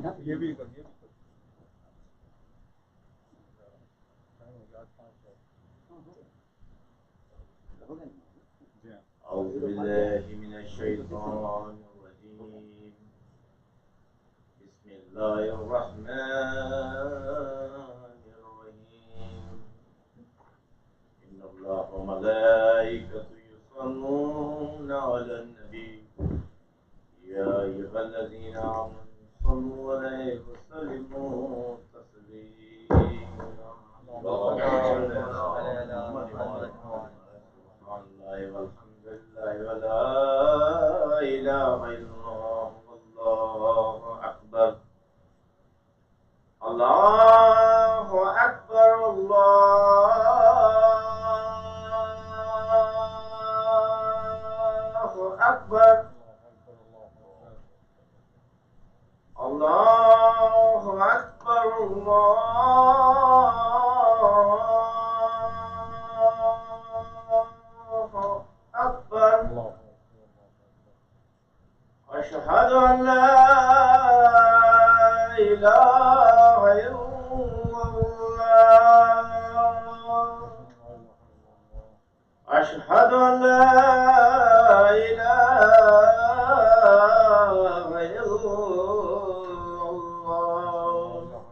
یہ بھی کر أعوذ بالله من الشيطان الرجيم بسم الله الرحمن الرحيم إن الله وملائكته يصلون على النبي يا أيها الذين آمنوا صلوا عليه وسلموا تسليما اللهم صل على محمد سبحان الله والحمد لله ولا إله إلا الله والله أكبر الله أكبر الله أكبر الله أكبر الله أكبر أشهد أن لا إله إلا الله أشهد أن لا إله إلا الله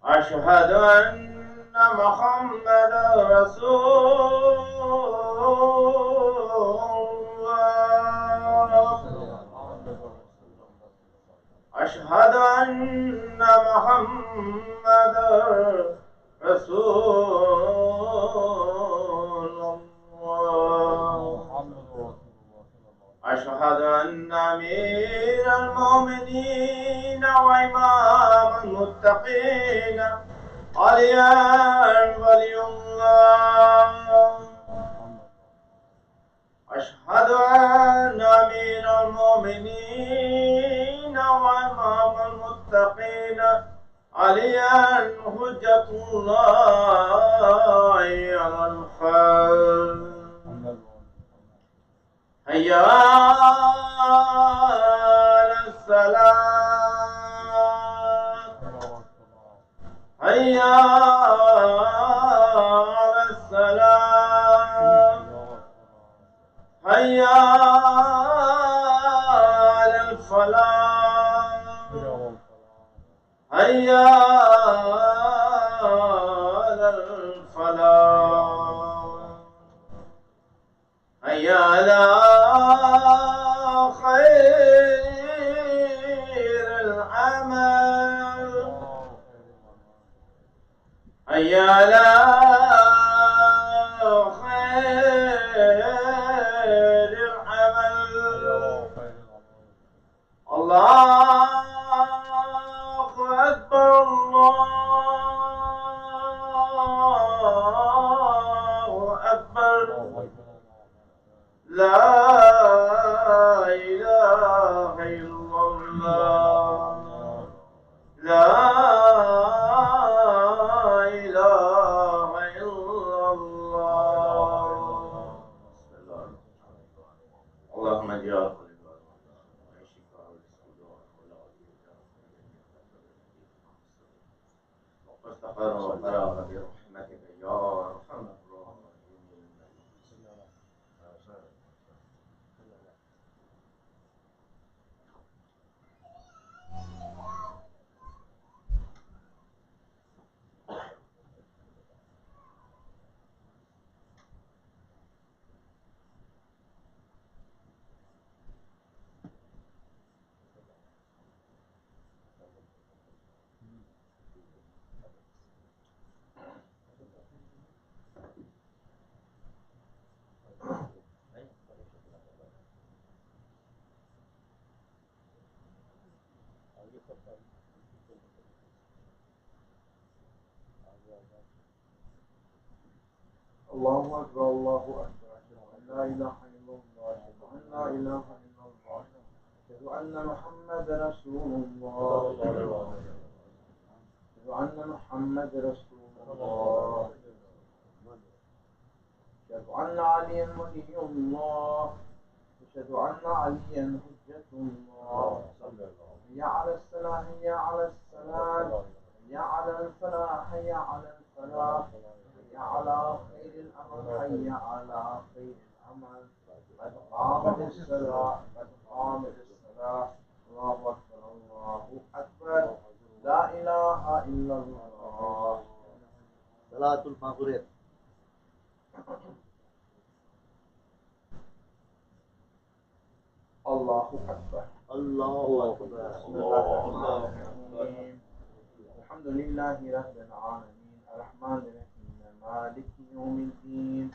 أشهد أن محمدا رسول الله أشهد أن محمدا رسول الله أشهد أن أمير المؤمنين وإمام المتقين عليا ولي الله أشهد أن أمير المؤمنين وإمام المتقين عليا حجة الله على الخلق هيا على الصلاة هيا على الصلاة هيا على الفلاح هيا على الفلاح هيا على خير العمل هيا على خير العمل الله أكبر الله أكبر لا إله إلا الله لا إله إلا الله اللهم اجعل واستغفر وفراغ برحمتك يا أرحم الراحمين الله أكبر الله أكبر لا إله إلا الله لا إله إلا الله أشهد أن محمد رسول الله أشهد أن محمد رسول الله أشهد أن عليا ولي الله أشهد أن عليا حجة الله حي على الصلاة حي على الصلاة حي على الفلاح حي على الفلاح حي على خير الأمل حي على خير الأمل قد قامت الصلاة قد قامت الصلاة الله أكبر الله أكبر لا إله إلا الله. صلاة المغرب. الله أكبر الله أكبر. بسم الله الرحمن الرحيم الحمد لله رب العالمين الرحمن الرحيم مالك يوم الدين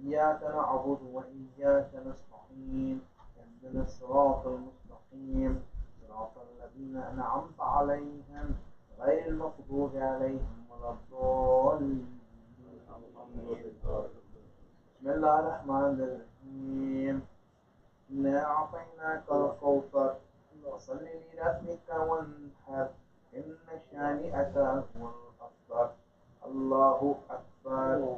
إياك نعبد وإياك نستعين اهدنا الصراط المستقيم صراط الذين أنعمت عليهم غير المغضوب عليهم ولا الضالين. بسم الله الرحمن الرحيم إنا أعطيناك الكوثر فصل لربك وانحر إن شانئك هو الأبتر. الله أكبر.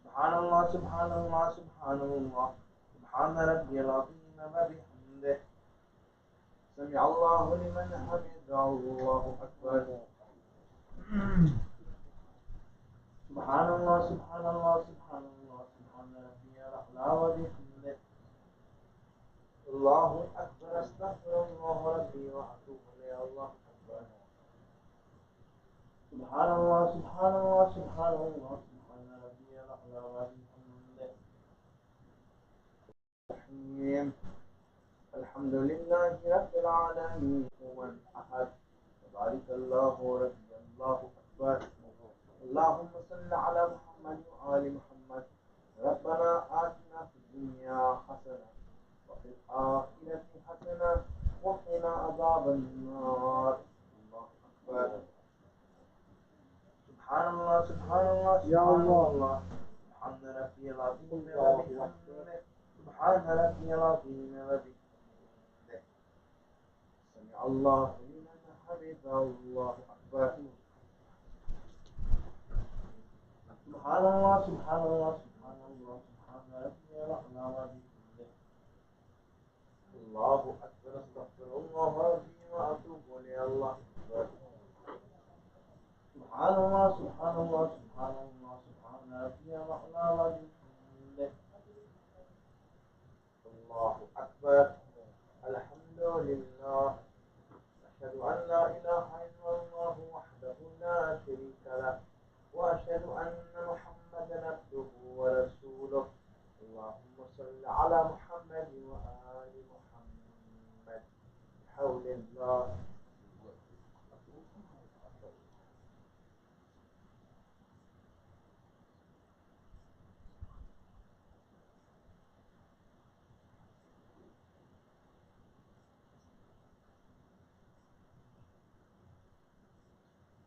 سبحان الله سبحان الله سبحان الله سبحان ربي العظيم وبحمده سمع الله لمن حمده. الله أكبر. سبحان الله سبحان الله سبحان الله سبحان ربي الأعلى وبحمده. الله أكبر أستغفر الله ربي وأتوب إليه. الله أكبر. سبحان الله سبحان الله سبحان الله سبحان ربي الأعلى وبحمده. الرحيم الحمد لله رب العالمين هو أحد تبارك الله ربي. الله أكبر. اللهم صل على محمد وآل محمد. ربنا آتنا في الدنيا حسنة وفي الآخرة حسنة وقنا عذاب النار. الله أكبر. سبحان الله سبحان الله سبحان الله سبحان ربي العظيم وبحمده سبحان ربي العظيم وبحمده سمع الله لمن حمده. الله أكبر. سبحان الله سبحان الله سبحان الله سبحان ربي الأعلى وبحمده. الله أكبر أستغفر الله ربي وأتوب إليه. الله أكبر. سبحان الله سبحان الله سبحان الله سبحان ربي الأعلى وبحمده. الله أكبر. الحمد لله أشهد أن لا إله إلا الله وحده لا شريك له وأشهد أن محمدا عبده ورسوله. اللهم صل على محمد وآل محمد بحول الله.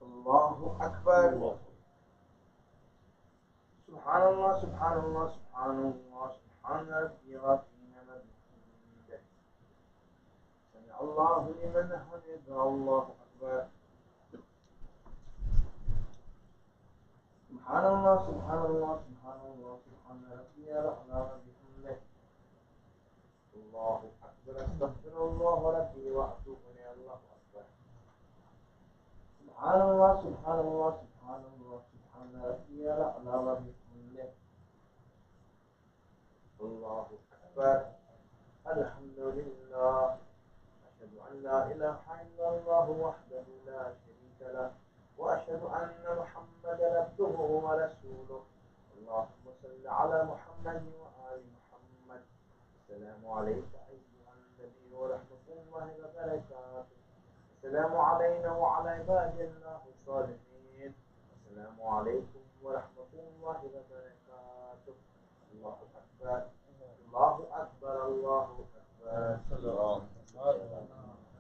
الله أكبر. سبحان الله سبحان الله سبحان الله سبحان ربي العظيم وبحمده سمع الله لمن حمده. الله أكبر. سبحان الله سبحان الله سبحان الله سبحان ربي الأعلى وبحمده. الله أكبر أستغفر الله ربي وأتوب إليه. الله أكبر. سبحان الله سبحان الله سبحان الله سبحان ربي الأعلى وبحمده. الله أكبر. الحمد لله أشهد أن لا إله إلا الله وحده لا شريك له وأشهد أن محمدا عبده ورسوله. اللهم صل على محمد وآل محمد. السلام عليك أيها النبي ورحمة الله وبركاته. السلام علينا وعلى عباد الله الصالحين. السلام عليكم ورحمة الله وبركاته. الله أكبر الله أكبر الله أكبر.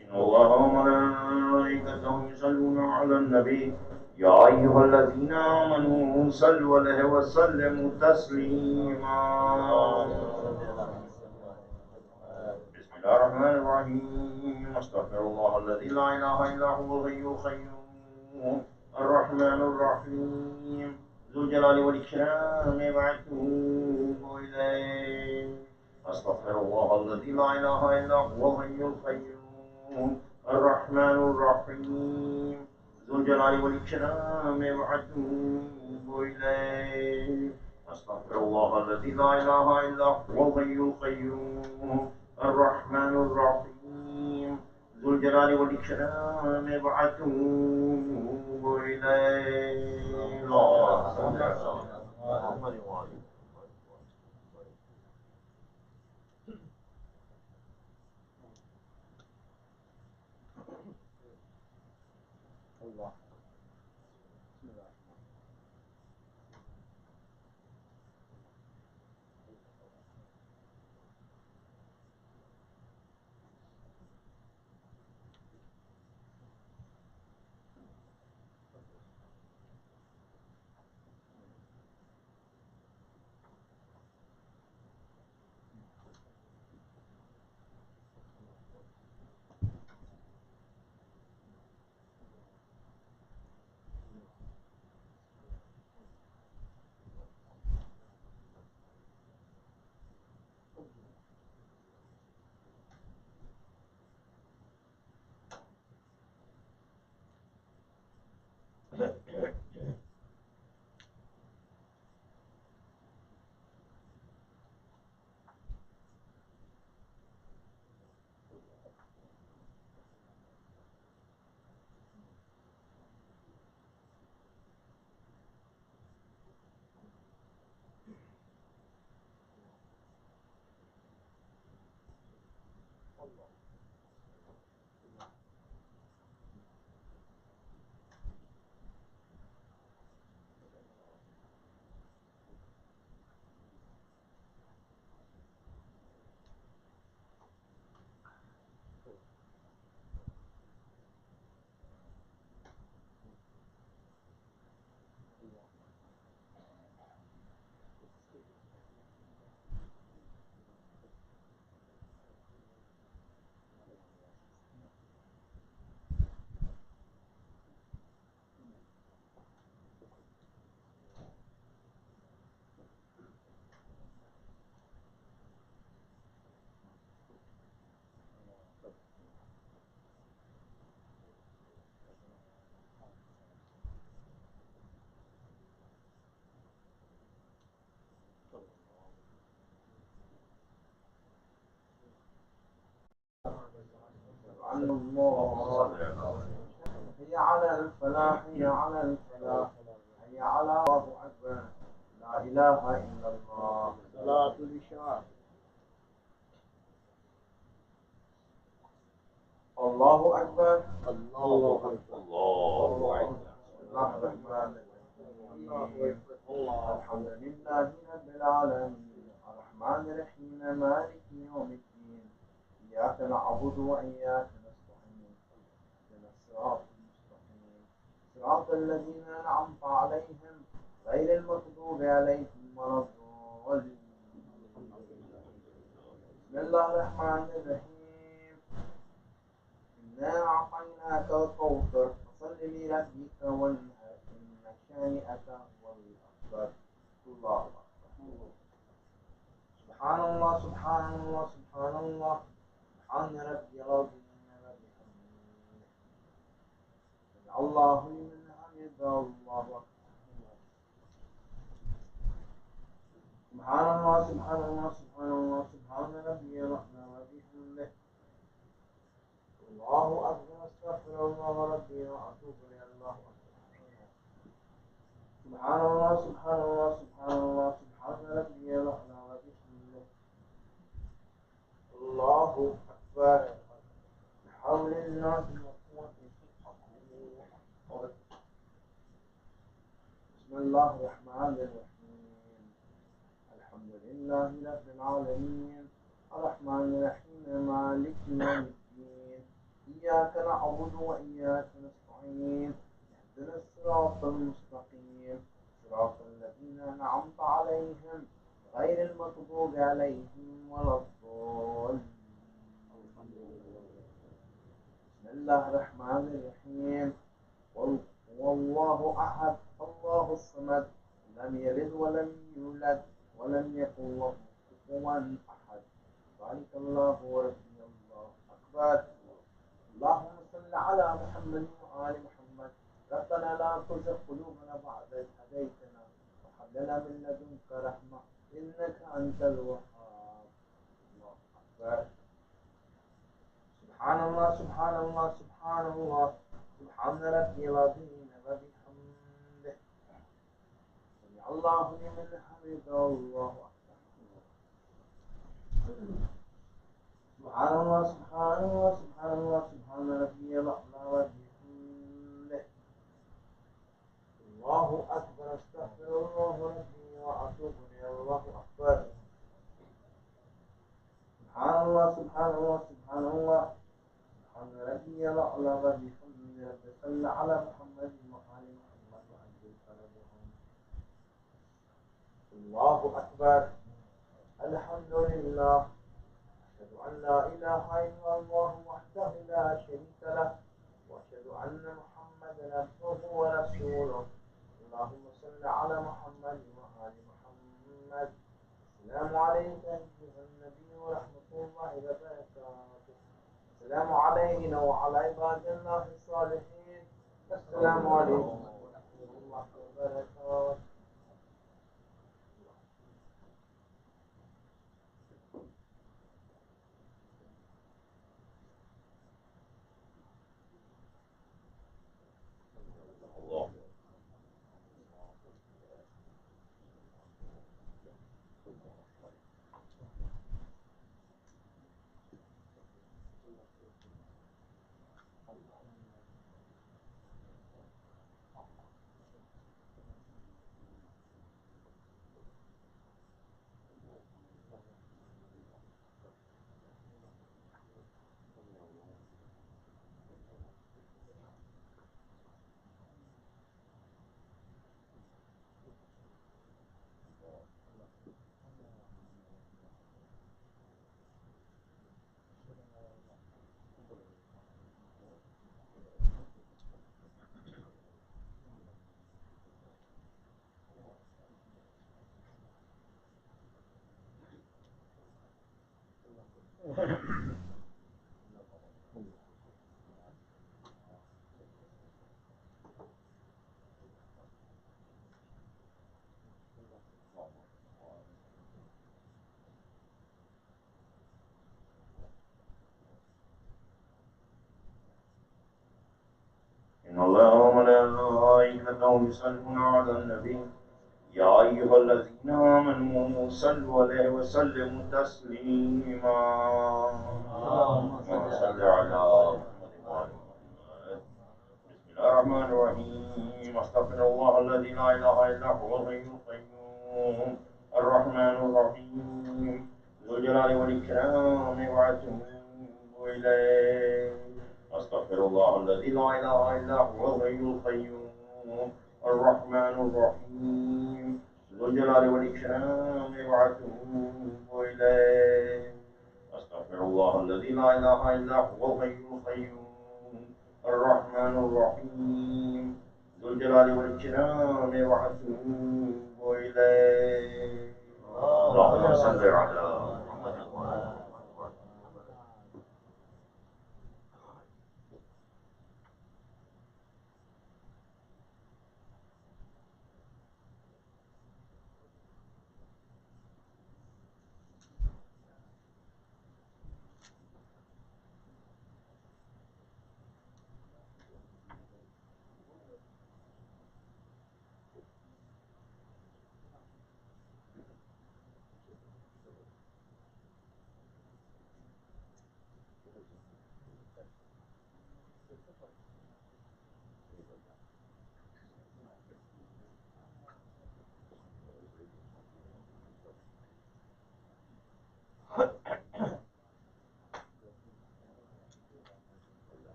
إن الله وملائكته يصلون على النبي يا أيها الذين آمنوا صلوا عليه وسلموا تسليما. بسم الله الرحمن الرحيم أستغفر الله الذي لا إله إلا هو الحي القيوم الرحمن الرحيم ذو الجلال والإكرام وأتوب إليه. أستغفر الله الذي لا إله إلا هو الحي القيوم الرحمن الرحيم ذو الجلال والإكرام وأتوب إليه أستغفر الله الذي لا إله إلا هو الحي القيوم الرحمن الرحيم ذو الجلال والإكرام وأتوب إليه اللهم صل على محمد وآله الله. بسم الله. عن الله. هي على الفلاح، هي على الفلاح، هي على الله أكبر، لا إله إلا الله. صلاة العشاء. الله أكبر. الله أكبر. الله أكبر بسم الله الرحمن الرحيم. الحمد لله رب العالمين الرحمن الرحيم مالك يوم الدين إياك نعبد وإياك نستعين اهدنا الصراط المستقيم صراط الذين أنعمت عليهم غير المغضوب عليهم ولا الضالين. بسم الله الرحمن الرحيم. إنا أعطيناك الكوثر فصل لربك وانحر إن شانئك هو الأبتر. الله أكبر. سبحان الله سبحان الله سبحان الله سبحان ربي العظيم وبحمده. سمع الله لمن حمده. الله أكبر. سبحان الله سبحان الله سبحان الله سبحان ربي الأعلى وبحمده. الله أكبر. أستغفر الله ربي وأتوب إليه. الله أكبر. سبحان الله سبحان الله سبحان الله سبحان ربي الأعلى وبحمده. الله أكبر. بحول الله وقوته. بسم الله الرحمن الرحيم. الحمد لله رب العالمين الرحمن الرحيم مالك يوم الدين إياك نعبد وإياك نستعين اهدنا الصراط المستقيم صراط الذين أنعمت عليهم غير المغضوب عليهم ولا الضالين. بسم الله الرحمن الرحيم. قل هو الله أحد الله الصمد لم يلد ولم يولد ولم يكن له كفوا أحد. بارك الله وربي الله أكبر. اللهم صل على محمد وآل محمد. ربنا لا تزغ قلوبنا بعد إذ هديتنا وهب لنا من لدنك رحمة إنك أنت الوهاب. الله أكبر. سبحان الله سبحان الله سبحان الله سبحان ربي العظيم وبحمده. سمع الله لمن حمده. الله أكبر. سبحان الله سبحان الله سبحان الله سبحان ربي الأعلى وبحمده. الله أكبر. أستغفر الله ربي وأتوب إليه. الله أكبر. سبحان الله سبحان الله سبحان الله سبحان ربي الأعلى وبحمده. رب صل على محمد وآل محمد وعجل فرجهم. الله أكبر. الحمد لله. أشهد أن لا إله إلا الله وحده لا شريك له وأشهد أن محمدا عبده ورسوله. اللهم صل على محمد وآل محمد. السلام عليك أيها النبي ورحمة الله وبركاته. السلام علينا وعلى عباد الله الصالحين. السلام عليكم ورحمة الله وبركاته. إن الله وملائكته يصلون على النبي يا أيها الذين آمنوا صلوا عليه وسلموا تسليما. اللهم صل على محمد وآل محمد. بسم الله الرحمن الرحيم. أستغفر الله الذي لا إله إلا هو الحي القيوم الرحمن الرحيم ذو الجلال والإكرام وأتوب إليه. أستغفر الله الذي لا إله إلا هو الحي القيوم الرحمن الرحيم ذو الجلال والإكرام وأتوب إليه. أستغفر الله الذي لا إله إلا هو الحي القيوم الرحمن الرحيم ذو الجلال والإكرام وأتوب إليه. اللهم صل على محمد وعلى آله.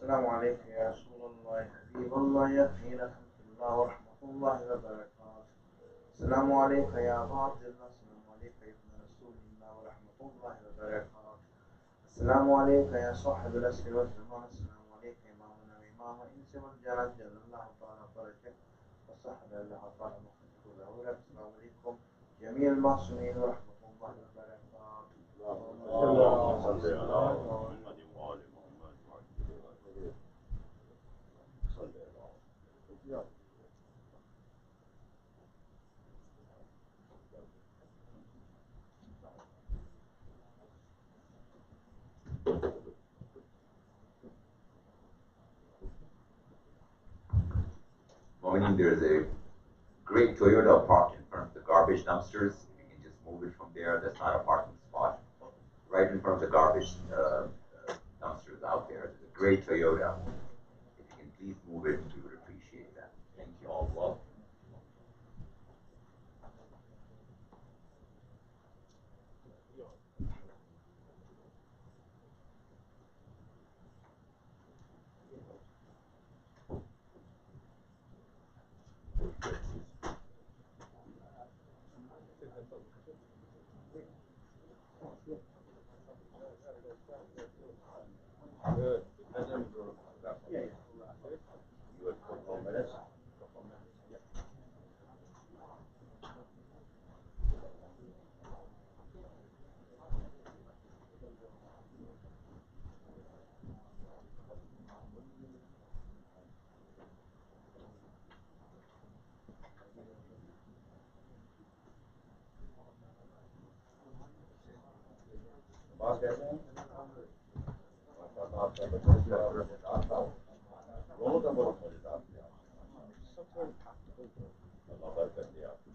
السلام عليك يا رسول الله حبيب الله يا خير خلق الله ورحمة الله وبركاته. السلام عليك يا أبا عبد الله. السلام عليك يا ابن رسول الله ورحمة ورحمة الله وبركاته. السلام عليك يا صاحب الأسر والزمان. السلام عليك إمامنا وإمام الإنس والجنة. جل الله تعالى فرجك وصحب الله تعالى مخرجك له. السلام عليكم جميع المعصومين ورحمة الله وبركاته. اللهم صل على محمد وآل محمد. Mourning, there's a great Toyota parked in front of the garbage dumpsters. You can just move it from there. That's not a parking spot. Right in front of the garbage dumpsters out there. There's a great Toyota. If you can please move it, we would appreciate that. Thank you all. Well, Good. you had 4 minutes. बात कैसे हैं? दोनों का बहुत मजेदार थे। अल्लाह बरकत दे आपको।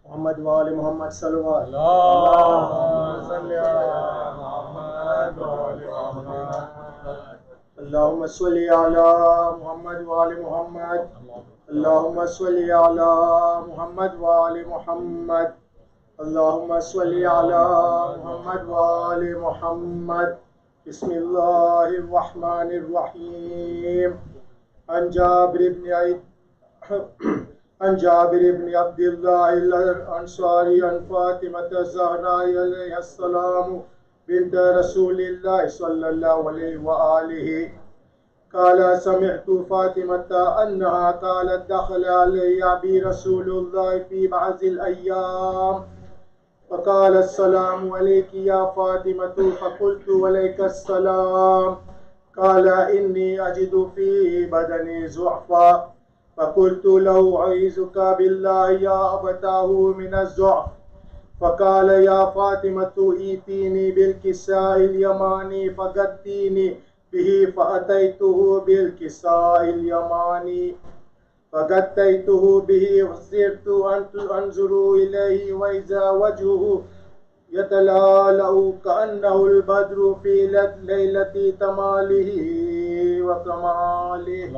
मोहम्मद वाले मोहम्मद सल्लल्लाहु अल्लाहुम्मा सल्ली अला मुहम्मद वाले मुहम्मद अल्लाहुम्मा सल्ली अला मुहम्मद वाले मुहम्मद अल्लाहुम्मा सल्ली अला मुहम्मद वाले मुहम्मद बिस्मिल्लाहिर रहमानिर रहीम अन जाबिर इब्न अब्दुल्लाह अल-अंसारी अन फातिमा-अज़-ज़हरा अलैहिस्सलाम बिन्त रसूलिल्लाह सल्लल्लाहु अलैहि व आलिहि क़ाल समिअतु फातिमा अन्नहा क़ालत दख़ल अलैया बि रसूलुल्लाह फ़ी बअज़िल अय्याम फ़क़ाल अस्सलामु अलैकि या फातिमतु फ़क़ुल्तु वअलैकस्सलाम क़ाल इन्नी अजिदु फ़ी बदनी ज़ुअफ़ा फ़क़ुल्तु लहु अऊज़ुक बिल्लाहि या अबताहु मिनज़्ज़ुअफ़ फ़क़ाल या फ़ातिमतु ईतीनी बिल्किसाइल यमानी फ़ग़त्तीनी बिही फ़अतैतुहु बिल्किसाइल यमानी फ़ग़त्तैतुहु बिही वसिरतु अंज़ुरु इलैहि वइज़ा वजहुहु यतलाअलउ कअन्नहुल बद्रु फ़ी लैलति तमालिहि व कमालिहि।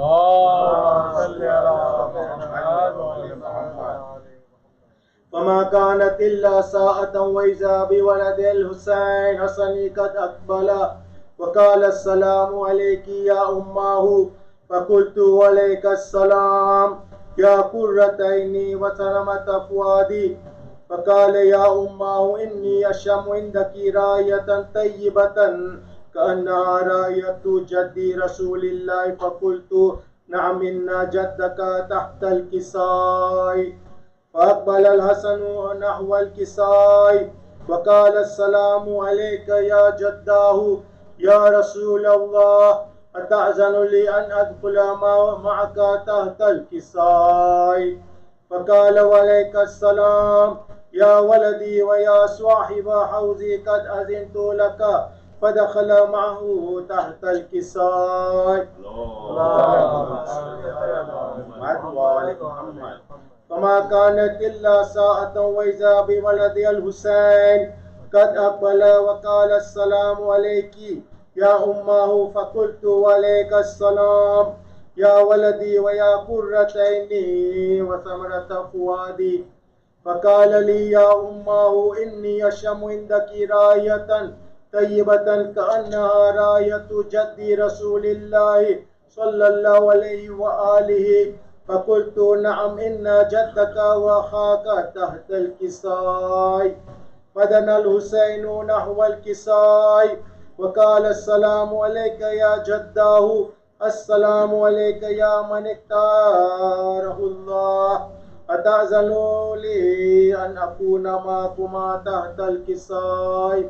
फमा कानत इल्ला साअतन वइज़ा बिवलदिल हुसैन हसनी क़द अक़बला वक़ाल अस्सलामु अलैकि या उम्माहु फ़क़ुल्तु वअलैकस्सलाम या क़ुर्रतैनी व सरमत फ़ुआदी फ़क़ाल या उम्माहु इन्नी अशम्मु इंदकी रायतन तय्यबतन कअन्नहा रायतु जद्दी रसूलिल्लाह फ़क़ुल्तु नअम इन्ना जद्दका तहतल किसाई फ़अक़बल अल-हसन नहवल किसाई वक़ाल अस्सलामु अलैका या जद्दाहु या रसूलल्लाह अतअज़नु ली अन अदख़ुल मअका तहतल किसाई फ़क़ाल वअलैकस्सलाम या वलदी व या स्वाहिब हौज़ी क़द अज़िनतु लका फ़दख़ल मअहु तहतल किसाई। फमा कानत इल्ला साअतन वइज़ा बिवलदिल हुसैन क़द अक़बला वक़ाल अस्सलामु अलैकि या उम्माहु फ़क़ुल्तु वअलैकस्सलाम يا ولدي ويا قرة عيني وثمرة فؤادي. فقال لي يا أمه إني أشم عندك راية طيبة كأنها راية جدي رسول الله صلى الله عليه وآله. فقلت نعم إن جدك وأخاك تحت الكساء. فدنا الحسين نحو الكساء وقال السلام عليك يا جداه، السلام عليك يا من اختاره الله، أتأذن لي أن أكون معكما تحت الكساء؟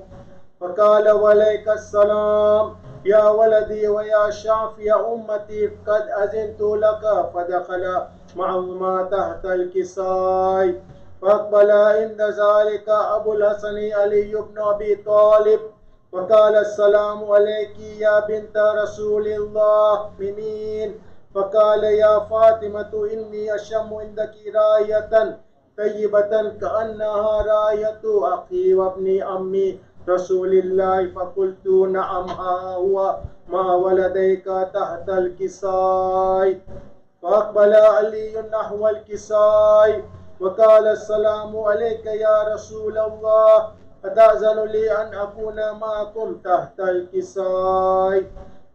فقال وعليك السلام يا ولدي ويا شافي أمتي، قد أذنت لك. فدخل معهما تحت الكساء. فأقبل عند ذلك أبو الحسن علي بن أبي طالب وقال السلام عليك يا بنت رسول الله منين. فقال يا فاطمة إني أشم عندك راية طيبة كأنها راية أخي وابن أمي رسول الله. فقلت نعم ها هو مع ولديك تحت الكساء. فأقبل علي نحو الكساء وقال السلام عليك يا رسول الله، أتأذن لي أن أكون معكم تحت الكساء؟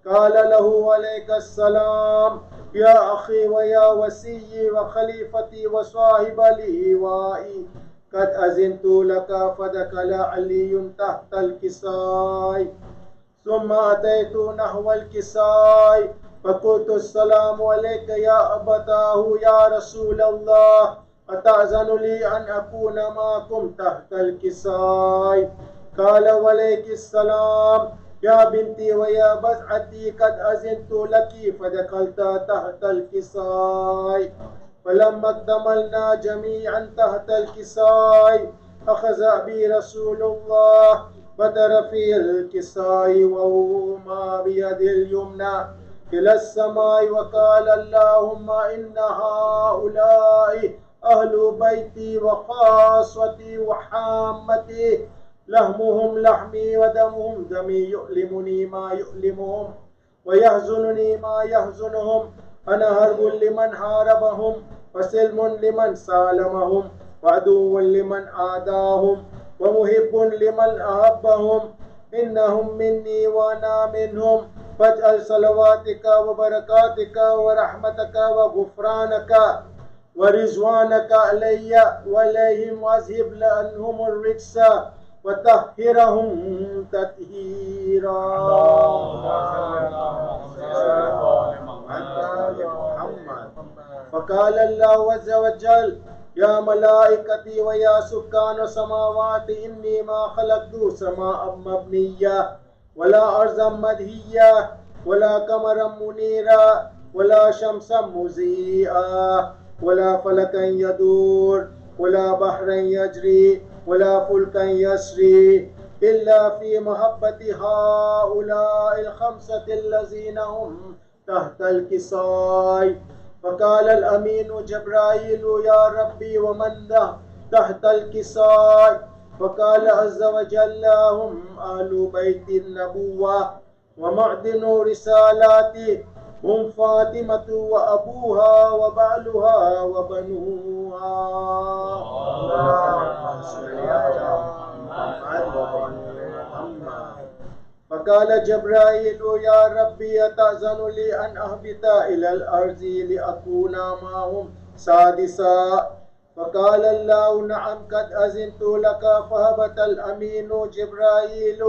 قال له عليك السلام يا أخي ويا وسيي وخليفتي وصاحب لوائي، قد أذنت لك. فدخل علي تحت الكساء. ثم أتيت نحو الكساء فقلت السلام عليك يا أبتاه يا رسول الله، أتأذن لي أن أكون معكم تحت الكساء؟ قال وعليك السلام يا بنتي ويا بزعتي، قد أذنت لك. فدخلت تحت الكساء. فلما اكتملنا جميعا تحت الكساء أخذ بي رسول الله بطرفي الكساء وهما بيد اليمنى إلى السماء وقال اللهم إن هؤلاء أهل بيتي وخاصتي وحامتي، لحمهم لحمي ودمهم دمي، يؤلمني ما يؤلمهم ويحزنني ما يحزنهم. أنا هرب لمن حاربهم وسلم لمن سالمهم وعدو لمن عاداهم ومحب لمن أحبهم. إنهم مني وأنا منهم. فاجعل صلواتك وبركاتك ورحمتك وغفرانك ورضوانك علي وعليهم، واذهب عنهم الرجس وطهرهم تطهيرا. فقال الله عز وجل يا ملائكتي ويا سكان السماوات إني ما خلقت سماء مبنية ولا أرضا مدهية ولا قمرا منيرا ولا شمسا مضيئا ولا فلكا يدور ولا بحرا يجري ولا فلكا يسري إلا في محبة هؤلاء الخمسة الذين هم تحت الكساء. فقال الأمين جبرائيل يا ربي ومن تحت الكساء؟ فقال عز وجل هم أهل بيت النبوة ومعدن رسالاتي، هم فاطمة وأبوها وبعلها وبنوها. فقال جبرائيل يا ربي أتأذن لي أن أهبط إلى الأرض لأكون معهم سادسا؟ فقال الله نعم قد أذنت لك. فهبط الأمين جبرائيل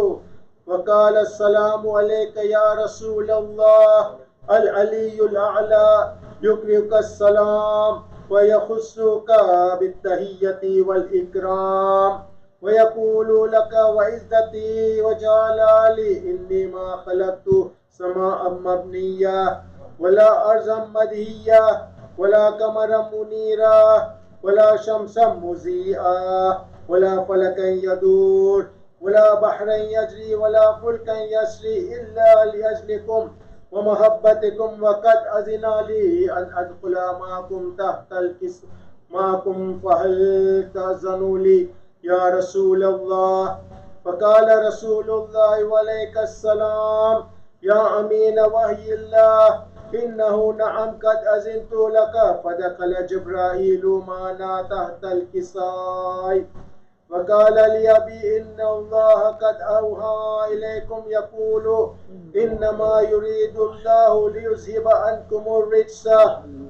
وقال السلام عليك يا رسول الله. العلي الأعلى يقرئك السلام ويخصك بالتحية والإكرام ويقول لك وعزتي وجلالي إني ما خلقت سماء مبنية ولا أرضا مدهية ولا قمرا منيرا ولا شمسا مضيئا ولا فلكا يدور ولا بحرا يجري ولا فلكا يسري إلا لأجلكم ومحبتكم، وقد أذن لي أن أدخل معكم تحت الكساء معكم، فهل تأذنوا لي يا رسول الله؟ فقال رسول الله وعليك السلام يا أمين وحي الله إنه نعم قد أذنت لك. فدخل جبرائيل معنا تحت الكساء وقال لأبي إن الله قد أوحى إليكم يقول إنما يريد الله ليذهب عنكم الرجس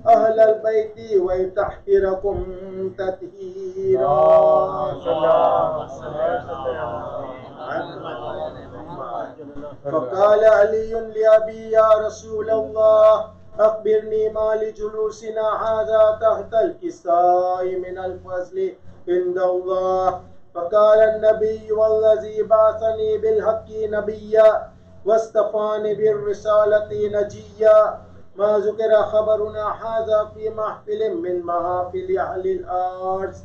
أهل البيت ويطهركم تطهيرا. فقال علي لأبي يا رسول الله أخبرني ما لجلوسنا هذا تحت الكساء من الفضل عند الله. فقال النبي والذي بعثني بالحق نبيا واصطفاني بالرسالة نجيا ما ذكر خبرنا هذا في محفل من محافل أهل الأرض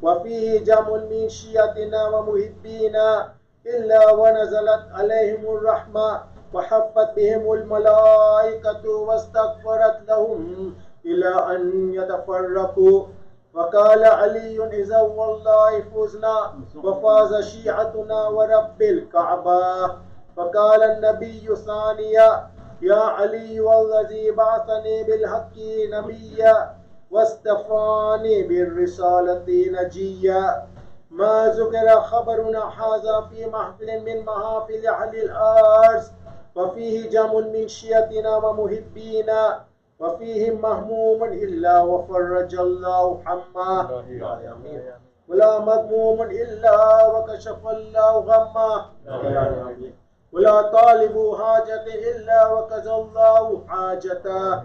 وفيه جمع من شيعتنا ومحبينا إلا ونزلت عليهم الرحمة وحفت بهم الملائكة واستغفرت لهم إلى أن يتفرقوا. وقال علي إذا والله فزنا وفاز شيعتنا ورب الكعبة. فقال النبي ثانيا يا علي والذي بعثني بالحق نبيا واصطفاني بالرسالة نجيا ما ذكر خبرنا هذا في محفل من محافل أهل الأرض وفيه جمع من شيعتنا ومحبينا وفيهم مهموم إلا وفرج الله حماه ولا مذموم إلا وكشف الله غماه ولا طالب حاجة إلا وكذا الله حاجته.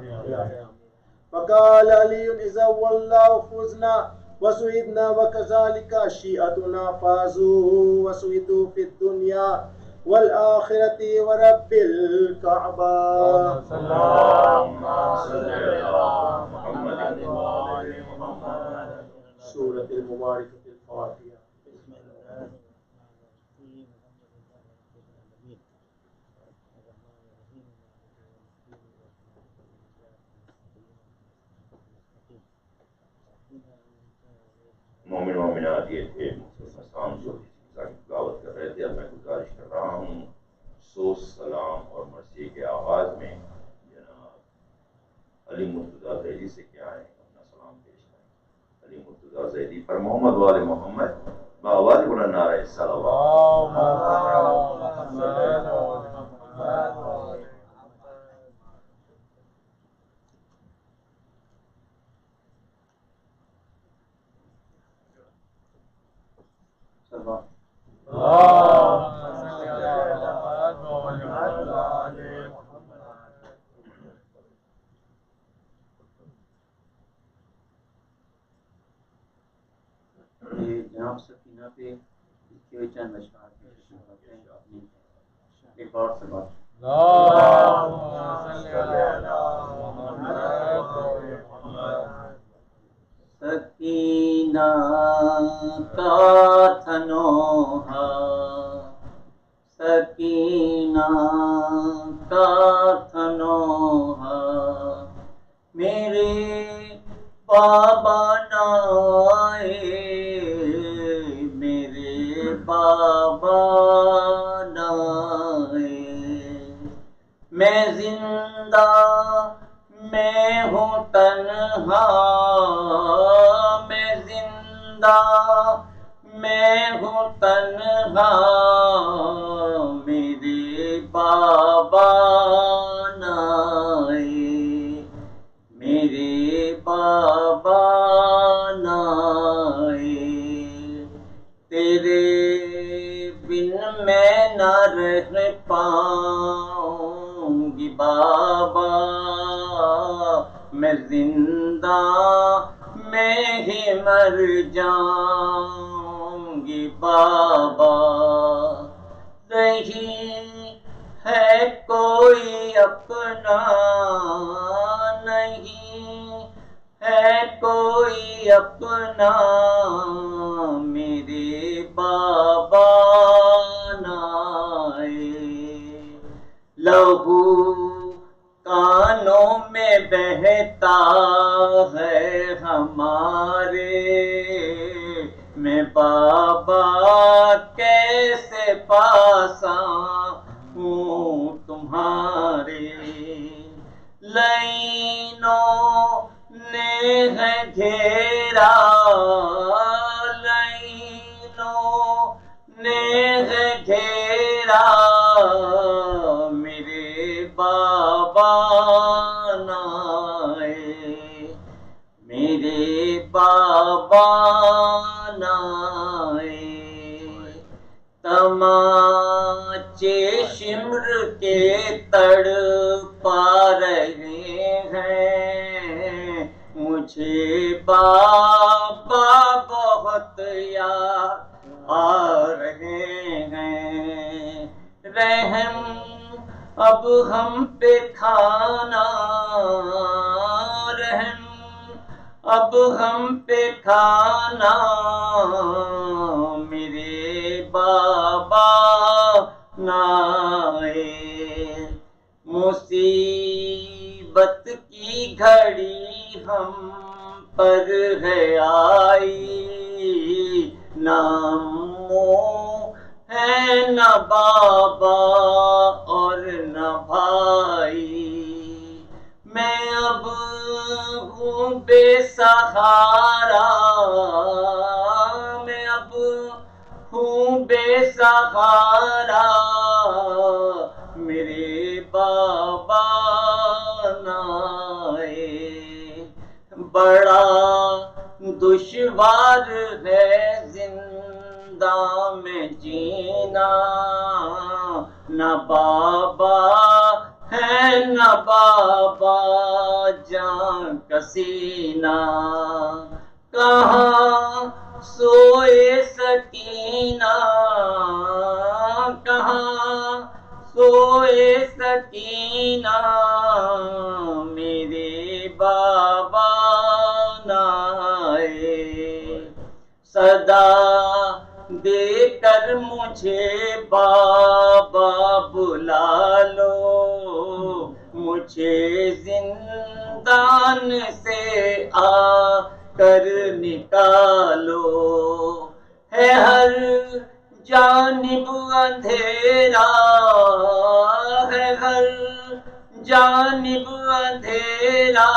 فقال علي إذا والله فزنا وسعدنا وكذلك شيعتنا فازوا وسعدوا في الدنيا والآخرة ورب الكعبة. اللهم صل على محمد وآل محمد. سورة المباركة الفاتحة. بسم الله الرحمن الرحيم. مومن مومنات یہ تھے مسلمان جو دعوت کر رہے تھے. اب میں گزارش کر رہا ہوں افسوس سلام اور مرثیے کے آغاز میں جناب علی مرتضیٰ زیدی سے کیا ہے اپنا سلام پیش کریں. علی مرتضیٰ زیدی پر محمد وال محمد باواز بلند نعرہ صلوات. جناب سکینہ پہ اس کے چند اشعار ایک اور سے بات. سکینہ کا تھنوہا سکینہ کا تھنوہا میرے بابا نائے میرے بابا نائے میں زندہ میں ہوں تنہا میں زندہ میں ہوں تنہا میرے بابا نائے میرے بابا نائے تیرے بن میں نہ رہ پاؤں گی بابا میں زندہ میں ہی مر جاؤں گی بابا. نہیں ہے کوئی اپنا نہیں ہے کوئی اپنا میرے بابا نائے. لہو کانوں میں بہتا ہے ہمارے میں بابا کیسے پاس آؤں تمہارے. لائنوں نے ہے گھیرا، لائنوں نے ہے گھیرا، میرے بابا نائے، میرے بابا نائے، تماچے شمر کے تڑ پا رہے ہیں، مجھے بابا بہت یاد آ رہے ہیں، رحم اب ہم پہ کھانا، رحم اب ہم پہ کھانا، میرے بابا نائے، مصیبت کی گھڑی ہم پر ہے آئی، نہ امّو ہے نہ بابا اور نہ بھائی، میں اب ہوں بے سہارا، میں اب ہوں بے سہارا، میرے بابا نائے، بڑا دشوار ہے زندہ میں جینا، نہ بابا ہے نہ بابا جان کا سینہ، کہاں سوئے سکینہ، کہاں سوئے سکینہ، میرے بابا نائے، صدا دے کر مجھے بابا بلا لو، مجھے زندان سے آ کر نکالو، ہے ہر جانب اندھیرا، ہے ہر جانب اندھیرا،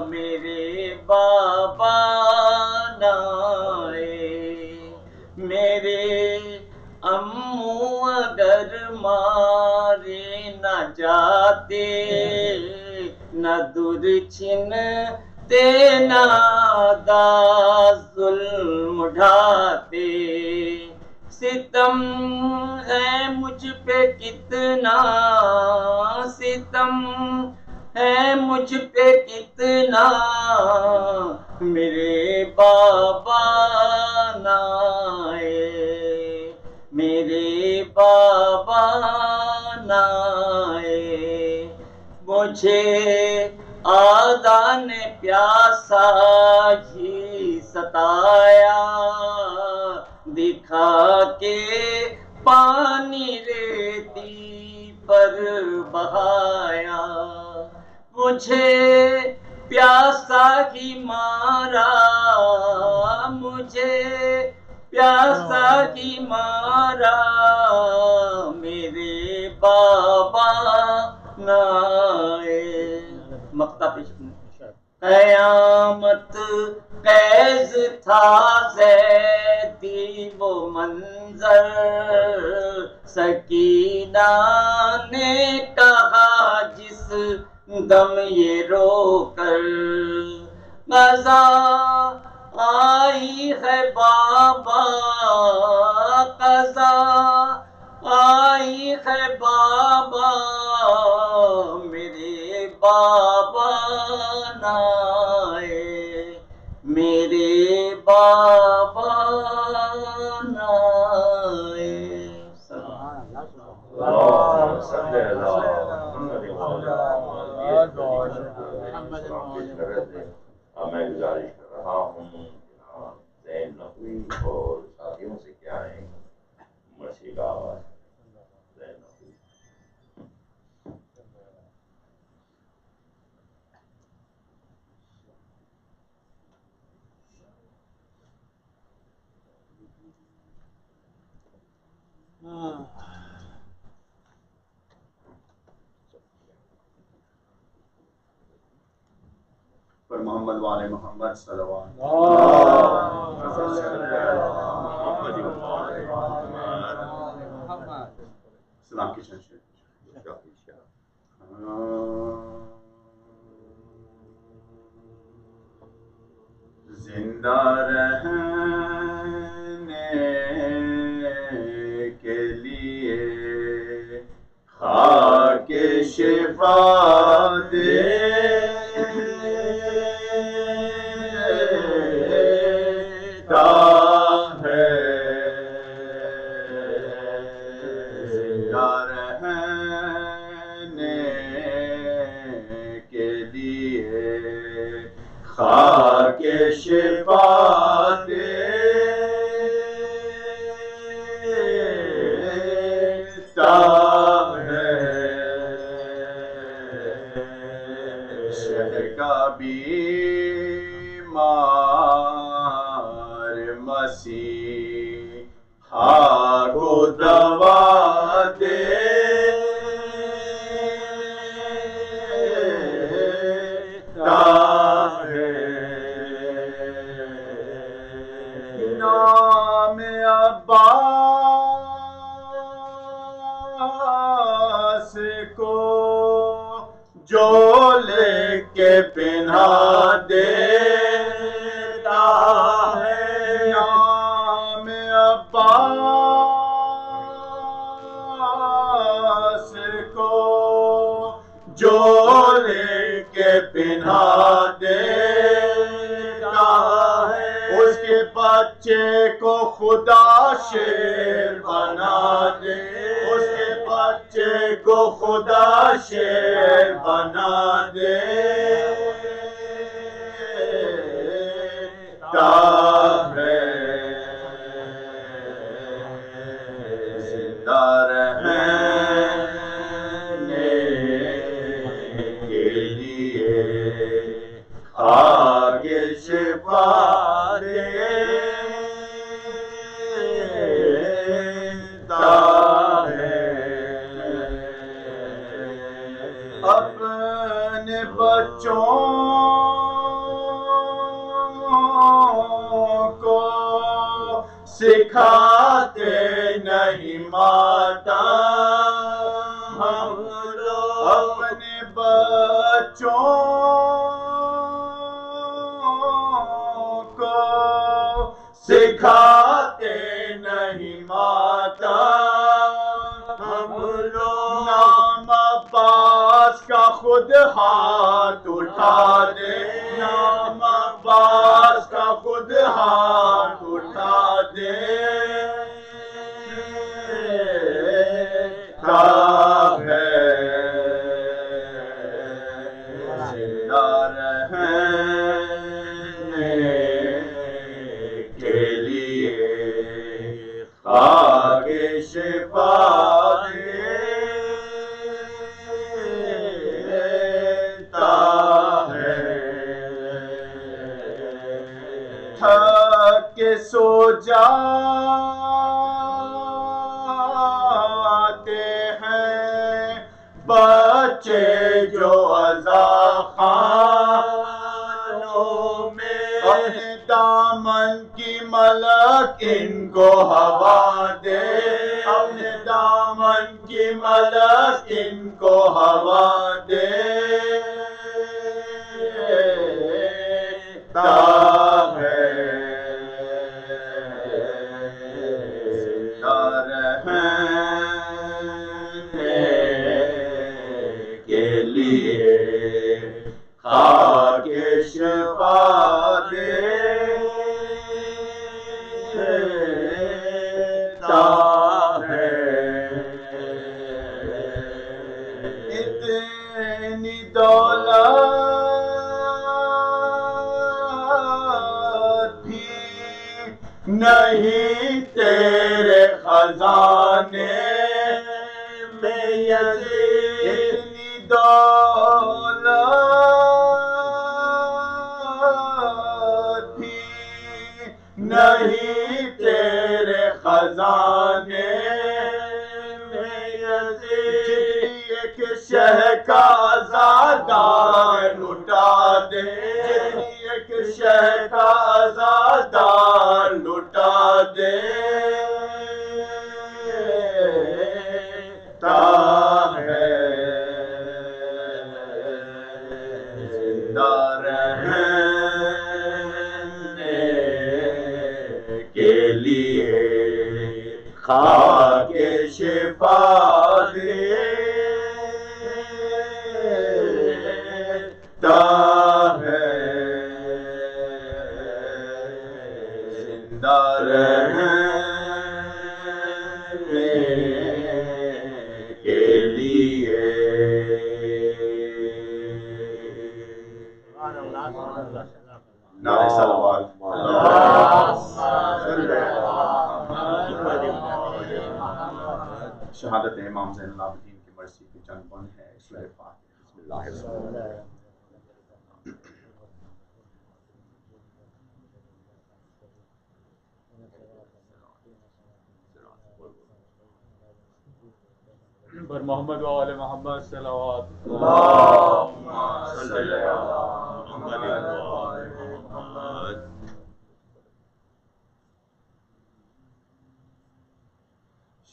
میرے بابا نائے، میرے امّو اگر مارے نہ جاتے، نہ دور چھنتے نہ داس ظلم ڈھاتے، ستم ہے مجھ پہ کتنا، ستم ہے مجھ پہ کتنا، میرے بابا نائے، میرے بابا نائے، مجھے آدان پیاسا ہی ستایا، دکھا کے پانی ریتی پر بہایا، مجھے پیاسا ہی مارا، مجھے پیاسا ہی مارا، میرے بابا نائے، مقطع پیش کریں، قیامت خیز تھا زیدی وہ منظر، سکینہ نے کہا جس دم یہ رو کر، قضا آئی ہے بابا، قضا آئی ہے بابا، میرے بابا نائے، میرے بابا نائے، اللهم صل على محمد وعلى میں گزارش کر رہا ہوں جناب زین نقوی اور ساتھیوں سے کیا ہے مرسی کا آواز زین نقوی. محمد وآل محمد صلوات سلام کی شنشیر زندہ رہنے کے لیے خاک شفا دیتا ہے زندہ رہنے کے لیے خاک شفا دیتا ہے شہر کا بیمار مسیحا کو دوا دیتا نام عباس کو جو لے کے پہنا دیتا ہے نام عباس کو جو لے کے پہنا دیتا ہے اس کے بچے کو خدا شیر بنا دے اس کے بچے کو خدا شیر بنا دیتا ہے زندہ رہنے کے لیے خاک شفا دیتا ہے اپنے بچوں کو سکھاتے نہیں ماتا ہم لوگ اپنے بچوں کو سکھاتے نہیں ماتا ہم لوگ نام عباس کا خود ہاتھ اٹھا دے نام عباس کا خود ہاتھ اٹھا دیتا ہے زندہ رہنے کے لیے خاک شفا دیتا ہے تھک کے سو جاتے ہیں بچے جو عزاخانوں میں اپنے دامن کی ملک ان کو ہوا دے اپنے دامن کی ملک ان کو ہوا دیتا ہے زندہ رہنے کے لیے خاک شفا دیتا ہے اتنی دولت بھی نہیں تیرے خزانے میں یزید اتنی دولت بھی نہیں تیرے خزانے میں یزید ایک شہ کا آزادار لٹا دے خاک شفا دیتا ہے زندہ رہنے کے لیے نعرہ صلوات شہادت امام زین العابدین کی مرثی کی چند بند ہے سورہ فاتحہ بسم اللہ الرحمن الرحیم بر محمد و آل محمد صلوات اللہم صلی علی محمد و آل محمد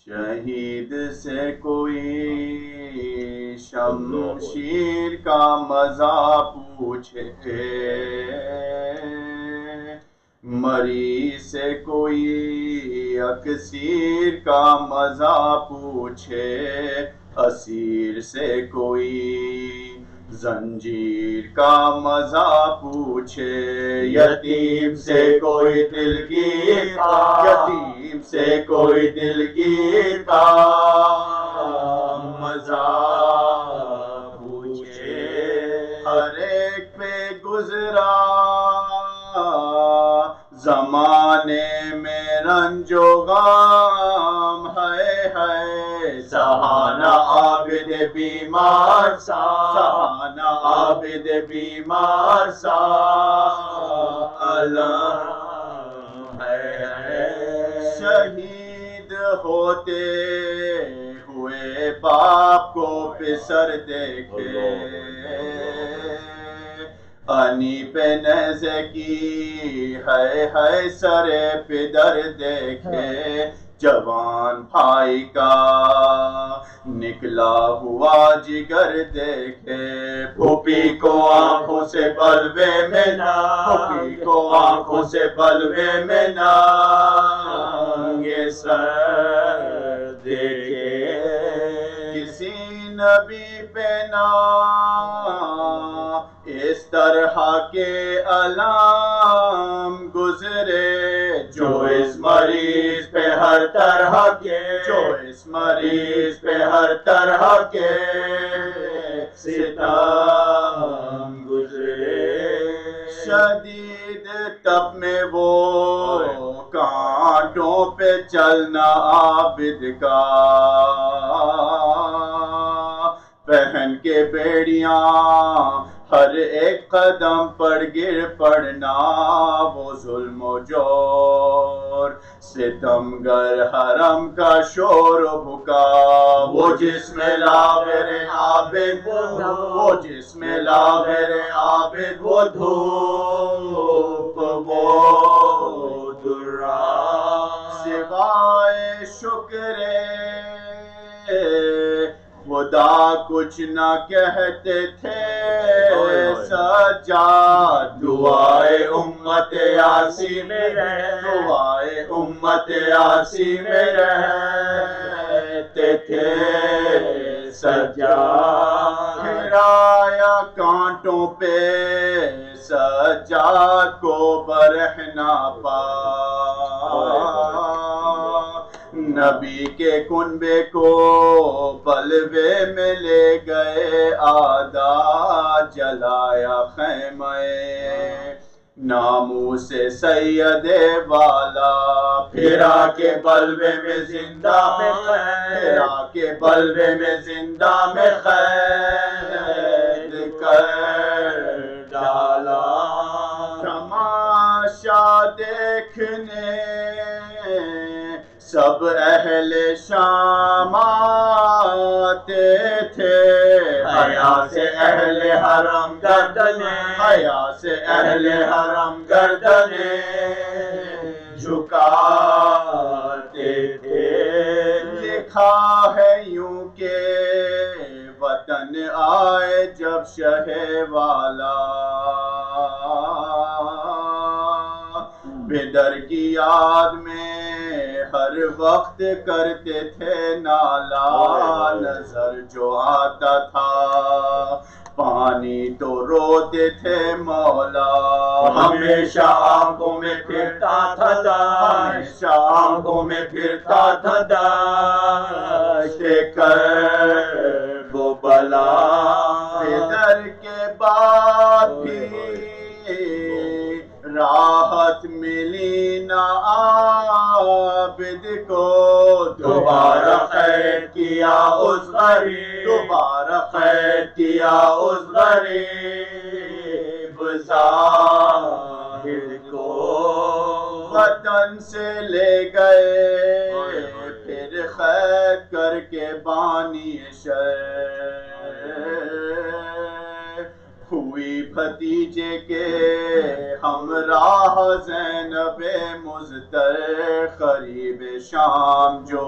شہید سے کوئی شمشیر کا مزہ پوچھے مری سے کوئی اکسیر کا مزہ پوچھے اسیر سے کوئی زنجیر کا مزہ پوچھے یتیم سے کوئی دلگیر کا یتیم سے کوئی دلگیر کا مزہ پوچھے ہر ایک پہ گزرا زمانے میں رنج و غم ہے سہانا عابد بیمار سا سہانا عابد بیمار سا علم ہے شہید ہوتے ہوئے باپ کو پسر دیکھے انی پہ نیزے کی ہے سر پدر دیکھے جوان بھائی کا نکلا ہوا جگر دیکھے پھوپھی کو آنکھوں سے بلوے میں نہ پھوپھی کو آنکھوں سے بلوے میں نہ یہ سر دیکھے کسی نبی پہ نہ اس طرح کے علام گزرے جو اس مریض پہ ہر طرح کے جو اس مریض پہ ہر طرح کے ستم گزرے شدید تپ میں وہ کانٹوں پہ چلنا عابد کا پہن کے بیڑیاں ہر ایک قدم پر گر پڑنا وہ ظلم و جور ستمگر حرم کا شور و بھکا وہ جس میں لاغر عابد وہ جس میں لاغر عابد وہ دھوپ وہ درا سوائے شکر خدا کچھ نہ کہتے تھے سجاد دعائے امت یاسی میں دعائے امت یاسی میں رہتے تھے سجاد گرایا کانٹوں پہ سجاد کو برہ نہ پا نبی کے کنبے کو بلوے میں لے گئے آدھا جلایا خیمہ ناموس سید والا پھرا کے بلوے میں زندہ میں پھرا کے بلوے میں زندہ میں قید کر ڈالا تماشا دیکھنے سب اہل شام آتے تھے حیا سے اہل حرم گردنے حیا سے اہل حرم گردنے جھکاتے تھے لکھا ہے یوں کہ وطن آئے جب شہ والا بدر کی یاد میں ہر وقت کرتے تھے نالا نظر جو آتا تھا پانی تو روتے تھے مولا ہمیشہ آنکھوں میں پھرتا تھا ہمیشہ آنکھوں میں پھرتا تھا داشت کرب و بلا در کے بعد بھی راحت ملی نہ عابد کو دوبارہ خیر کیا اس غریب دوبارہ خیر کیا اس غریب زاہد کو وطن سے لے گئے پھر خیر کر کے بانی شہر ہوئی بھتیجے کے ہمراہ زینب مزتر قریب شام جو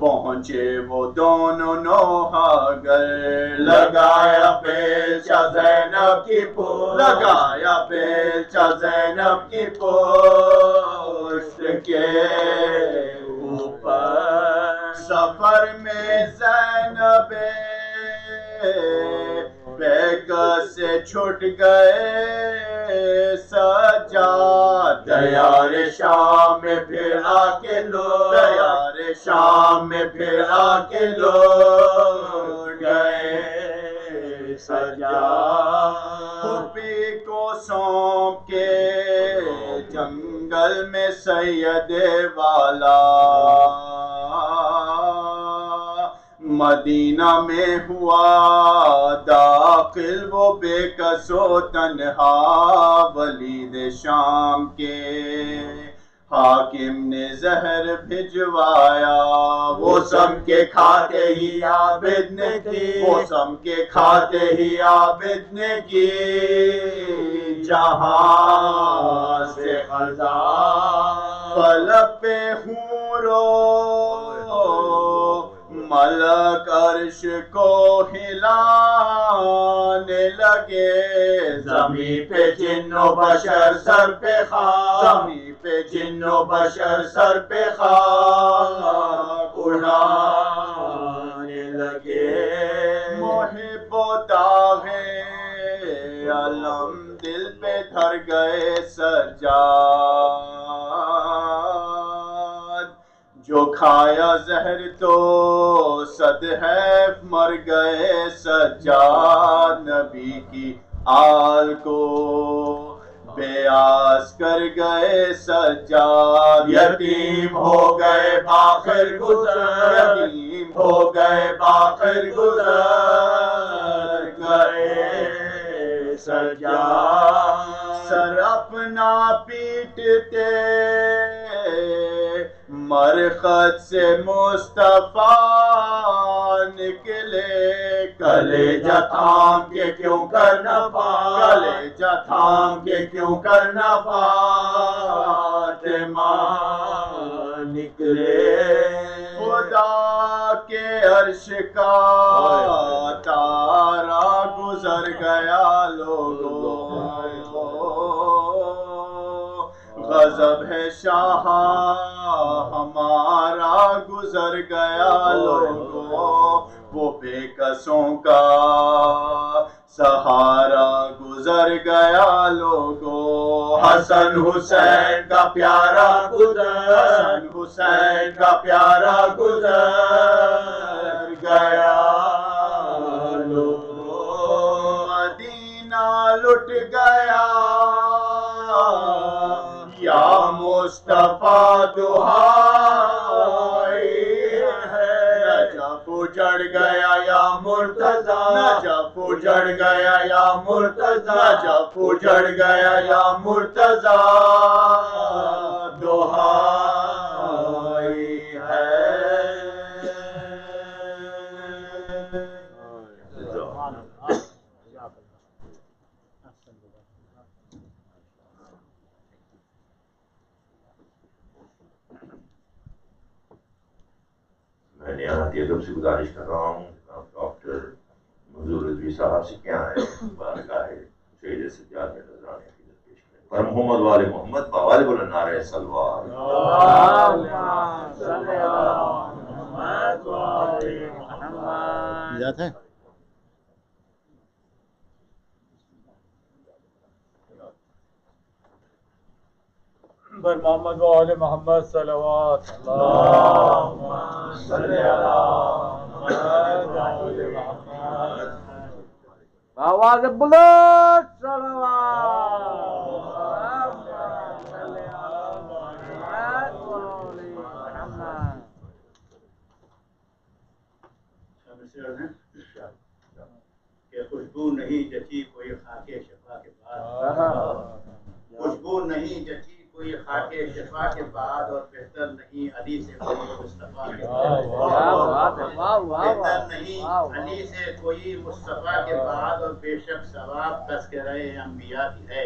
پہنچے وہ دونوں نوحاگر لگایا بیلچہ زینب کی پوشت لگایا بیلچہ زینب کی پوشت کے اوپر سفر میں زینب بیگ سے چھٹ گئے سجاد دیار شام میں پھر آ کے لوٹ دیار شام میں پھر آ کے لوٹ گئے سجاد پھوپھی کو سونپ کے جنگل میں سید والا مدینہ میں ہوا داخل وہ بے کس و تنہا ولید شام کے حاکم نے زہر بھجوایا وہ سم کے کھاتے ہی عابد نے کی وہ سم کے کھاتے ہی عابد نے کی جہاں سے خزاں فلک پہ حورو ملک عرش کو ہلانے لگے زمین پہ جن و بشر سر پہ خاک زمین پہ جن و بشر سر پہ خاک اڑانے لگے محب و داغ علم دل پہ دھر گئے سجاد جو کھایا زہر تو صد حیف مر گئے سجاد نبی کی آل کو بے آس کر گئے سجاد یتیم ہو گئے باخر گزر یتیم ہو گئے باخر گزر گئے سجاد سر اپنا پیٹتے مرخد سے مصطفیٰ نکلے کلیجہ تھام کے کیوں کرنا پاک کلیجہ تھام کے کیوں کرنا فاطمہ نکلے خدا کے عرش کا تارا گزر گیا لوگوں غضب ہے شاہ ہمارا گزر گیا لوگوں وہ بے کسوں کا سہارا گزر گیا لوگوں حسن حسین کا پیارا گزر حسن حسین کا پیارا گزر گیا لوگوں مدینہ لٹ گیا یا مصطفیٰ دہائی ہے نجف اجڑ گیا یا مرتضیٰ نجف اجڑ گیا یا مرتضیٰ نجف اجڑ گیا یا مرتضیٰ دہائی ہے میں نعمت ادب سے گزارش کر رہا ہوں جناب ڈاکٹر منظور رضوی صاحب سے کیا ہے بارگاہ شہید سجاد میں نذرانے کی پیش کریں. پر محمد والے محمد بغالب النار سلوار جاتے ہیں بر محمد و آل محمد صلوات اللہم صلی علی محمد و آل محمد آواز بلند کہ خوشبو نہیں جچی کوئی خاک شفا کے بعد، خوشبو نہیں جچی کوئی خاک شفا کے بعد، اور بہتر نہیں علی سے کوئی مصطفیٰ کے بعد، بہتر نہیں علی سے کوئی مصطفیٰ کے بعد، اور بے شک ثواب تذکرہ انبیاء بھی ہے،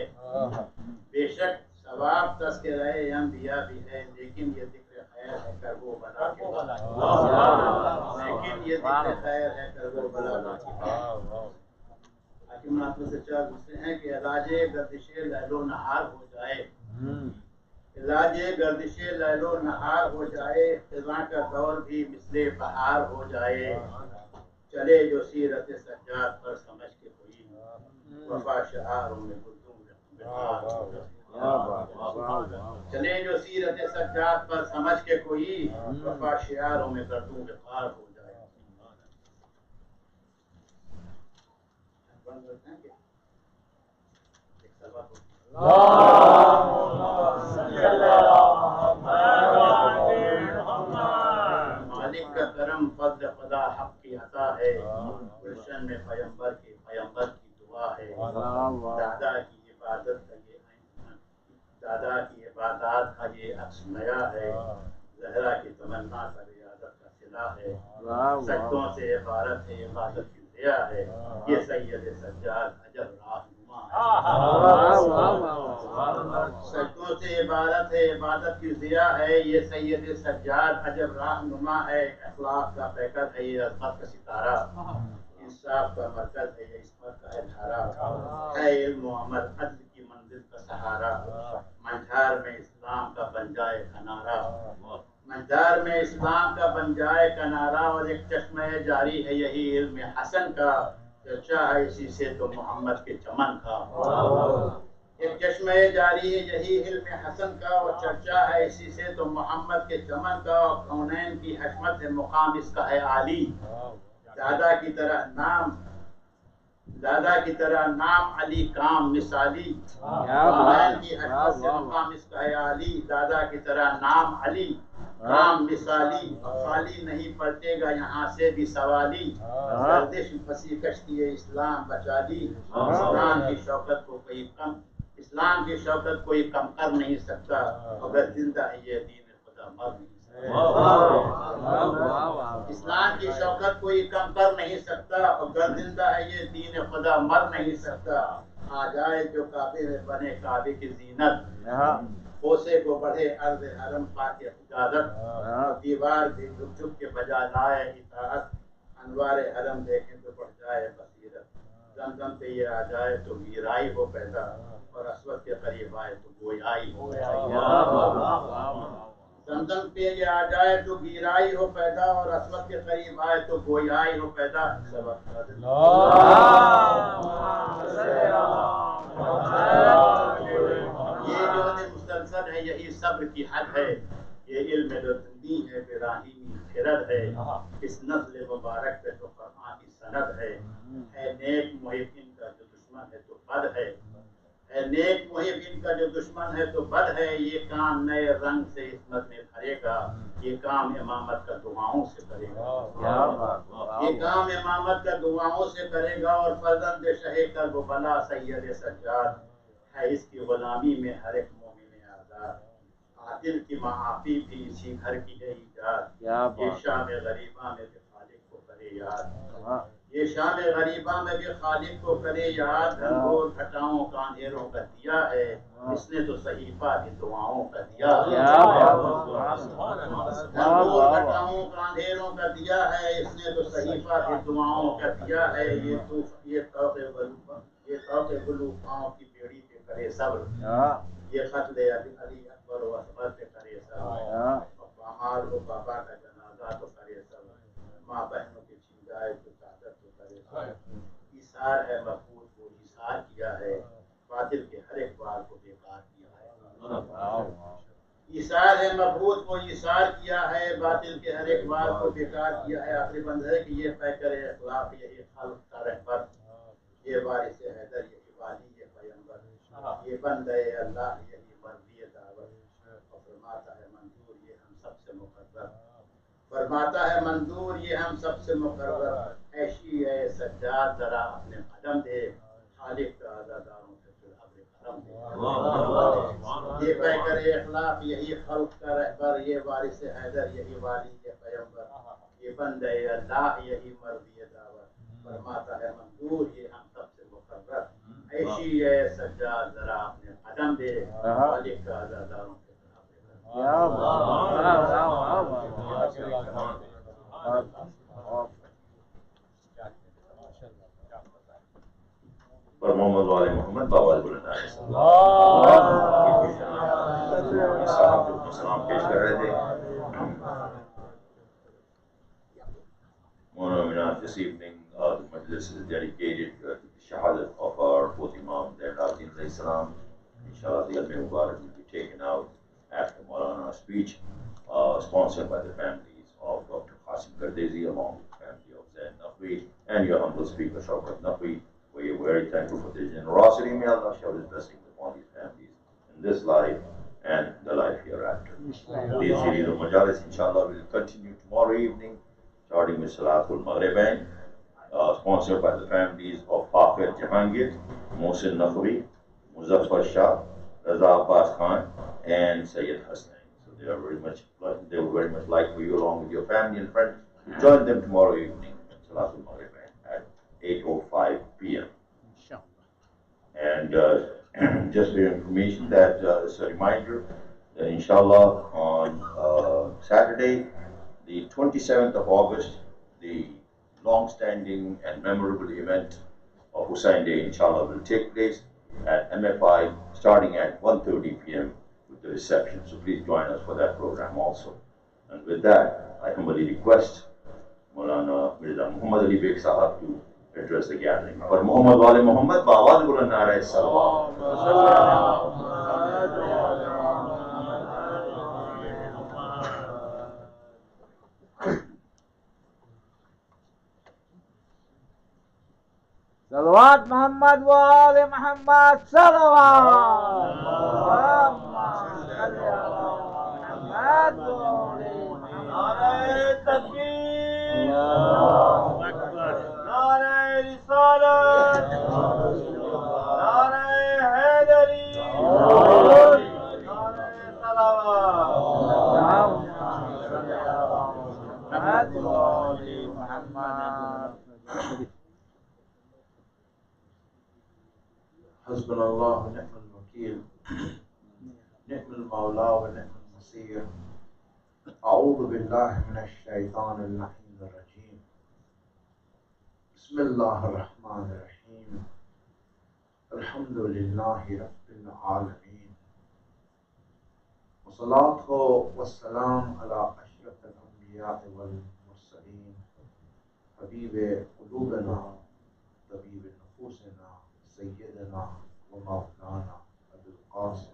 بے شک ثواب تذکرہ انبیاء بھی ہے، لیکن یہ ذکر خیر ہے کربلا کے بعد، لیکن یہ ذکر خیر ہے کربلا کے بعد۔ حکیم ناصر سے چار دوسرے ہیں کہ علاج گردش لیل و نہار ہو جائے، علاج گردش لیل و نہار ہو جائے، خزاں کا دور بھی مثل بہار ہو جائے، چلے جو سیرت سجاد پر سمجھ کے کوئی، وفا شعاروں میں گردوں بہار ہو جائے، چلے جو سیرت سجاد پر سمجھ کے کوئی، وفا شعاروں میں گردوں بہار ہو جائے۔ مالک کا کرم فضل خدا حق کی عطا ہے، گلشن میں پیمبر کی دعا ہے، دادا کی عبادت کا یہ دادا کی عبادات کا یہ عکس نیا ہے، زہرا کی تمنا کا ریاضت کا صلہ ہے، سجدوں سے عبارت ہے عبادت کی ضیا ہے، یہ سید سجاد عجب راہنما ہے، سجدوں سے عبارت ہے عبادت کی ضیا ہے، یہ سید سجاد عجب رہنما ہے، اخلاق کا پیکر ہے یہ عظمت کا ستارہ، انصاف کا مرکز ہے یہ عصمت کا ادھارہ، ہے علم و عمل عدل کی منزل کا سہارا، منجھار میں اسلام کا بن جائے کنارہ، منجھار میں اسلام کا بن جائے کنارہ، اور ایک چشمہ جاری ہے یہی علم حسن کا، چرچا ہے اسی سے تو محمد کے چمن کا، ایک چشمہ جاری ہے یہی علم حسن کا، اور چرچا ہے اسی سے تو محمد کے چمن کا، اور کونین کی حشمت ہے مقام اس کا ہے عالی، دادا کی طرح نام علی کام مثالی، کونین کی حشمت سے مقام اس کا ہے عالی، دادا کی طرح نام علی کام مثالی، خالی نہیں پلٹے گا یہاں سے بھی سوالی، گردش پھنسی کشتی اسلام بچا لی، اسلام کی شوکت کوئی کم کر نہیں سکتا، اگر زندہ ہے یہ دین خدا مر نہیں سکتا، اسلام کی شوکت کوئی کم کر نہیں سکتا، اگر زندہ ہے یہ دین خدا مر نہیں سکتا، آ جائے جو کعبے میں بنے کعبے کی زینت، بوسے کو بڑھے عرض حرم پاک اجازت، دیوار بھی جھک جھک کے بجا لائے اطاعت، انوار حرم دیکھیں تو بڑھ جائے بصیرت، زمزم پہ یہ آ جائے تو گیرائی ہو پیدا، اور اسود کے قریب آئے تو گویائی ہو پیدا، زمزم پہ یہ آ جائے تو گیرائی ہو پیدا، اور اسود کے قریب آئے تو گویائی ہو پیدا، یہ جو مسلسل ہے یہی صبر کی حد ہے، یہ علم لدنی ہے براہیمی خرد ہے، اس نسل مبارک پہ تو قرآن کی سند ہے نیک محب ان کا جو دشمن ہے تو بد ہے، نیک محب ان کا جو دشمن ہے تو بد ہے، یہ کام نئے رنگ سے عصمت میں بھرے گا، یہ کام امامت کا دعاؤں سے کرے گا، یہ کام امامت کا دعاؤں سے کرے گا، اور فرزند شہ کربلا سید سجاد ہے اس کی غلامی میں ہر ایک مومن آزاد، عادل کی معافی بھی اسی گھر کی ہے ایجاد، یہ شام غریباں میں بھی خالق کو کرے یاد، یہ شام غریباں میں بھی خالق کو کرے یاد، گھنگور گھٹاؤں کا اندھیروں کا دیا ہے، اس نے تو صحیفہ بھی دعاؤں کا دیا ہے، گھنگور گھٹاؤں کا اندھیروں کا دیا ہے، اس نے تو صحیفہ بھی دعاؤں کا دیا ہے، یہ توق گلوفاؤں کی بیڑی پہ کرے صبر. یہ خط لے علی اکبر و اصغر پہ کرے صبر. بہار و بابا کا جنازہ تو کرے صبر. ماں بہنوں کے چھن جائے تو چادر تو کرے صبر. ایثار ہے مقبول کو ایثار کیا ہے، باطل کے ہر ایک بار کو بیکار کیا ہے. ایثار ہے مقبول کو ایثار کیا ہے، باطل کے ہر ایک بار کو بیکار کیا ہے. آخری بند ہے کہ یہ طے کرے اخلاق یہی خلق کا رہبر، یہ وارث حیدر یہی والی یہ پیمبر، یہ بندے اللہ یہی مرضی دعوت. اور فرماتا ہے منظور یہ ہم سب سے مقرر، فرماتا ہے منظور یہ ہم سب سے مقرر. ایشی ہے سجاد ذرا اپنے قدم دے، خالق کا عزاداروں سے پھر ابر کرم دے. یہ پہ کرے اخلاق یہی خلق کا رہبر، یہ وارث حیدر یہی والی یہ پیمبر، یہ بندے اللہ یہی مرضی دعوت. فرماتا ہے منظور یہ ہم سب سے مقرر. ایشی ہے سجاد ذرا اپنے قدم دے، خالق کا عزاداروں سے پھر ابر کرم دے. پر محمد والے محمد بابا بلند صاحب جو سلام پیش کر رہے تھے. This evening, the Majlis is dedicated to the shahadat of our fourth Imam, Zainul Abidin salam. Inshallah, the Almi Mubarak will be taken out after Maulana's speech, sponsored by the families of Dr. Qasim Kardezi, along with the family of Zain Naqvi and your humble speaker, Shawkat Naqvi. We are very thankful for their generosity. May Allah shower His blessings upon these families in this life and the life hereafter. This series of Majalis, inshallah, will continue tomorrow evening, starting with Salatul Maghribain, sponsored by the families of Faqir Jahangir, Mohsin Naqvi, Muzaffar Shah, Raza Abbas Khan, and Sayyid Hasnain. So they would very much like for you, along with your family and friends, to join them tomorrow evening at Salatul Maghribain at 8:05 p.m. And just for your information, that it's a reminder that inshallah on Saturday, the 27th of August, the long-standing and memorable event of Hussain Day, inshallah, will take place at MFI starting at 1:30 p.m. with the reception. So please join us for that program also. And with that, I humbly request Maulana Mirza Muhammad Ali Beg Sahab to address the gathering. For Muhammad Wale Muhammad, Bawad Bulan Nara Salawat. صلوات محمد وآل محمد صلوات. نعرہ تکبیر، نعرہ رسالت، نعرہ حیدری، نعرہ صلوات. حسبنا اللہ و نعم الوکیل، نعم المولا و نعم النصیر. اعوذ باللہ من الشیطان اللعین الرجیم. بسم اللہ الرحمن الرحیم. الحمد للہ رب العالمین، والصلاة والسلام علی اشرف الانبیاء والمرسلین، حبیب قلوبنا طبیب نفوسنا سیدنا و مولانا ابو القاسم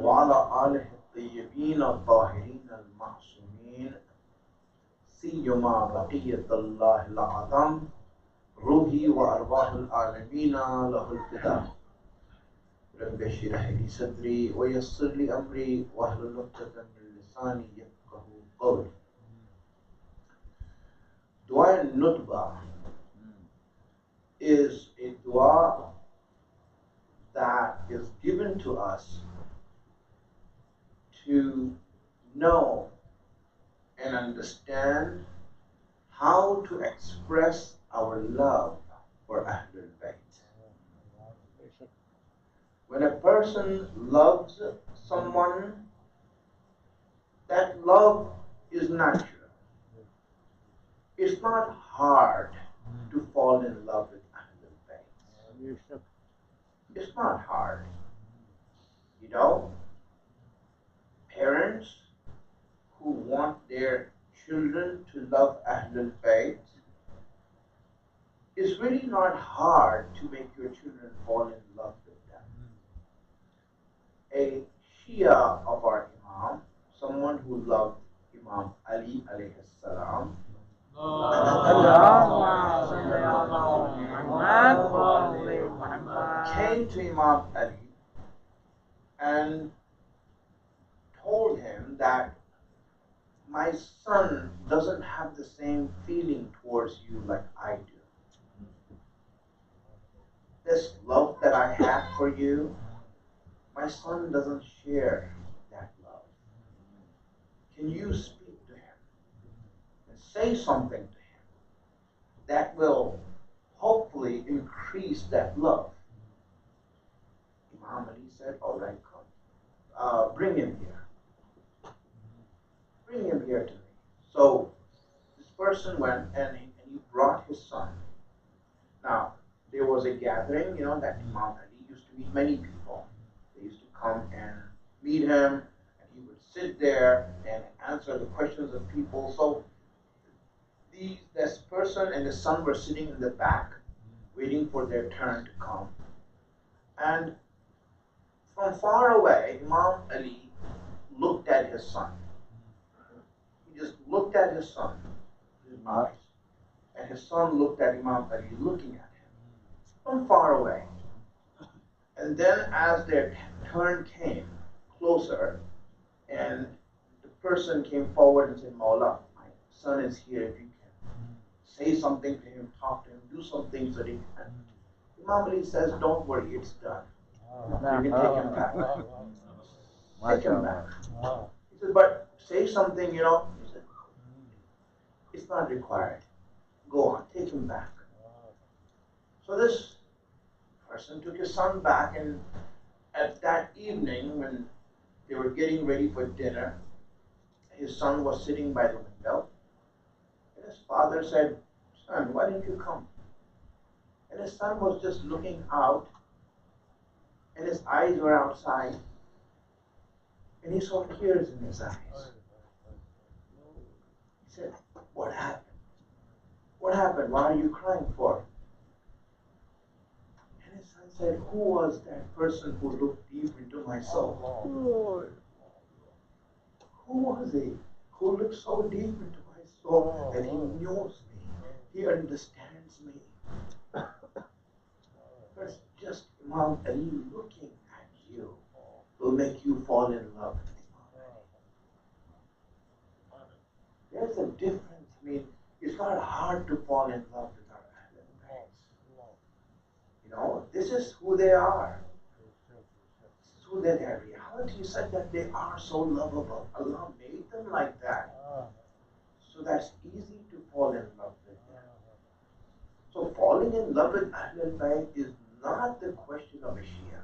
وعلى آله الطيبين الطاهرين المعصومين، سيما بقية الله الأعظم روحي وأرواح العالمين له الفداء. رب اشرح لي صدري ويسر لي أمري واحلل عقدة من لساني يفقهوا قولي. Dua Nutba is a dua that is given to us to know and understand how to express our love for Ahlul Bayt. When a person loves someone, that love is natural. It's not hard to fall in love with Ahlul Bayt. It's not hard. You know, parents who want their children to love Ahlul Bayt, it's really not hard to make your children fall in love with them. A Shia of our Imam, someone who loved Imam Ali alayhi salam, came to Imam Ali and told him that my son doesn't have the same feeling towards you like I do. This love that I have for you, my son doesn't share that love. Can you speak to him and say something to him that will hopefully increase that love? Imam Ali said, all right, come. Bring him here. Bring him here to me. So this person went and he brought his son. Now, there was a gathering, that Imam Ali used to meet many people. They used to come and meet him, and he would sit there and answer the questions of people. So this person and his son were sitting in the back, waiting for their turn to come. And from far away, Imam Ali looked at his son. He just looked at his son, his eyes. And his son looked at Imam Ali, looking at him from far away. And then as their turn came closer, and the person came forward and said, Mawla, my son is here, if you can say something to him, talk to him, do something so that he can. Imam Ali says, don't worry, it's done. You can take him back. Take him back. He said, but say something, He said, it's not required. Go on, take him back. So this person took his son back, and at that evening when they were getting ready for dinner, his son was sitting by the window, and his father said, son, why didn't you come? And his son was just looking out, and his eyes were outside, and he saw tears in his eyes. He said, what happened? What happened? Why are you crying for? And his son said, who was that person who looked deep into my soul? Who was he who looked so deep into my soul that he knows me, he understands me? First, just Imam Ali looking at you will make you fall in love with Imam Ali. There's a difference. I mean, it's not hard to fall in love with our Ahlul Bayt. This is who they are. This is who their reality is, such that they are so lovable. Allah made them like that. So that's easy to fall in love with them. So falling in love with Ahlul Bayt is not the question of a Shia.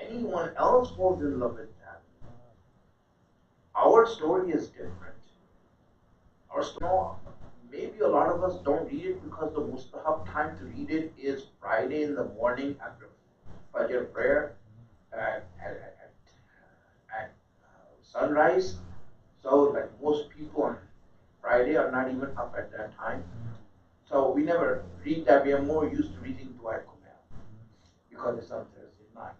Anyone else falls in love with them. Our story is different. Our story, maybe a lot of us don't read it because the mustahab time to read it is Friday in the morning after Fajr prayer at sunrise. So like most people on Friday are not even up at that time. So we never read that. We are more used to reading Dua Kumail because it's on Thursday night.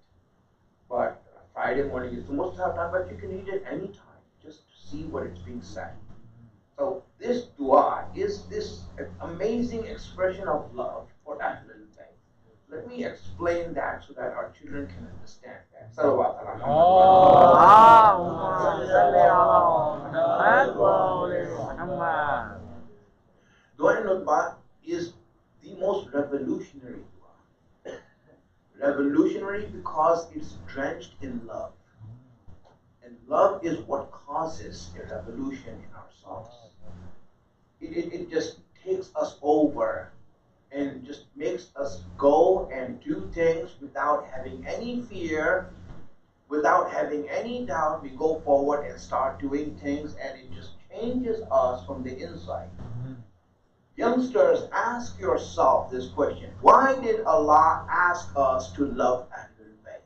But Friday morning is the mustahab time, but you can read it anytime just to see what is being said. So this dua is this amazing expression of love for Ahlul Bayt. Let me explain that so that our children can understand that. Salawat ala Dua is the most revolutionary dua. Revolutionary because it's drenched in love. And love is what causes a revolution in ourselves. It just takes us over and just makes us go and do things without having any fear, without having any doubt. We go forward and start doing things, and it just changes changes us from the inside. Youngsters, ask yourself this question. Why did Allah ask us to love Ahlul Bayt?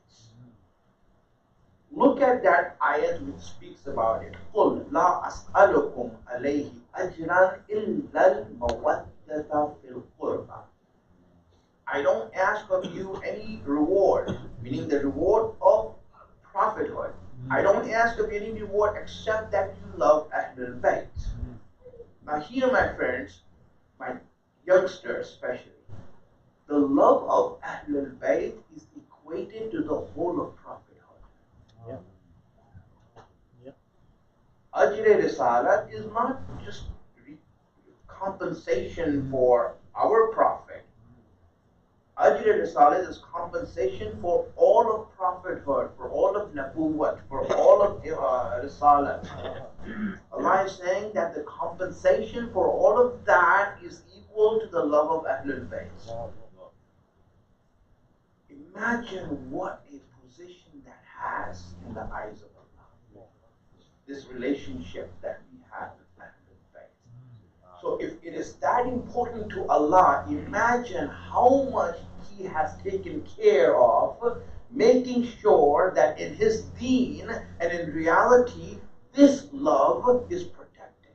Look at that ayat which speaks about it. قُلْ لَا أَسْأَلُكُمْ عَلَيْهِ أَجْرًا إِلَّا الْمَوَدَّةَ فِي الْقُرْبَى. I don't ask of you any reward, meaning the reward of prophethood. I don't ask of you any reward except that you love Ahlul Bayt. Now here, my friends, my youngsters especially, the love of Ahlul Bayt is equated to the whole of prophethood. Ajr-e Risalat is not just compensation for our prophet. Ajr-e Risalat is compensation for all of prophethood, for all of Nabuwwat, for all of Risalat. Allah is saying that the compensation for all of that is equal to the love of Ahlul Bayt. Imagine what a position that has in the eyes of Allah. This relationship that we have with Ahlul Bayt. So if it is that important to Allah, imagine how much He has taken care of making sure that in His deen and in reality, this love is protected.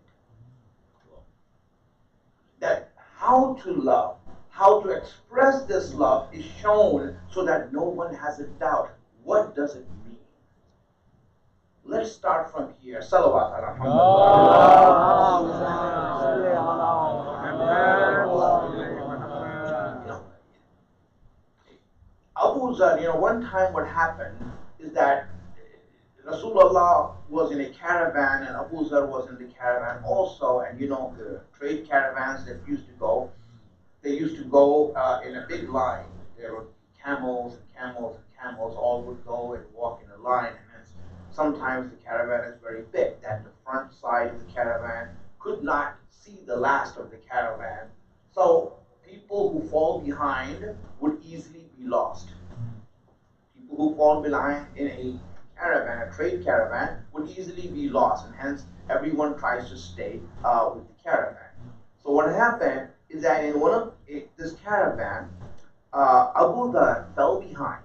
That how to love, how to express this love is shown so that no one has a doubt. What does it mean? Let's start from here. Salawat ala Muhammad. Abu Zar, one time what happened is that Rasulullah was in a caravan and Abu Zar was in the caravan also, and the trade caravans that used to go, they used to go in a big line. There were camels and camels and camels, all would go and walk in a line, and sometimes the caravan is very big, that the front side of the caravan could not see the last of the caravan. So people who fall behind would easily be lost. People who fall behind in a caravan, a trade caravan, would easily be lost, and hence everyone tries to stay with the caravan. So what happened is that in one of this caravan, Abu Dhar fell behind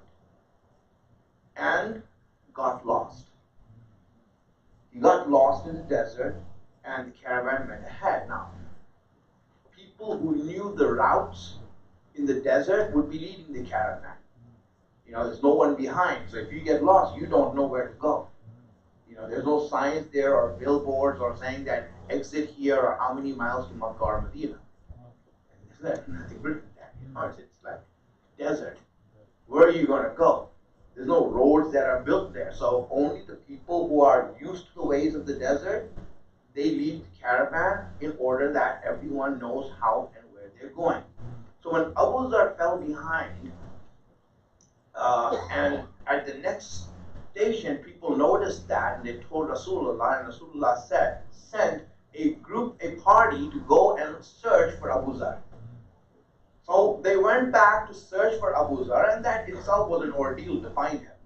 and got lost. He got lost in the desert, and the caravan went ahead. Now, people who knew the routes in the desert would be leading the caravan. There's no one behind, so if you get lost, you don't know where to go. There's no signs there or billboards or saying that exit here or how many miles to Makkah or Medina. There's nothing written there. It's like desert. Where are you going to go? There's no roads that are built there. So only the people who are used to the ways of the desert, they lead the caravan in order that everyone knows how and where they're going. So when Abu Zar fell behind, and at the next station, people noticed that, and they told Rasulullah, and Rasulullah sent a party to go and search for Abu Zar. So they went back to search for Abu Zar, and that itself was an ordeal to find him.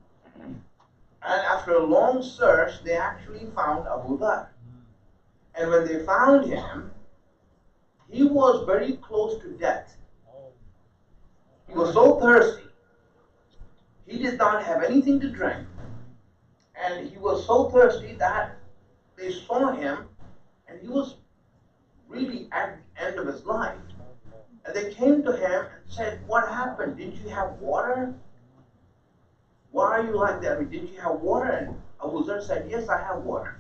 And after a long search, they actually found Abu Zar. And when they found him, he was very close to death. He was so thirsty. He did not have anything to drink. And he was so thirsty that they saw him, and he was really at the end of his life. And they came to him and said, "What happened? Didn't you have water? Why are you like that? Didn't you have water?" And Abu Zar said, "Yes, I have water."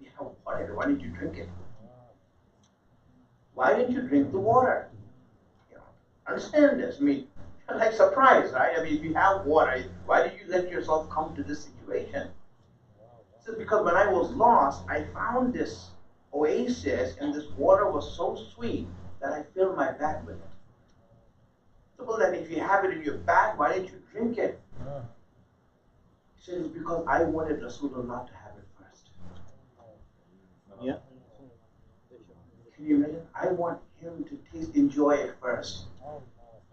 "You have water? Why didn't you drink it? Why didn't you drink the water?" Understand this. Like surprise, right? If you have water, why did you let yourself come to this situation? He said, "Because when I was lost, I found this oasis, and this water was so sweet that I filled my bag with it." So that if you have it in your bag, why didn't you drink it? He said, "It's because I wanted Rasulullah to have it first." Yeah. Can you imagine? I want him to enjoy it first.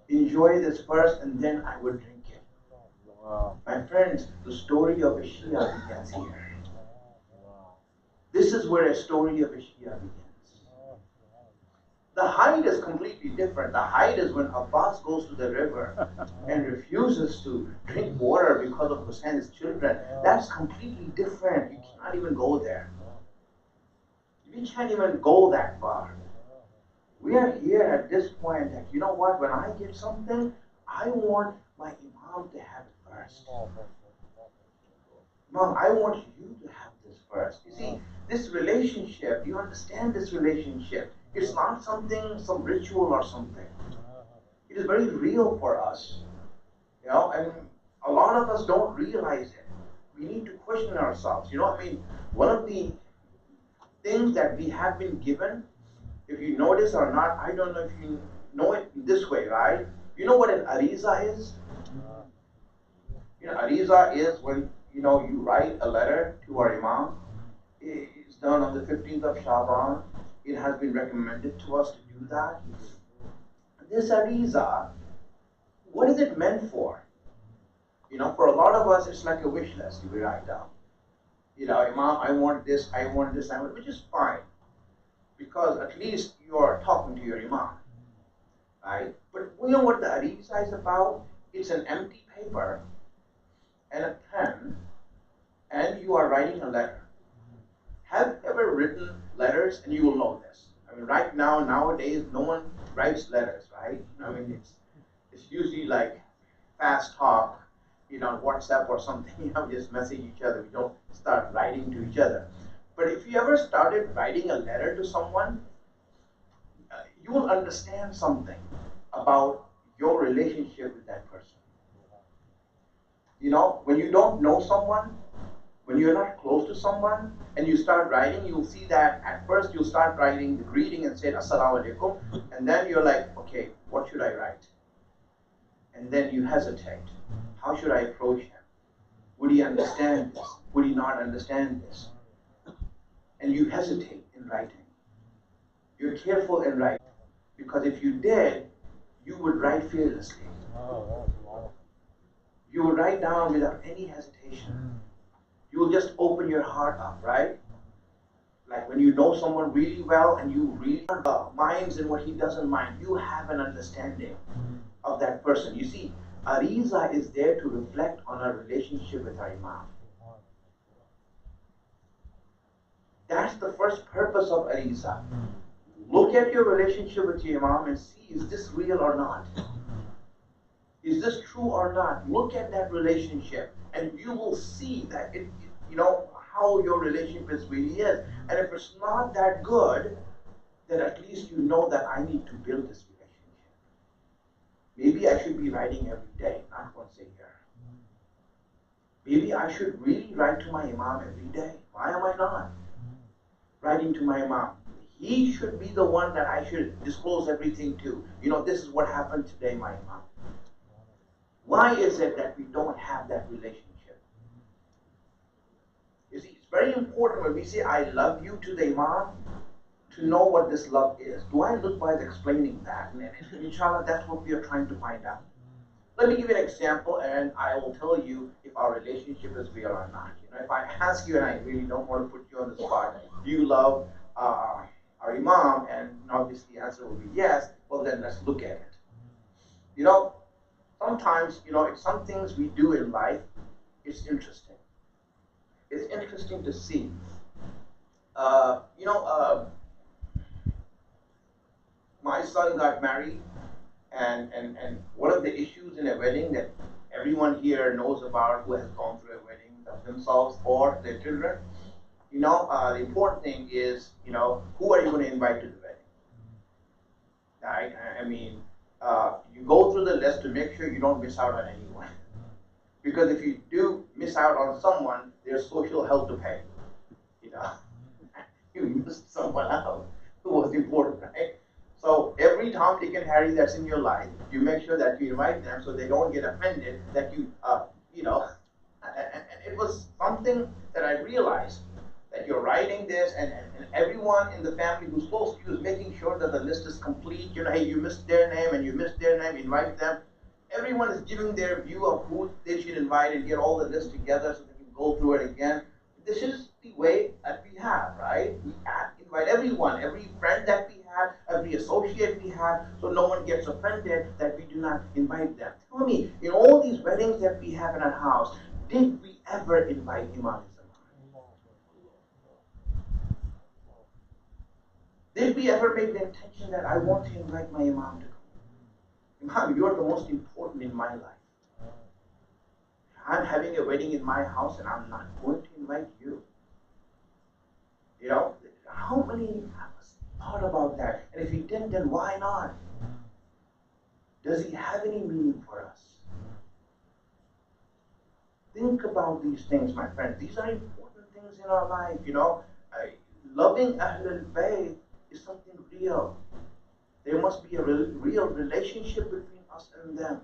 Enjoy this first, and then I will drink it. My friends, the story of a Shia begins here. This is where a story of a Shia begins. The height is completely different. The height is when Abbas goes to the river and refuses to drink water because of Hussein's children. That's completely different. You cannot even go there. We can't even go that far. We are here at this point that, you know what, when I get something, I want my Imam to have it first. Mom, I want you to have this first. You see, this relationship, you understand this relationship. It's not something, some ritual or something. It is very real for us. You know, and a lot of us don't realize it. We need to question ourselves. You know, I mean, one of the things that we have been given, if you notice or not, I don't know if you know it this way, right? You know what an ariza is? You know, ariza is when, you know, you write a letter to our Imam. It's done on the 15th of Shaban. It has been recommended to us to do that. This ariza, what is it meant for? You know, for a lot of us, it's like a wish list we write down. You know, Imam, I want this, I want this, I want, which is fine. Because at least you are talking to your Imam. Right? But you know what the ariza is about? It's an empty paper and a pen, and you are writing a letter. Have you ever written letters? And you will know this. I mean, right now, nowadays, no one writes letters, right? I mean, it's usually like fast talk, you know, on WhatsApp or something. You know, just message each other. We don't start writing to each other. But if you ever started writing a letter to someone, you will understand something about your relationship with that person. You know, when you don't know someone, when you're not close to someone, and you start writing, you'll see that at first you'll start writing the greeting and say, Assalamu-alaikum, and then you're like, okay, what should I write? And then you hesitate. How should I approach him? Would he understand this? Would he not understand this? And you hesitate in writing. You're careful in writing, because if you did, you would write fearlessly. You would write down without any hesitation. You will just open your heart up, right? Like when you know someone really well and you really minds and what he doesn't mind, you have an understanding of that person. You see, ariza is there to reflect on our relationship with our Imam. That's the first purpose of ariza. Look at your relationship with your Imam and see, is this real or not? Is this true or not? Look at that relationship and you will see that you know how your relationship really is. And if it's not that good, then at least you know that I need to build this relationship. Maybe I should be writing every day, not once a year. Maybe I should really write to my Imam every day. Why am I not writing to my Imam? He should be the one that I should disclose everything to. You know, this is what happened today, my Imam. Why is it that we don't have that relationship? You see, it's very important when we say, I love you to the Imam, to know what this love is. Do I look by explaining that? And inshallah, that's what we are trying to find out. Let me give you an example, and I will tell you if our relationship is real or not. You know, if I ask you, and I really don't want to put you on the spot, do you love our Imam? And obviously the answer will be yes. Well, then let's look at it. You know, sometimes, you know, some things we do in life, it's interesting. It's interesting to see. You know, my son got married, and one of the issues in a wedding that everyone here knows about who has gone through a wedding themselves or their children, you know, the important thing is, you know, who are you going to invite to the wedding? Right? I mean, you go through the list to make sure you don't miss out on anyone. Because if you do miss out on someone, there's social hell to pay. You know, you missed someone out who was important, right? So every Tom, Dick, and Harry that's in your life, you make sure that you invite them so they don't get offended that you, you know, and it was something that I realized that you're writing this, and everyone in the family who's close to you is making sure that the list is complete. You know, hey, you missed their name and you missed their name, invite them. Everyone is giving their view of who they should invite and get all the list together so they can go through it again. This is the way that we have, right? right? We invite everyone, every friend that we have, every associate we have, so no one gets offended that we do not invite them. Tell me, in all these weddings that we have in our house, did we ever invite Imam? Did we ever make the intention that I want to invite my Imam to come? Imam, you're the most important in my life. I'm having a wedding in my house and I'm not going to invite you. You know, how many of us thought about that? And if he didn't, then why not? Does he have any meaning for us? Think about these things, my friend. These are important things in our life, you know. Loving Ahlul Bayt is something real. There must be a real relationship between us and them.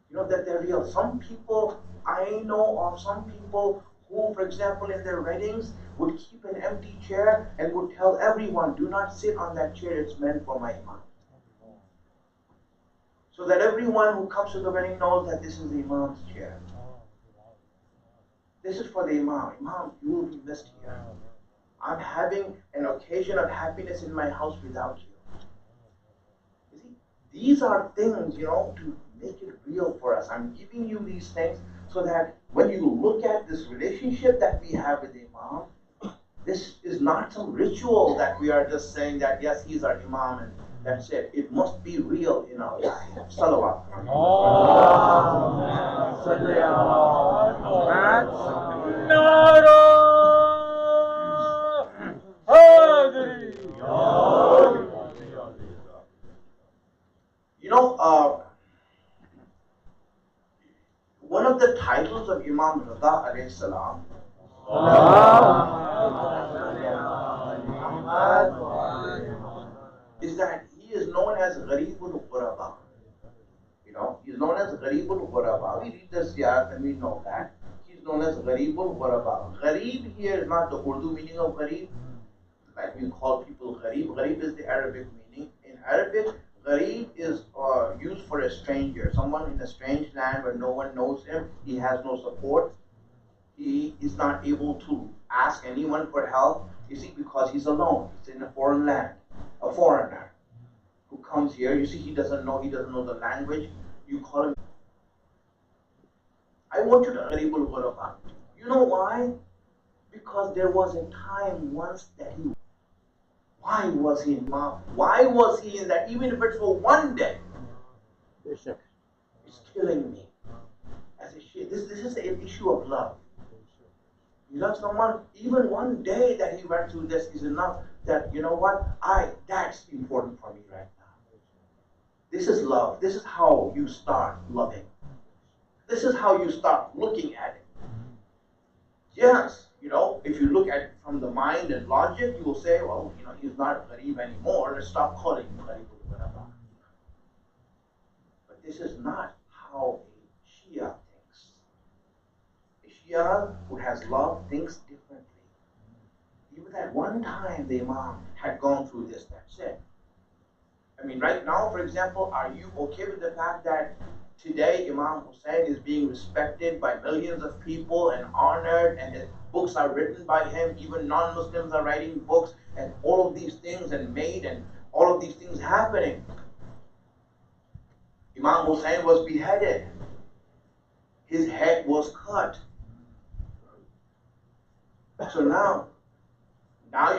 You know, that they're real. Some people, I know of some people who, for example, in their weddings would keep an empty chair and would tell everyone, do not sit on that chair, it's meant for my Imam. So that everyone who comes to the wedding knows that this is the Imam's chair. This is for the Imam. Imam, you will be missed here. I'm having an occasion of happiness in my house without you. You see, these are things, you know, to make it real for us. I'm giving you these things so that when you look at this relationship that we have with the Imam, this is not some ritual that we are just saying that, yes, he's our Imam and that's it. It must be real in our life. Salawat. You know, one of the titles of Imam Rida alayhi salam is that he is known as Ghareebul Ghuraba. You know, he's known as Ghareebul Ghuraba. We read the siyar and we know that. He's known as Ghareebul Ghuraba. Ghareeb here is not the Urdu meaning of Ghareeb, like we call people Ghareeb. Ghareeb is the Arabic meaning. In Arabic, Ghareeb is used for a stranger, someone in a strange land where no one knows him, he has no support, he is not able to ask anyone for help, you see, because he's alone, he's in a foreign land, a foreigner who comes here, you see, he doesn't know the language, you call him. I want you to Ghareebul Ghuraba. You know why? Because there was a time once that he. Why was he in Imam? Why was he in that? Even if it's for one day, it's killing me. As a Shia, this is an issue of love. You love someone, even one day that he went through this is enough. That you know what? That's important for me right now. This is love. This is how you start loving. This is how you start looking at it. Yes, you know, if you look at it from the mind and logic, you will say, well, you know, he's not Ghareeb anymore. Let's stop calling him Ghareebul Ghuraba. But this is not how a Shia thinks. A Shia who has love thinks differently. Even at one time, the Imam had gone through this. That's it. I mean, right now, for example, are you okay with the fact that today Imam Hussein is being respected by millions of people and honored, and his books are written by him, even non-Muslims are writing books, and all of these things and all of these things happening. Imam Hussein was beheaded. His head was cut. So now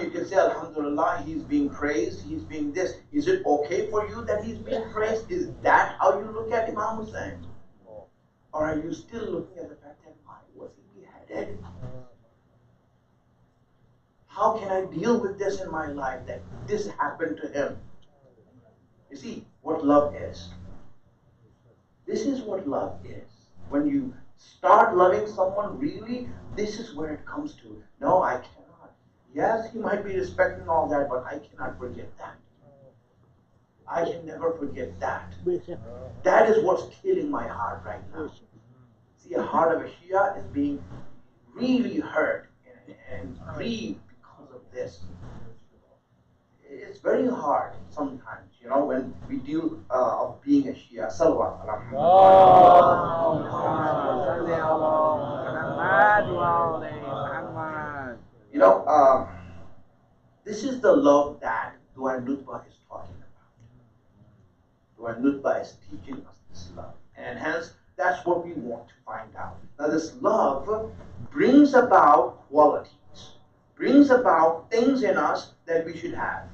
you can say, Alhamdulillah, he's being praised, he's being this. Is it okay for you that he's being praised? Is that how you look at Imam Hussein? Or are you still looking at the fact that why was he beheaded? How can I deal with this in my life, that this happened to him? You see what love is. This is what love is. When you start loving someone really, this is where it comes to. No, I cannot. Yes, he might be respecting all that, but I cannot forget that. I can never forget that. That is what's killing my heart right now. See, a heart of a Shia is being really hurt and grieved because of this. It's very hard sometimes, you know, when we deal of being a Shia. Salawat. You know, This is the love that Dua Nutbah is talking about. Dua Nutbah is teaching us this love. And hence, that's what we want to find out. Now, this love brings about qualities, brings about things in us that we should have.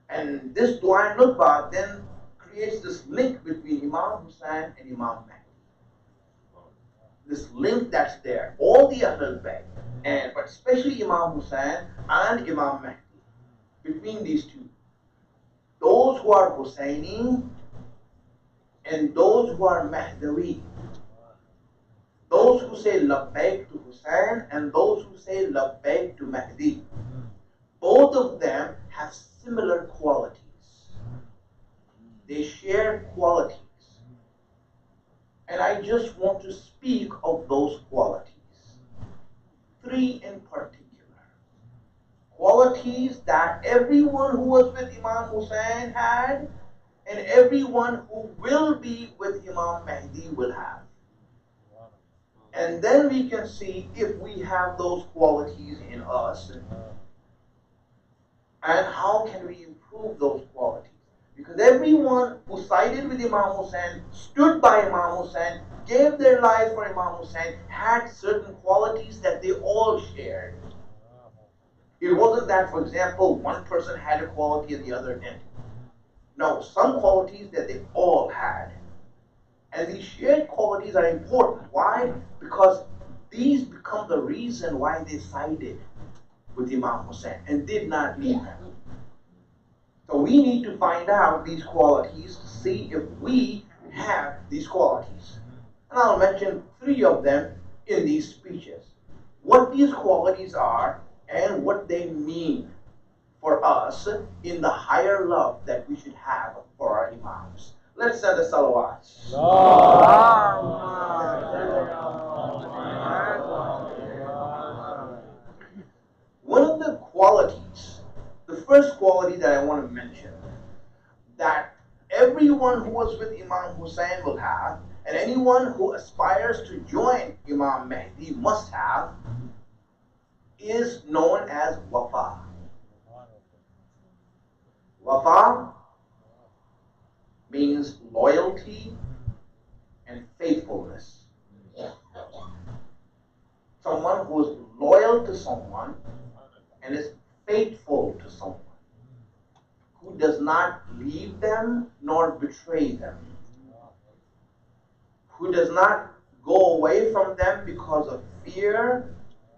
And this Dua Nutbah then creates this link between Imam Hussain and Imam Mahdi. This link that's there. All the Ahlul Bayt, but especially Imam Hussain and Imam Mahdi. Between these two, those who are Hussaini and those who are Mahdawi, those who say Labbaik to Hussain and those who say Labbaik to Mahdi, both of them have similar qualities. They share qualities. And I just want to speak of those qualities. Three in particular. Qualities that everyone who was with Imam Hussain had, and everyone who will be with Imam Mahdi will have. And then we can see if we have those qualities in us, and how can we improve those qualities. Because everyone who sided with Imam Hussain, stood by Imam Hussain, gave their lives for Imam Hussain, had certain qualities that they all shared. It wasn't that, for example, one person had a quality and the other didn't. No, some qualities that they all had. And these shared qualities are important. Why? Because these become the reason why they sided with Imam Hussain and did not leave him. So we need to find out these qualities to see if we have these qualities. And I'll mention three of them in these speeches. What these qualities are and what they mean for us in the higher love that we should have for our Imams. Let's send the salawats. One of the qualities, the first quality that I want to mention, that everyone who was with Imam Hussain will have, and anyone who aspires to join Imam Mahdi must have, is known as Wafa. Wafa means loyalty and faithfulness. Someone who is loyal to someone and is faithful to someone, who does not leave them nor betray them, who does not go away from them because of fear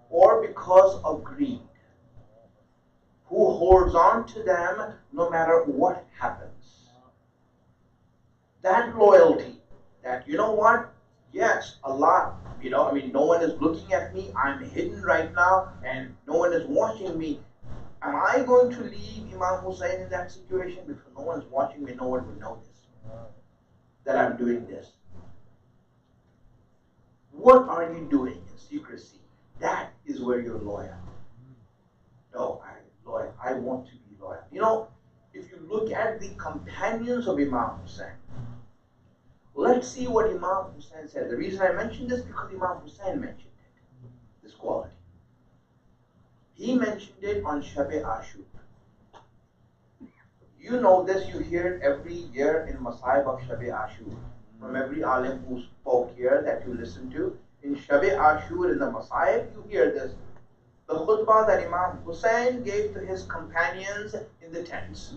or because of greed, who holds on to them no matter what happens. That loyalty, that, you know what, yes, Allah, no one is looking at me, I'm hidden right now, and no one is watching me. Am I going to leave Imam Hussain in that situation? Because no one is watching me, no one will notice that I'm doing this. What are you doing in secrecy? That is where you're loyal. No, I'm loyal. I want to be loyal. If you look at the companions of Imam Hussain, let's see what Imam Hussain said. The reason I mention this is because Imam Hussain mentioned it, this quality. He mentioned it on Shab-e Ashur. You know this, you hear it every year in Masaib of Shab-e Ashur. From every alim who spoke here that you listen to. In Shab-e Ashur, in the Masaib, you hear this. The khutbah that Imam Hussain gave to his companions in the tents.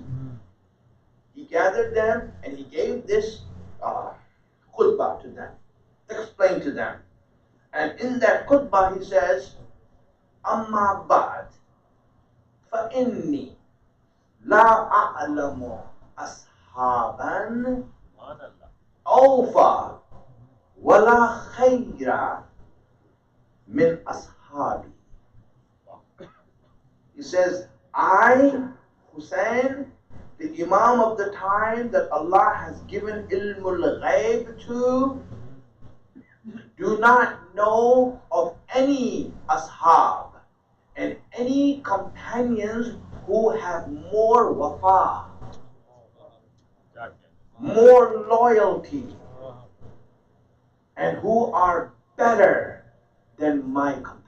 He gathered them and he gave this khutbah to them, explained to them. And in that khutbah he says, Amma ba'd, fa inni la a'lamu ashaban awfa wala khayra min ashabi. He says, I, Hussain, the Imam of the time that Allah has given ilmul ghaib to, do not know of any ashab and any companions who have more wafa, more loyalty, and who are better than my companions.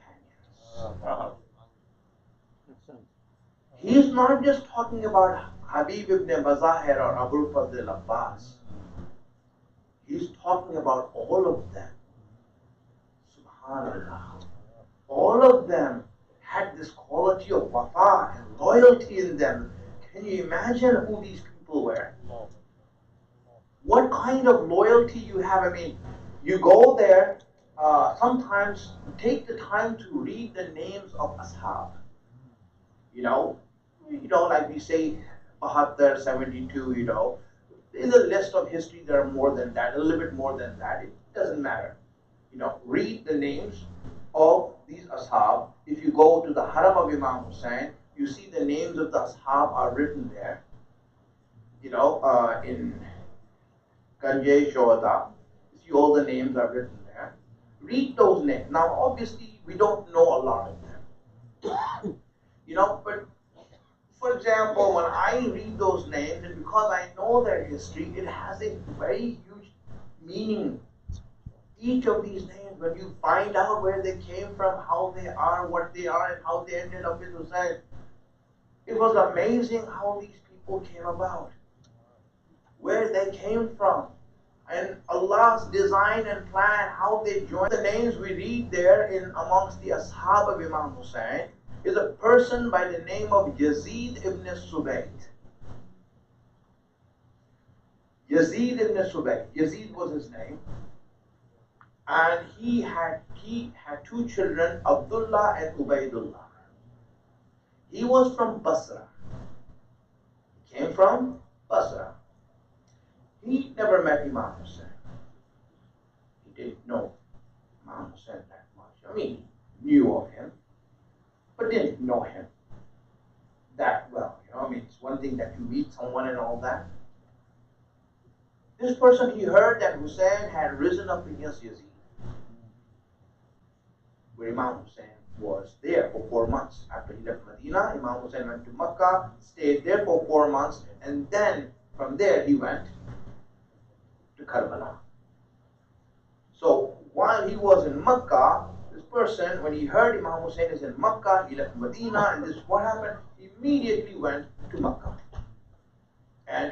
He's not just talking about Habib ibn Mazahir or Abu Fadl Abbas. He's talking about all of them. Subhanallah. All of them had this quality of wafa and loyalty in them. Can you imagine who these people were? What kind of loyalty you have? I mean, you go there, sometimes take the time to read the names of ashab. You know, like we say, Bahattar, 72, in the list of history there are more than that, a little bit more than that. It doesn't matter. Read the names of these ashab. If you go to the Haram of Imam Hussain, you see the names of the ashab are written there. In Ganjay Shohada, you see all the names are written there. Read those names. Now, obviously, we don't know a lot of them. But for example, when I read those names, and because I know their history, it has a very huge meaning. Each of these names, when you find out where they came from, how they are, what they are, and how they ended up with Hussein, it was amazing how these people came about, where they came from, and Allah's design and plan, how they joined. The names we read there in amongst the Ashab of Imam Hussain is a person by the name of Yazid ibn Subayt. Yazid ibn Subayt. Yazid was his name. And he had two children, Abdullah and Ubaidullah. He was from Basra. He came from Basra. He never met Imam Hussain. He didn't know Imam Hussain that much. I mean, he knew of him, but didn't know him that well. I mean, it's one thing that you meet someone and all that. This person, he heard that Hussein had risen up against Yazid, where Imam Hussain was there for 4 months. After he left Medina, Imam Hussain went to Makkah, stayed there for 4 months, and then from there he went to Karbala. So while he was in Makkah, this person, when he heard Imam Hussain is in Makkah, he left Medina, and this is what happened. He immediately went to Makkah, and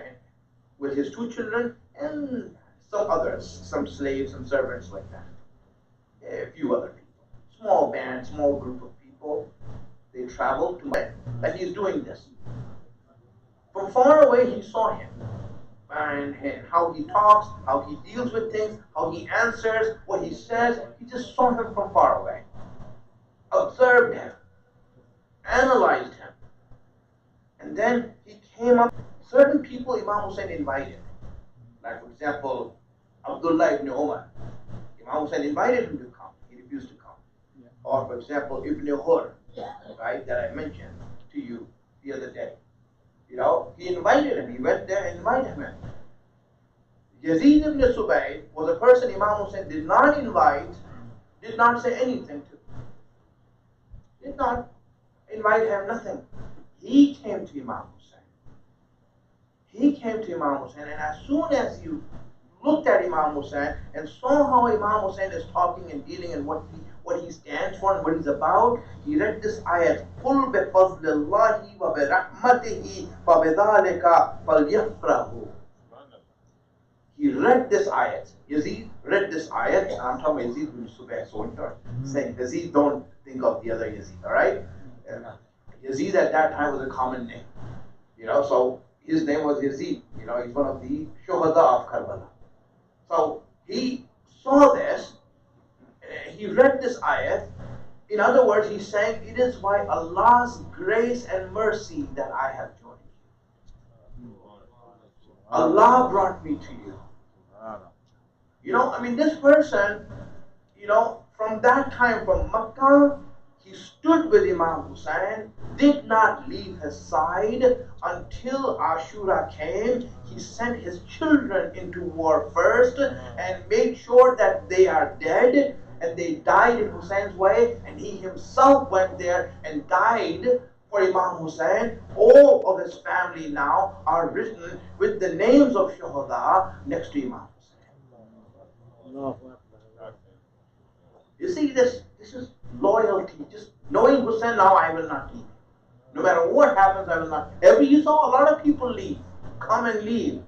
with his 2 children and some others, some slaves, some servants like that, a few other people. Small band, small group of people, they traveled to Makkah, and he's doing this. From far away, he saw him, and how he talks, how he deals with things, how he answers, what he says. He just saw him from far away, observed him, analyzed him, and then he came up. Certain people Imam Hussain invited, like for example, Abdullah ibn Umar. Imam Hussain invited him to come. He refused to come. Or for example, Ibn Hur, right, that I mentioned to you the other day. He invited him. He went there and invited him. Yazid ibn Subayt was a person Imam Hussain did not invite, did not say anything to. Did not invite him, nothing. He came to Imam Hussain. He came to Imam Hussain, and as soon as you looked at Imam Hussain and saw how Imam Hussain is talking and dealing and what he stands for and what he's about, he read this ayat, قُلْ بِفَضْلِ اللَّهِ وَبِرَحْمَتِهِ فَبِذَلِكَ فَلْيَفْرَحُوا. He read this ayat. Yazid read this ayat. I'm talking about Yazid bin Subayt, so saying Yazid, don't think of the other Yazid, alright? Yazid at that time was a common name. So his name was Yazid. He's one of the Shuhada of Karbala. So he saw this, he read this ayat. In other words, he's saying, it is by Allah's grace and mercy that I have joined you. Allah brought me to you. This person, from that time, from Makkah, he stood with Imam Hussain, did not leave his side until Ashura came. He sent his children into war first and made sure that they are dead and they died in Hussein's way, and he himself went there and died for Imam Hussain. All of his family now are written with the names of Shuhada next to Imam Hussain. You see, this is loyalty. Just knowing Hussain, now I will not leave. No matter what happens, I will not. You saw a lot of people leave, come and leave.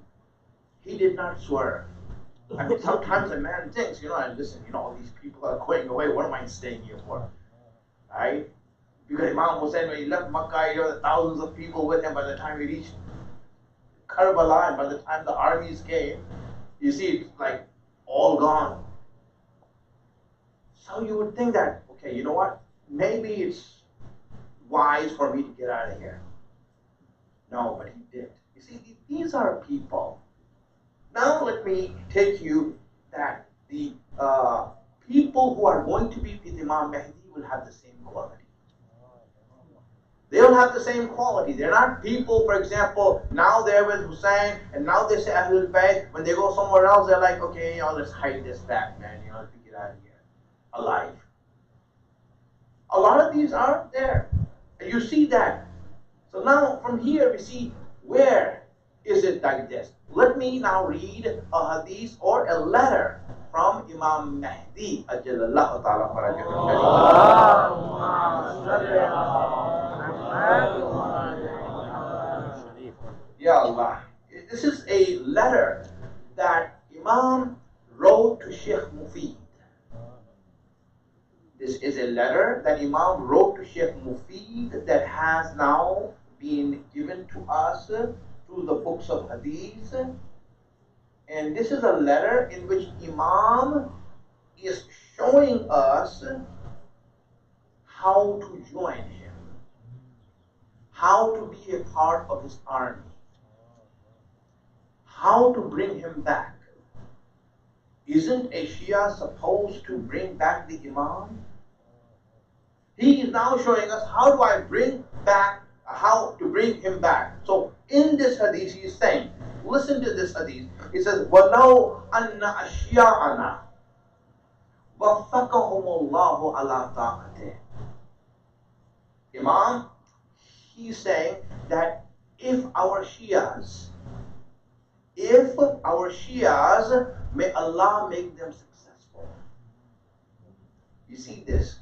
He did not swear. I mean, sometimes a man thinks, and listen, all these people are going away. What am I staying here for? Right? Because Imam Hussein, when he left Makkah, the thousands of people with him. By the time he reached Karbala, and by the time the armies came, you see, it's like all gone. So you would think that, okay, you know what? Maybe it's wise for me to get out of here. No, but he did. You see, these are people. Now let me take you that the people who are going to be with Imam Mahdi will have the same quality. They will have the same quality. They're not people, for example, now they're with Hussein, and now they say Ahlul Bayt. When they go somewhere else, they're like, okay, let's hide this back, man. Let's get out of here alive. A lot of these aren't there. And you see that. So now from here we see where is it like this. Let me now read a hadith or a letter from Imam Mahdi Ajalallahu Ta'ala Farajah. Ya Allah. This is a letter that Imam wrote to Sheikh Mufid. This is a letter that Imam wrote to Sheikh Mufid that has now been given to us through the books of Hadith. And this is a letter in which Imam is showing us how to join him, how to be a part of his army, how to bring him back. Isn't a Shia supposed to bring back the Imam? He is now showing us how do I bring back, how to bring him back. So in this hadith he is saying, listen to this hadith. He says, وَلَوْ أَنَّ أَشْيَاءَنَا وَفَّقَهُمُ اللَّهُ عَلَىٰ طَاعَتِهِ. Imam, he's saying that if our Shias, may Allah make them successful. You see this?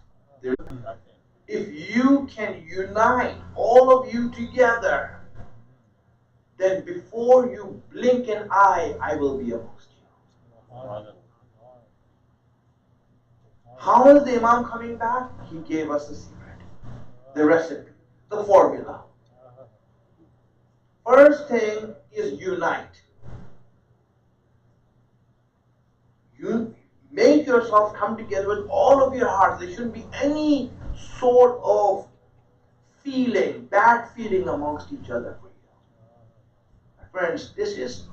If you can unite all of you together, then before you blink an eye, I will be amongst you. How is the Imam coming back? He gave us the secret, the recipe, the formula. First thing is unite. You make yourself come together with all of your hearts. There shouldn't be any sort of feeling, bad feeling amongst each other for you. My friends, this is,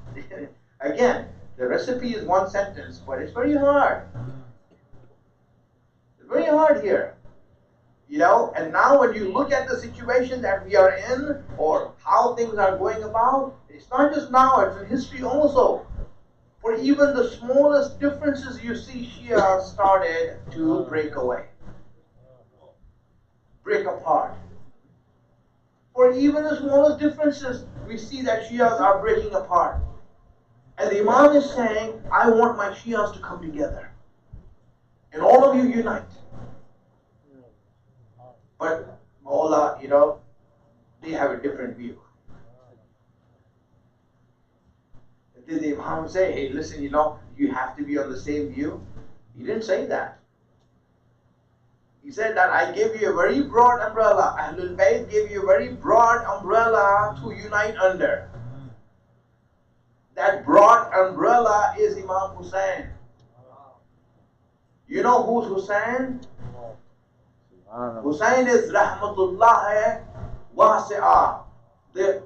again, the recipe is one sentence, but it's very hard. It's very hard here. And now when you look at the situation that we are in, or how things are going about, it's not just now, it's in history also. For even the smallest differences, you see Shia started to break away, break apart. For even the smallest differences, we see that Shias are breaking apart. And the Imam is saying, I want my Shias to come together. And all of you unite. But Mawla, they have a different view. Did the Imam say, hey, listen, you have to be on the same view? He didn't say that. He said that I gave you a very broad umbrella. Ahlul Bayt gave you a very broad umbrella to unite under. That broad umbrella is Imam Hussein. You know who's Hussein? Hussein is Rahmatullah Wasi'ah, the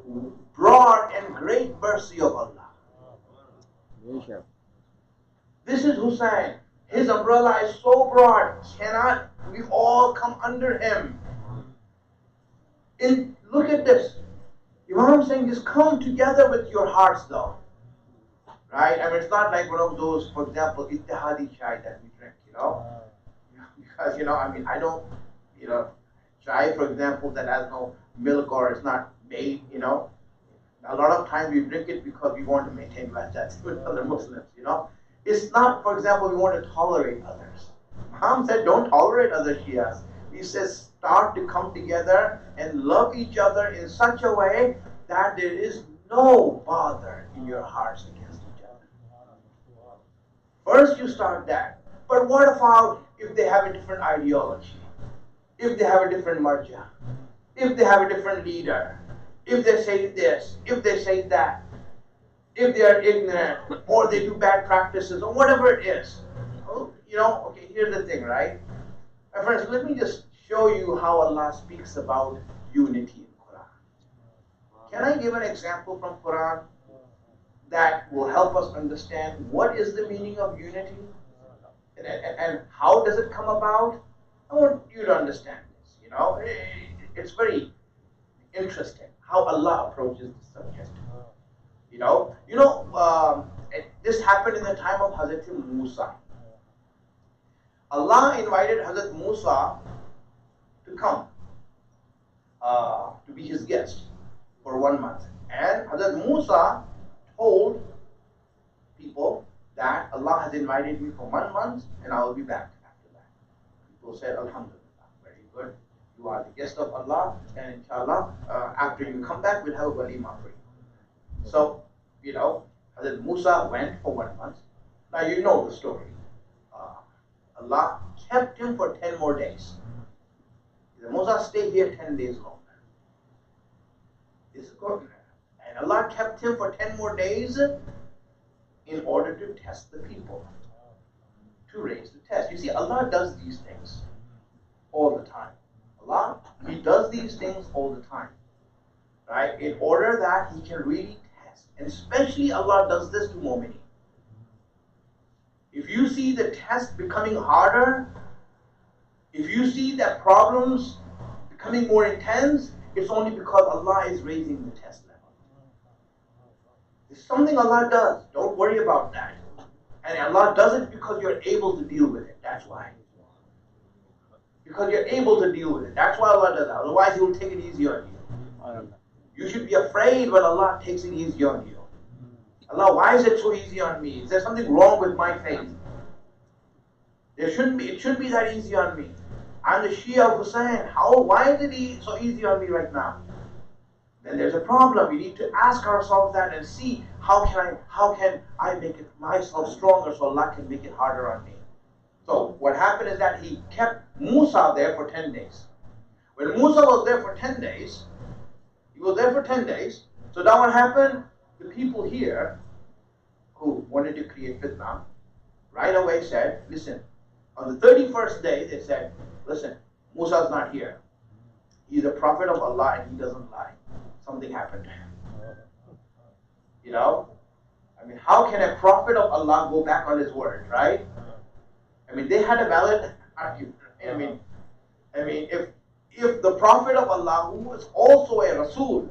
broad and great mercy of Allah. This is Hussein. His umbrella is so broad, cannot we all come under him? Look at this. Imam saying, just come together with your hearts though. Right? I mean, it's not like one of those, for example, ittihadi chai that we drink, Because, I don't, chai, for example, that has no milk or it's not made, A lot of times we drink it because we want to maintain relations with other Muslims, It's not, for example, we want to tolerate others. Muhammad said, don't tolerate other Shias. He says, start to come together and love each other in such a way that there is no bother in your hearts against each other. First you start that. But what about if they have a different ideology? If they have a different marja? If they have a different leader? If they say this? If they say that? If they are ignorant or they do bad practices or whatever it is. Okay, here's the thing, right? My friends, let me just show you how Allah speaks about unity in Quran. Can I give an example from Quran that will help us understand what is the meaning of unity and how does it come about? I want you to understand this. It's very interesting how Allah approaches the subject. This happened in the time of Hazrat Musa. Allah invited Hazrat Musa to come to be his guest for 1 month. And Hazrat Musa told people that Allah has invited me for 1 month and I will be back after that. People said, Alhamdulillah, very good. You are the guest of Allah, and inshallah, after you come back, we'll have a walima for you. So, Hazrat Musa went for 1 month. Now you know the story. Allah kept him for 10 more days. Hazrat Musa stayed here 10 days longer. This is good. And Allah kept him for 10 more days in order to test the people, to raise the test. You see, Allah does these things all the time. Allah, He does these things all the time, right? In order that He can really test. And especially Allah does this to mu'minin. If you see the test becoming harder, if you see that problems becoming more intense, it's only because Allah is raising the test level. It's something Allah does. Don't worry about that. And Allah does it because you're able to deal with it. That's why. Because you're able to deal with it. That's why Allah does that. Otherwise, He will take it easy on you. You should be afraid when Allah takes it easy on you. Allah, why is it so easy on me? Is there something wrong with my faith? It shouldn't be that easy on me. I'm the Shia of Hussein. Why is it so easy on me right now? Then there's a problem. We need to ask ourselves that and see how can I make it myself stronger so Allah can make it harder on me. So what happened is that He kept Musa there for 10 days. When Musa was there for 10 days, he was there for 10 days. So now what happened? The people here who wanted to create fitna right away said, listen, on the 31st day they said, listen, Musa's not here. He's a prophet of Allah and he doesn't lie. Something happened to him. How can a prophet of Allah go back on his word, right? They had a valid argument. If the prophet of Allah, who is also a Rasul,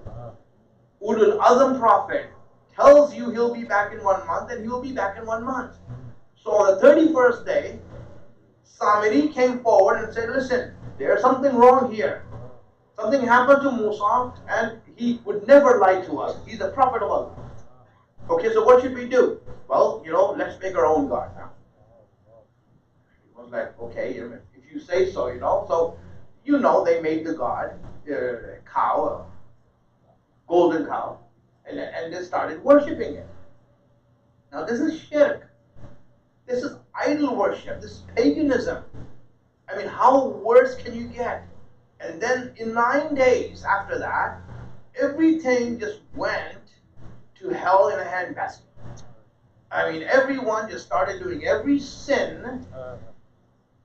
Ulul Azam prophet, tells you he'll be back in 1 month, then he'll be back in 1 month. So on the 31st day, Samiri came forward and said, listen, there's something wrong here. Something happened to Musa and he would never lie to us. He's a prophet of Allah. Okay, so what should we do? Well, let's make our own God now. It was like, okay, if you say so, So, they made the God, cow, a golden cow, and they started worshipping it. Now this is shirk. This is idol worship. This is paganism. How worse can you get? And then in 9 days after that, everything just went to hell in a handbasket. Everyone just started doing every sin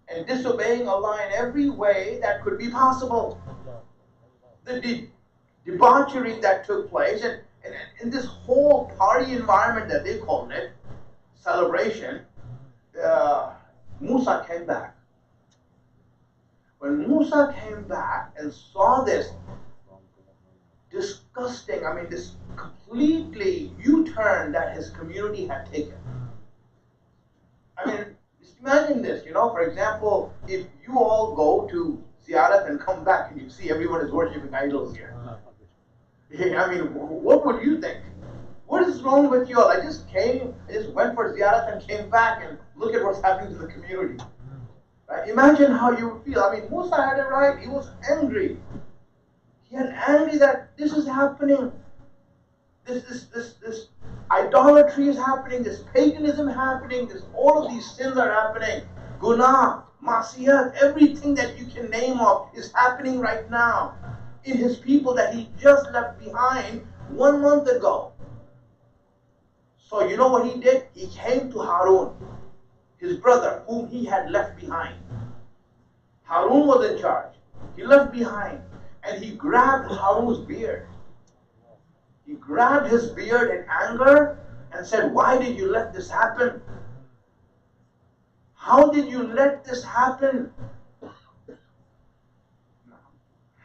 and disobeying Allah in every way that could be possible. The debauchery that took place, and in this whole party environment that they called it, celebration, Musa came back. When Musa came back and saw this disgusting, this completely U-turn that his community had taken. Just imagine this, for example, if you all go to Ziyarat and come back and you see everyone is worshipping idols here. What would you think? What is wrong with you all? I just went for Ziyarat and came back and look at what's happening to the community. Right? Imagine how you would feel. I mean, Musa had it right. He was angry. He had angry that this is happening. This idolatry is happening. This paganism happening. All of these sins are happening. Guna, masiyat, everything that you can name of is happening right now in his people that he just left behind 1 month ago. So you know what he did? He came to Harun, his brother, whom he had left behind. Harun was in charge. He left behind and he grabbed Harun's beard. He grabbed his beard in anger and said, why did you let this happen? How did you let this happen?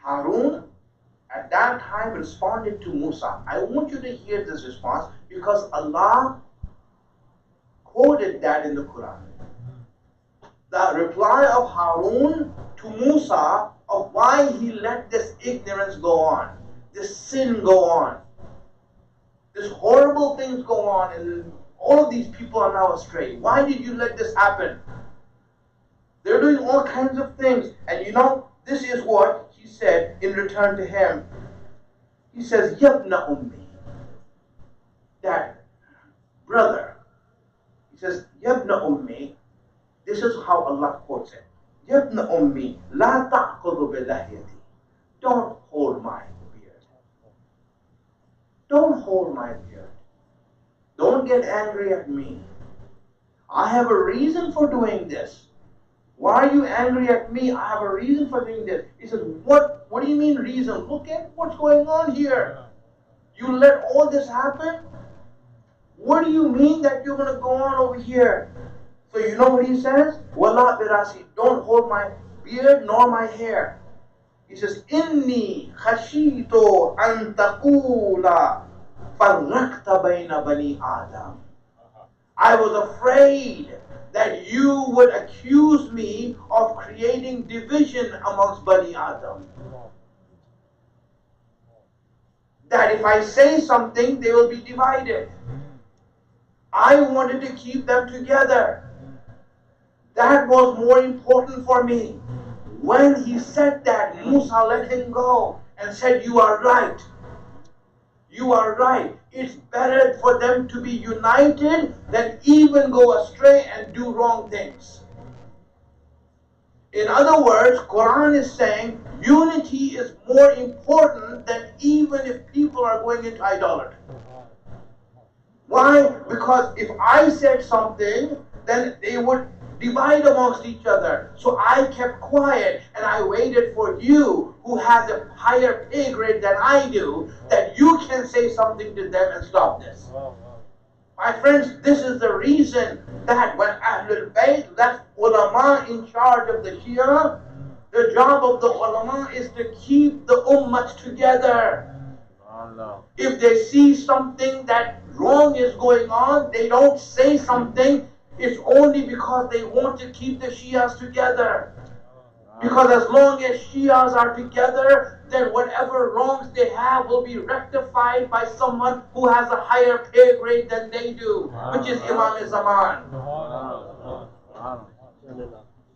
Harun at that time responded to Musa. I want you to hear this response because Allah quoted that in the Quran. The reply of Harun to Musa of why he let this ignorance go on, this sin go on, this horrible things go on, and all of these people are now astray. Why did you let this happen? They're doing all kinds of things. And you know, this is what he said in return to him. He says, Yabna Ummi. That brother. He says, Yabna Ummi. This is how Allah quotes it. Yabna Ummi. La ta'qudu bilahyati. Don't hold my beard. Don't hold my beard. Don't get angry at me. I have a reason for doing this. Why are you angry at me? I have a reason for doing this. He says, what do you mean reason? Look at what's going on here. You let all this happen? What do you mean that you're going to go on over here? So you know what he says? Wala birasi. Don't hold my beard nor my hair. He says, Inni khashito an taqula farraqta bayna bani Adam. I was afraid that you would accuse me of creating division amongst Bani Adam. That if I say something, they will be divided. I wanted to keep them together. That was more important for me. When he said that, Musa let him go and said, you are right. You are right. It's better for them to be united than even go astray and do wrong things. In other words, Quran is saying unity is more important than even if people are going into idolatry. Why? Because if I said something, then they would divide amongst each other. So I kept quiet and I waited for you, who has a higher pay grade than I do, that you can say something to them and stop this. My friends, this is the reason that when Ahlul Bayt left ulama in charge of the Shia, the job of the ulama is to keep the ummah together. If they see something that wrong is going on, they don't say something. It's only because they want to keep the Shias together. Because as long as Shias are together, then whatever wrongs they have will be rectified by someone who has a higher pay grade than they do, which is Imam-e-Zaman.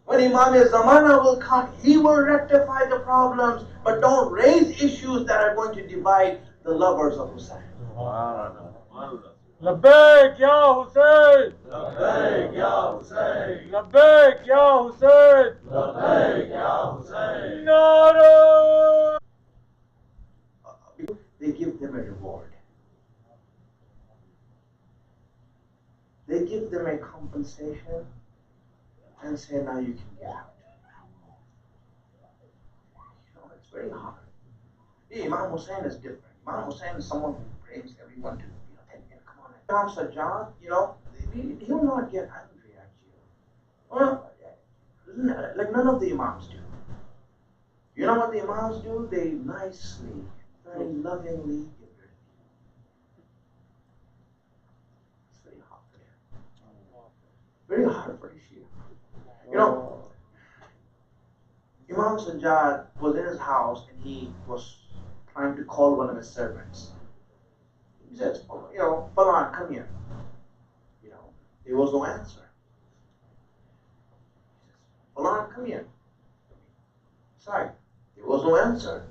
When Imam-e-Zamana will come, he will rectify the problems, but don't raise issues that are going to divide the lovers of Hussein. لبيك يا حسين لبيك يا حسين لبيك يا حسين لبيك يا حسين نعرة. They give them a reward. They give them a compensation and say, now you can get out. You know, it's very hard. Imam Hussein is different. Imam Hussein is someone who brings everyone to, come on. Imam Sajjad, he will not get angry at you. Well, like none of the Imams do. You know what the Imams do? They nicely, very lovingly give it. It's very hard for them. Very hard for the Shia. You know, Imam Sajjad was in his house and he was trying to call one of his servants. He says, Balan, come here. There was no answer. Alan, come here. Sorry, there was no answer.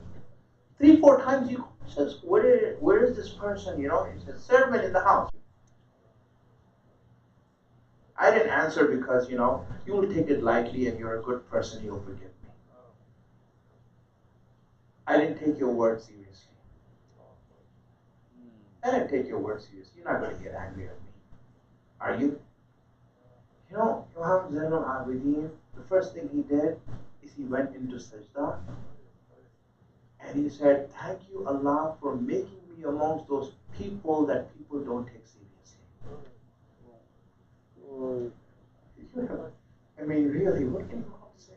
3-4 times he says, where is this person? You know, he says, servant in the house. I didn't answer because, you know, you will take it lightly and you're a good person, you'll forgive me. I didn't take your word seriously. I didn't take your word seriously. You're not going to get angry at me. Are you? You know, Imam Zainul Abidin, the first thing he did is he went into sajda and he said, thank you Allah for making me amongst those people that people don't take seriously. I mean, really, what can Imam say?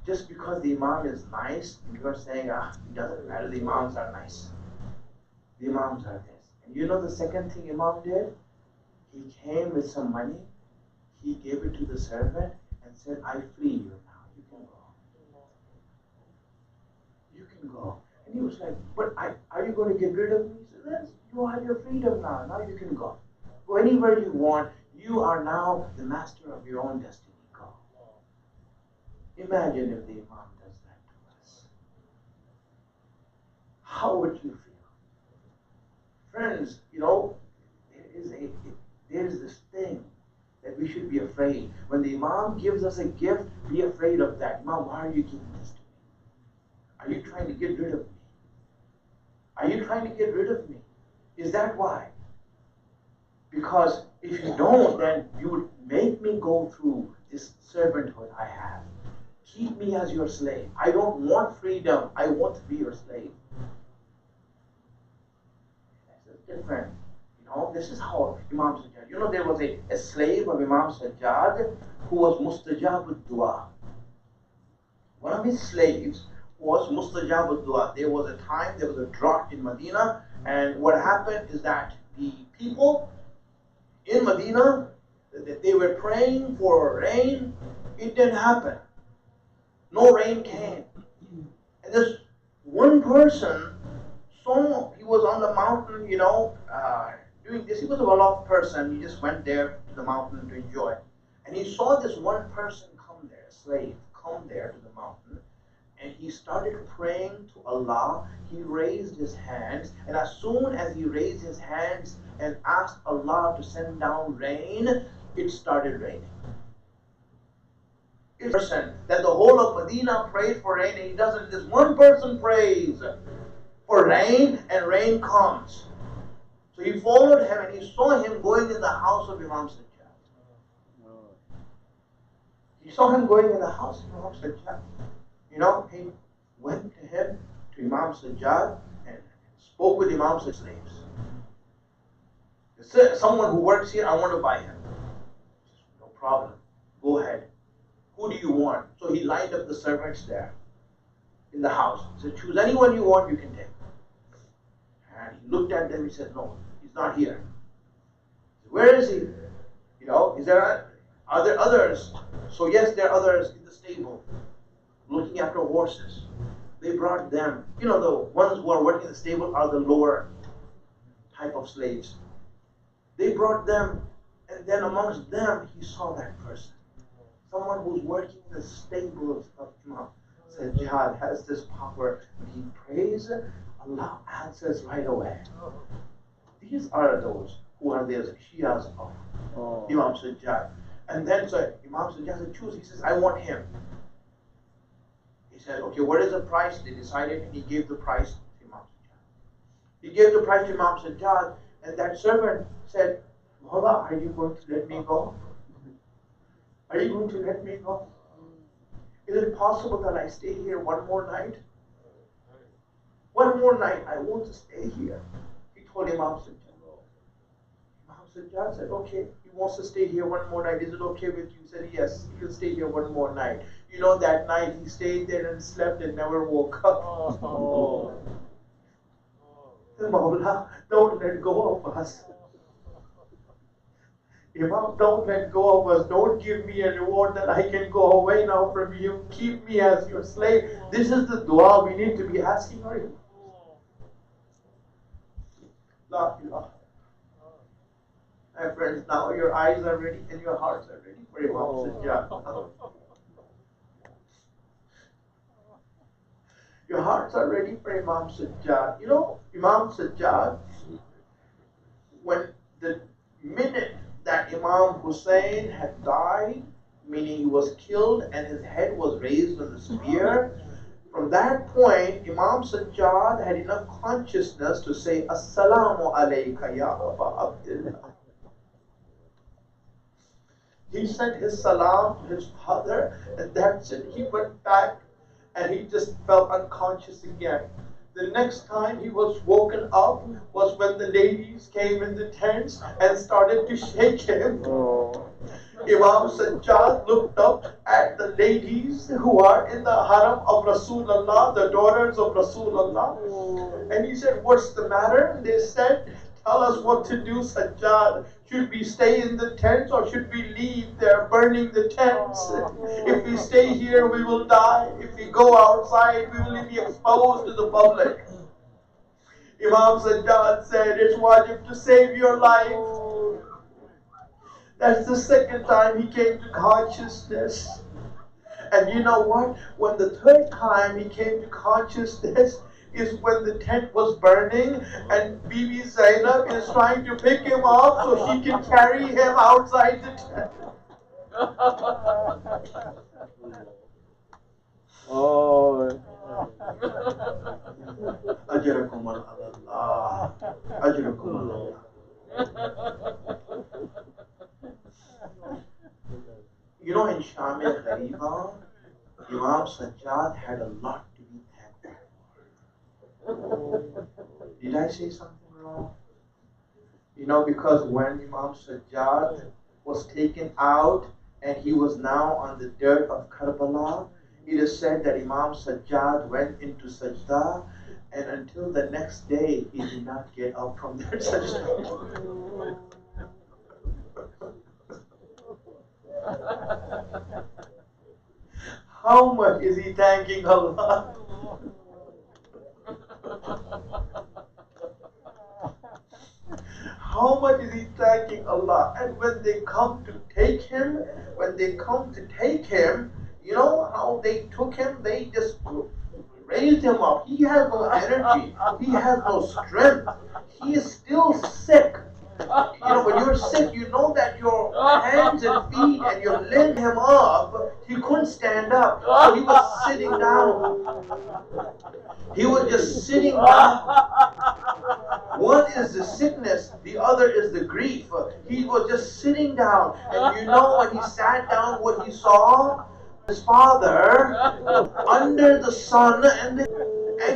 Just because the Imam is nice, and you're saying, it doesn't matter, the Imams are nice. The Imams are this. And you know the second thing Imam did? He came with some money, he gave it to the servant and said, I free you now, you can go. You can go. And he was like, but are you going to get rid of me? He said, yes, you have your freedom now, now you can go. Go anywhere you want, you are now the master of your own destiny, go. Imagine if the Imam does that to us. How would you feel? Friends, you know, there is this thing that we should be afraid. When the Imam gives us a gift, be afraid of that. Imam, why are you giving this to me? Are you trying to get rid of me? Are you trying to get rid of me? Is that why? Because if you don't, then you would make me go through this servanthood I have. Keep me as your slave. I don't want freedom. I want to be your slave. This is different. You know, this is how Imam Sajjad. You know, there was a slave of Imam Sajjad who was mustajab ad-dua. One of his slaves was mustajab ad-dua. There was a time, there was a drought in Medina, and what happened is that the people in Medina, they were praying for rain. It didn't happen. No rain came. And this one person saw, he was on the mountain, you know, doing this. He was a well-off person. He just went there to the mountain to enjoy. And he saw this one person come there, a slave, come there to the mountain. And he started praying to Allah. He raised his hands. And as soon as he raised his hands and asked Allah to send down rain, it started raining. Person that the whole of Medina prayed for rain, and he doesn't. This one person prays for rain, and rain comes. So he followed him, and he saw him going in the house of Imam Sajjad. He saw him going in the house of Imam Sajjad. You know, he went to him, to Imam Sajjad, and spoke with Imam Sajjad's slaves. He said, someone who works here, I want to buy him. No problem. Go ahead. Who do you want? So he lined up the servants there in the house. He said, choose anyone you want, you can take. And he looked at them, he said, no, he's not here. He said, where is he? You know, are there others? So yes, there are others in the stable, looking after horses. They brought them. You know, the ones who are working in the stable are the lower type of slaves. They brought them, and then amongst them, he saw that person. Someone who's working in the stables of Imam Sajjad has this power. When he prays, Allah answers right away. These are those who are the Shias of Imam Sajjad. And then so Imam Sajjad said, choose. He says, I want him. He said, okay, what is the price? They decided, and he gave the price to Imam Sajjad. He gave the price to Imam Sajjad, and that servant said, Mawla, are you going to let me go? Are you going to let me go? Is it possible that I stay here one more night? One more night, I want to stay here. He told Imam Sajjad. Imam Sajjad said, okay, he wants to stay here one more night. Is it okay with you? He said, yes, he will stay here one more night. You know, that night he stayed there and slept and never woke up. Mawla, don't let go of us. Imam, don't let go of us. Don't give me a reward that I can go away now from you. Keep me as your slave. This is the dua we need to be asking our Imam. La ilaha. My friends, now your eyes are ready and your hearts are ready for Imam Sajjad. Your hearts are ready for Imam Sajjad. You know, Imam Sajjad, when the minute that Imam Hussein had died, meaning he was killed and his head was raised on the spear, from that point, Imam Sajjad had enough consciousness to say, Assalamu alayka ya Aba Abdullah. He sent his salam to his father, and that's it. He went back and he just felt unconscious again. The next time he was woken up was when the ladies came in the tents and started to shake him. Imam Sajjad looked up at the ladies who are in the haram of Rasulullah, the daughters of Rasulullah, and he said, "What's the matter?" They said, "Tell us what to do, Sajjad. Should we stay in the tents or should we leave? They're burning the tents. If we stay here, we will die. If we go outside, we will be exposed to the public." Imam Sajjad said, "It's wajib to save your life." That's the second time he came to consciousness. And you know what? When the third time he came to consciousness is when the tent was burning and Bibi Zainab is trying to pick him up so she can carry him outside the tent. Oh. Ajrakum Allah. Ajrakum Allah. You know, in Sham-e-Ghariba, Imam Sajjad had a lot to be thankful for. Did I say something wrong? You know, because when Imam Sajjad was taken out and he was now on the dirt of Karbala, it is said that Imam Sajjad went into sajda, and until the next day he did not get up from that sajda. How much is he thanking Allah? How much is he thanking Allah? And when they come to take him, you know how they took him? They just raised him up. He has no energy. He has no strength. He is still sick. You know, when you're sick, you know that your hands and feet and your limbs him up. He couldn't stand up. So he was sitting down. He was just sitting down. One is the sickness, the other is the grief. He was just sitting down. And you know when he sat down what he saw? His father under the sun, and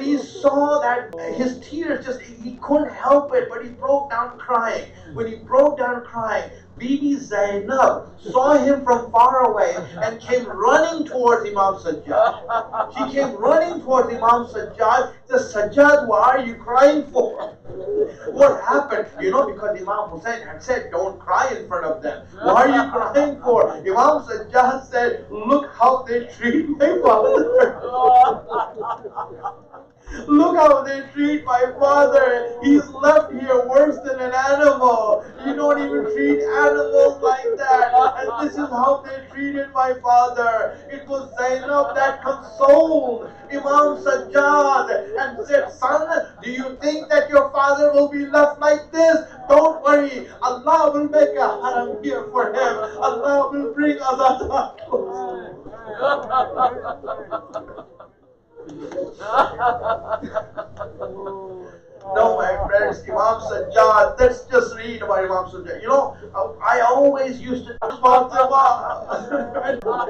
he saw that his tears just, he couldn't help it, but he broke down crying. When he broke down crying, Bibi Zainab saw him from far away and came running towards Imam Sajjad. She came running towards Imam Sajjad. Said, "Sajjad, what are you crying for? What happened?" You know, because Imam Hussein had said, "Don't cry in front of them." "What are you crying for?" Imam Sajjad said, "Look how they treat my father." "Look how they treat my father. He's left here worse than an animal. You don't even treat animals like that. And this is how they treated my father." It was Zainab that consoled Imam Sajjad and said, "Son, do you think that your father will be left like this? Don't worry. Allah will make a haram here for him. Allah will bring Azad close." No, my friends, Imam Sajjad, let's just read about Imam Sajjad. You know, I always used to talk about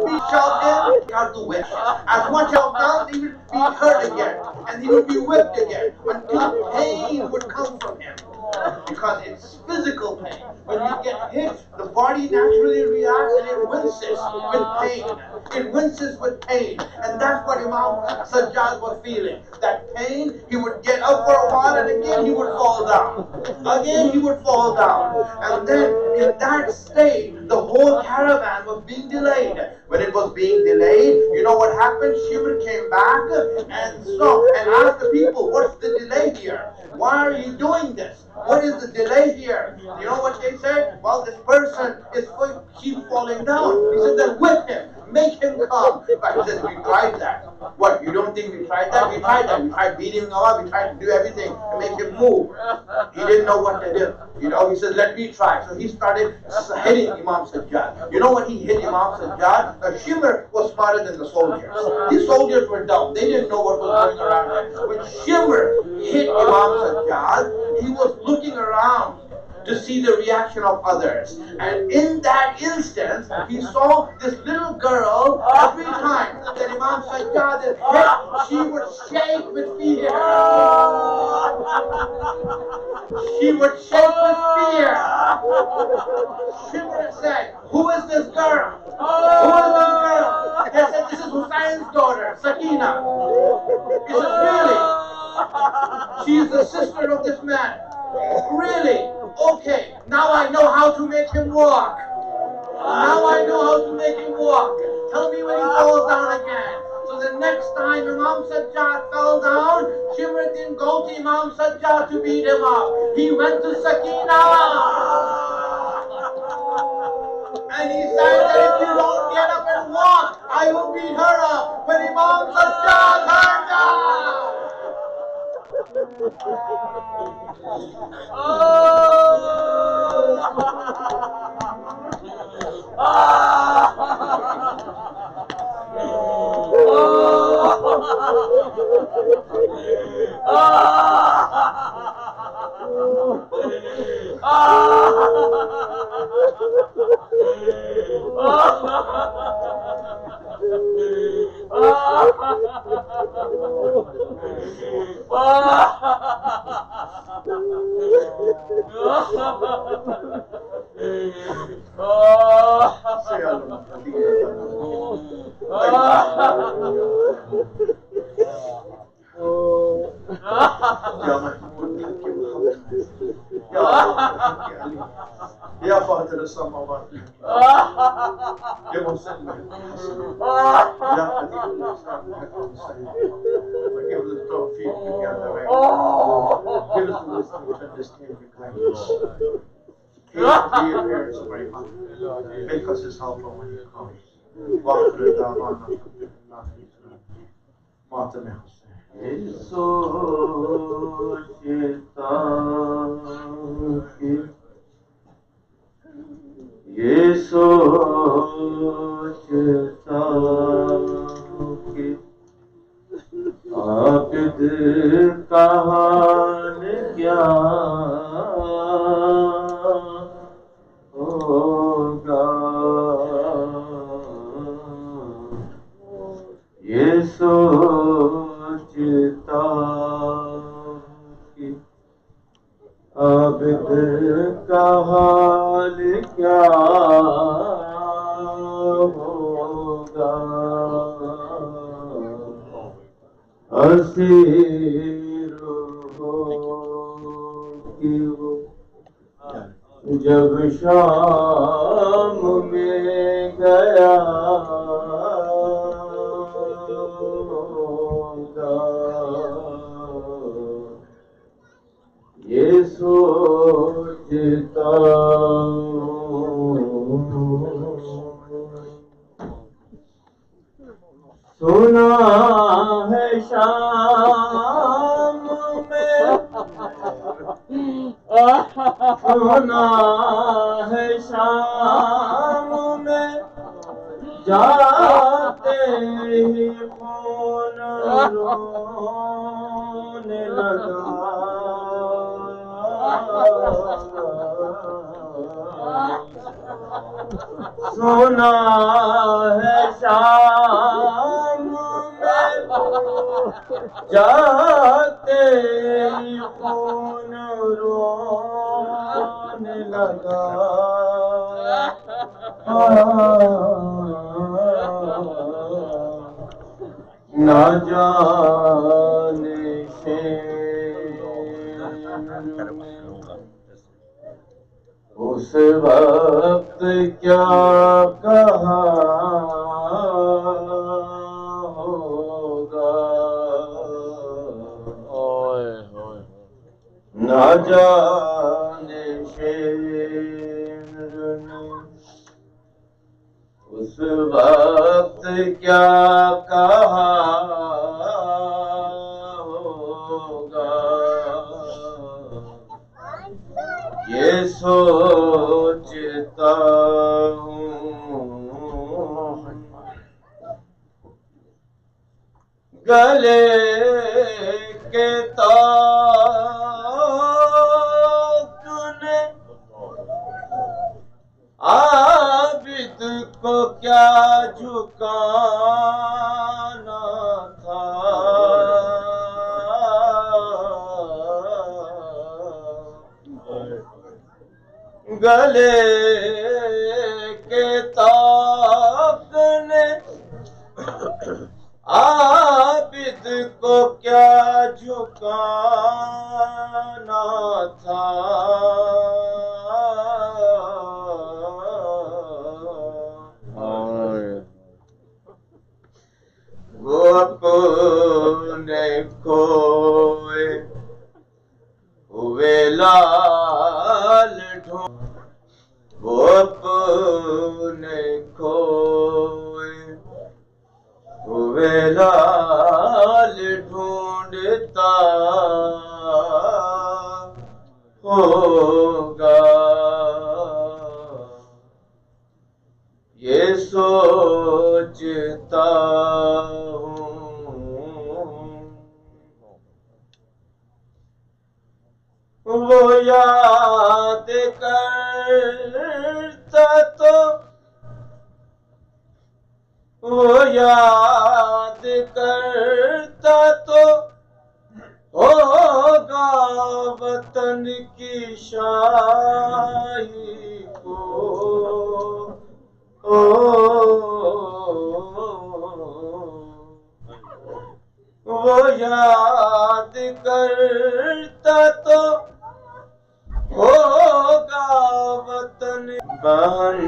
we shout him, God to whip. As one shall down, he would be hurt again, and he would be whipped again, until pain would come from him. Because it's physical pain. When you get hit, the body naturally reacts and it winces with pain. It winces with pain. And that's what Imam Sajjad was feeling. That pain, he would get up for a while and again he would fall down. Again he would fall down. And then in that state, the whole caravan was being delayed. When it was being delayed, you know what happened? Shimr came back and saw and asked the people, "What's the delay? here? Why are you doing this? What is the delay here? You know what they said? Well, this person is keep falling down. He said, then whip him, make him come. But he says, we tried that. What, you don't think we tried that? We tried that. We tried beating him up, we tried to do everything to make him move. He didn't know what to do. You know, he said, let me try. So he started hitting Imam Sajjad. You know what he hit Imam Sajjad? A Shimmer was smarter than the soldiers. These soldiers were dumb. They didn't know what was going around him. When Shimmer hit Imam Sajjad, he was looking around to see the reaction of others. And in that instance, he saw this little girl, every time that Imam Sajjad is hit, she would shake with fear. She would shake with fear. Shimmer said, who is this girl? Who is this girl? They said, this is Hussein's daughter, Sakina. He said, really? She is the sister of this man. Really? Okay, now I know how to make him walk. Now I know how to make him walk. Tell me when he falls down again. So the next time Imam Sajjad fell down, Shimr didn't go to Imam Sajjad to beat him up. He went to Sakina. And he said that if you don't get up and walk, I will beat her up. When Imam Sajjad heard that, Ya Father Samawat, Ya Musallim, Ya Qadim al-Islam, give us the tawfiq to gather right. Give us the wisdom to understand your guidance. Give us the appearance of Rahman. Make us his helper when he comes. Walk through the Da'wana, Matam Hussein. ये सोचता कि आबिद का हाल क्या होगा ये सोचता कि आबिद का हाल क्या होगा असीर होगी वो जब शाम में गया होगा ये सोचता सुना है शाम में सुना है शाम में जाते ही खून रोने लगा सुना है शाम में जाते ही खून रोने लगा ना जाने से उस वक्त क्या कहा होगा نہ جانے شیر نے اس وقت کیا کہا ہوگا، یہ سوچتا ہوں گلے کے تاک نے عابد کو کیا جھکانا تھا، گلے کے تاک نے عابد کو کیا جھکانا تھا، وہ اپنے کھوئے ہوئے لال ڈھونڈ، وہ اپنے کھوئے ہوئے لال ڈھونڈتا ہوگا، یہ سوچتا ہوں وہ یاد کرتا تو، وہ یاد کرتا تو ہوگا وطن کی شاہی کو، وہ یاد کرتا تو ہوگا وطن، بہن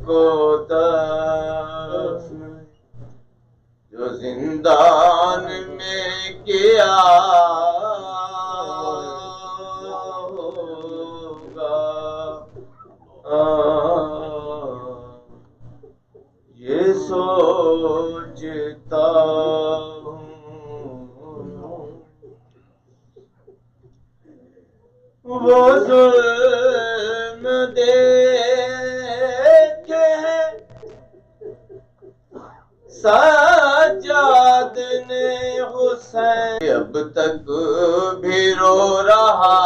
کو دفن جو زندان میں کیا ہوگا، یہ سوچتا ہوں وہ ظلم دیکھے ہیں سجاد نے حسین، اب تک بھی رو رہا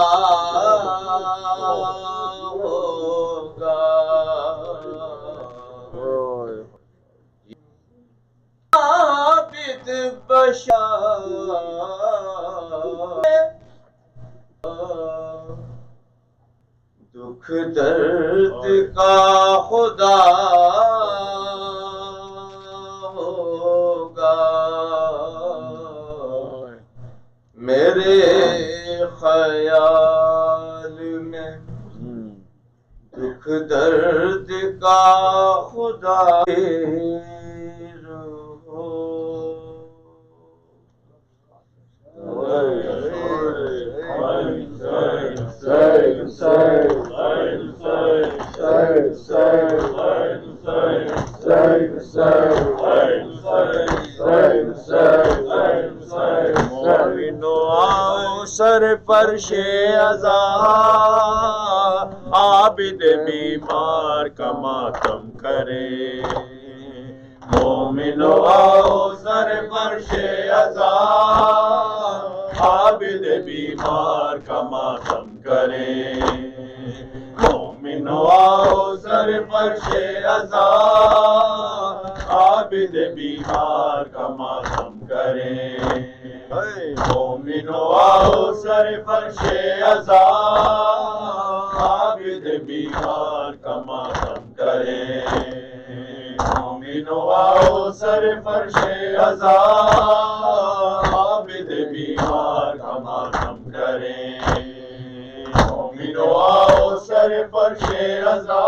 ہوگا، عابد بشر دکھ درد کا خدا ہوگا، میرے خیال میں دکھ درد کا خدا سر فرش ازا عابد بیمار کا ماتم کرے، مومنو آؤ سر فرش ازا عابد بیمار کا ماتم کرے، مومنو آؤ سر فرش ازا عابد بیمار کا ماتم کرے، مومنو آؤ سر فرش ازا عابد بیمار کا ماتم کرے، مومنو آؤ سر فرش ازا عابد بیمار کا ماتم کرے، مومنو آؤ سر فرش ازا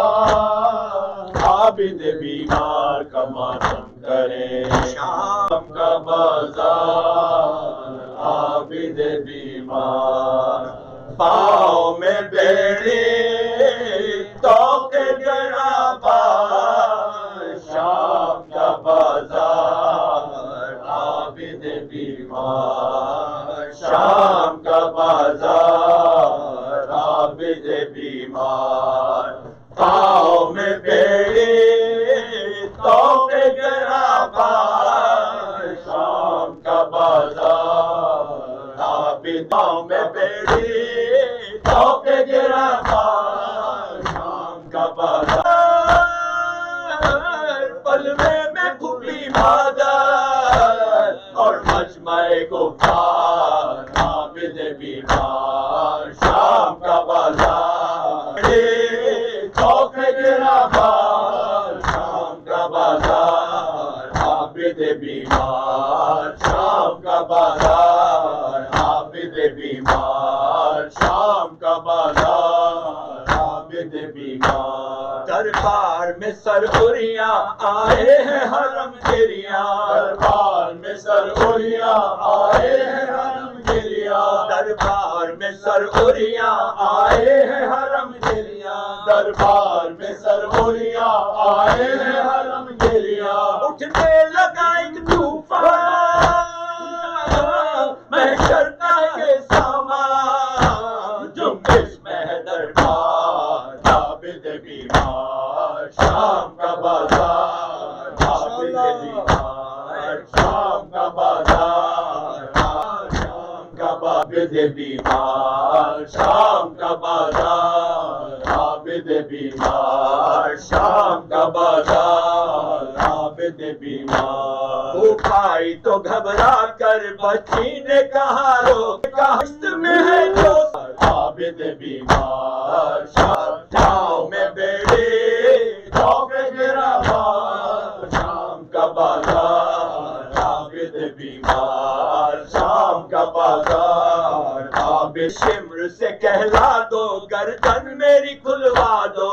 عابد بیمار کا ماتم کرے، شام کا بازار عابد بیمار پاؤں میں بیڑی توق گرابا شام کا بازار عابد بیمار شام کا بازار عابد بیمار پاؤں میں بیڑی توق گرابا شام کا بازار عابد پاؤں میں بیڑی توق گرابا شام کا بازار پلوے میں پھوپھی مادر اور مجمع گفتار عابد بیمار شام کا بازار توق گرابا شام کا بازار عابد بیمار شام کا بازار عابد بیمار شام کا بازار عابد بیمار دربار میں سرخوریاں آئے ہیں حرم گریاں دربار میں سرخوریاں آئے ہیں حرم گریاں دربار میں سرخوریاں آئے ہیں حرم گریاں دربار میں سرخوریاں آئے ہیں حرم گریاں اٹھنے لگا ایک طوفان محشر کا یہ سامان جنبش میں ہے دربار عابد بیمار شام کا بازار عابد بیمار شام کا بازار شام کا عابد بیمار شام کا بازار عابد بیمار شام کا بازار عابد بیمار وہ پائی تو گھبرا کر بچی نے کہا رو کاشت میں ہے جو عابد بیمار شام میں بیڑی توق گرابا شام کا بازار عابد بیمار شام کا بازار عابد شمر سے کہلا دو گردن میری کھلوا دو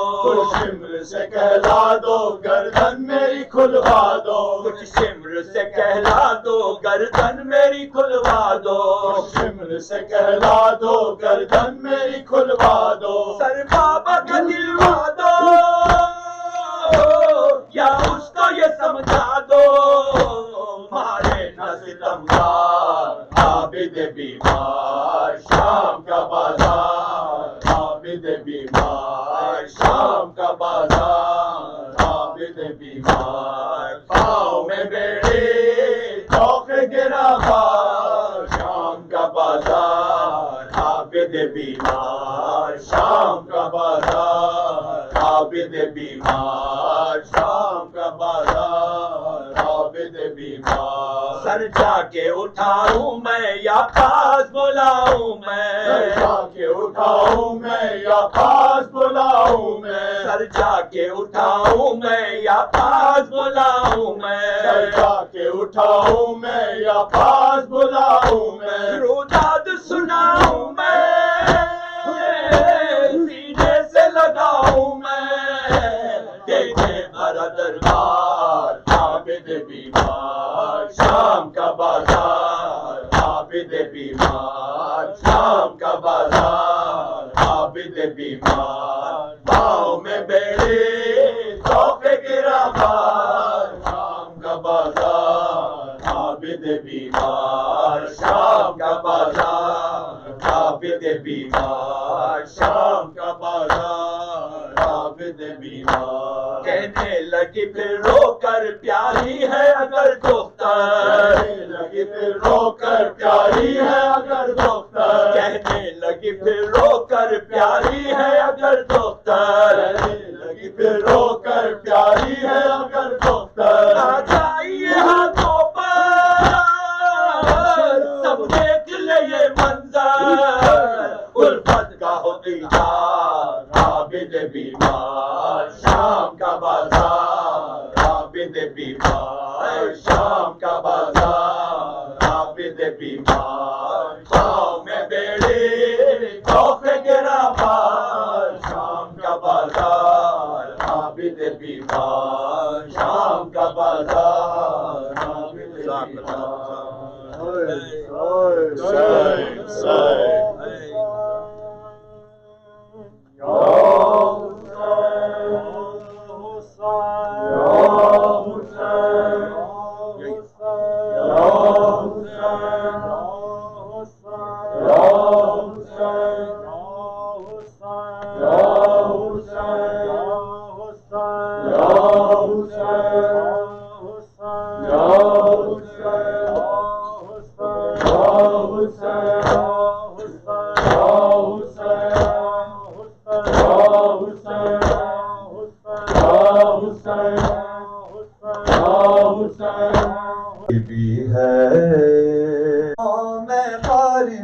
شمر سے کہلا دو گردن میری کھلوا دو کچھ شمر سے کہلا دو گردن میری کھلوا دو شمر سے کہلا دو گردن میری کھلوا دو سر بابا کا دلوا دو یا اس کو یہ سمجھا دو مارے نہ ستمگار عابد بیمار شام کا بازار عابد بیمار شام کا بازار عابد بیمار پاؤں میں بیڑی توق گرابا شام کا بازار عابد بیمار شام کا بازار عابد بیمار شام کا بازار عابد بیمار سر جا کے اٹھاؤں میں یا پاس بلاؤں میں سر جا کے اٹھاؤں میں یا پاس بلاؤں میں سر جا کے اٹھاؤں میں یا پاس بلاؤں میں سر جا کے اٹھاؤں میں یا پاس بلاؤں میں روداد سناؤں میں سینے سے لگاؤں میں دیکھے بھرا دربار عابد بیمار شام کا بازار عابد بیمار شام کا بازار عابد بیمار پاؤں میں بیڑی توق گرابا شام کا بازار عابد بیمار شام کا بازار عابد بیمار شام کا بازار عابد بیمار کہنے لگی پھر رو کر پیاری ہے اگر دختر کہنے لگی پھر رو کر پیاری ہے اگر دختر کہنے لگی پھر رو کر پیاری ہے اگر دختر کہنے لگی پھر رو کر پیاری ہے اگر دختر آ جائیے ہاتھوں پر سب دیکھ لے یہ منظر الفت کا ہو دیدار عابد بیمار شام کا بازار عابد بیمار شام کا بازار عابد بیمار پاؤں میں بیڑی توق گرابا شام کا بازار عابد بیمار شام کا بازار عابد بیمار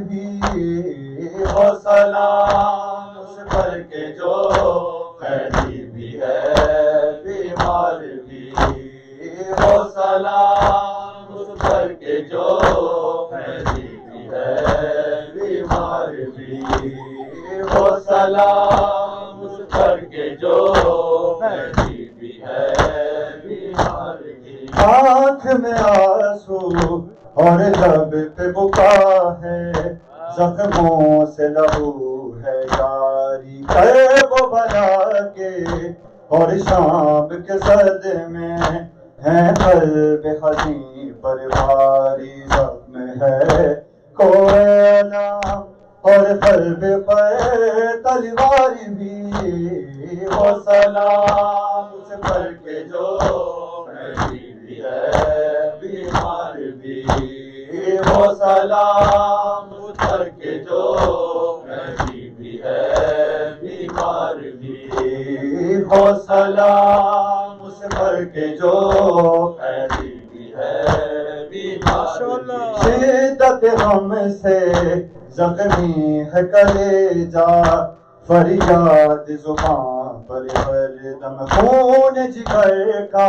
بھی ہو سلام اس پر کے جو قیدی بھی ہے بیمار بھی ہو سلام اس پر کے جو قیدی بھی ہے بیمار بھی ہو سلام اس پر کے جو قیدی بھی ہے بیمار بھی آنکھ میں آنسو اور لب پہ بکا ہے زخموں سے لہو ہے جاری کر وہ بنا کے اور شام کے سرد میں ہے قلب حزین پر بھاری زخم ہے کوئے علام اور قلب پر تلوار بھی ہو سلام اس پر کے جو قیدی بھی ہے بیمار بھی ہو سلام اس پر کے جو قیدی بھی ہے بیمار بھی ہو سلام اس پر کے جو قیدی بھی ہے بیمار بھی شدت غم سے زخمی ہے کلیجا فریاد زبان پر ہر دم خون جگر کا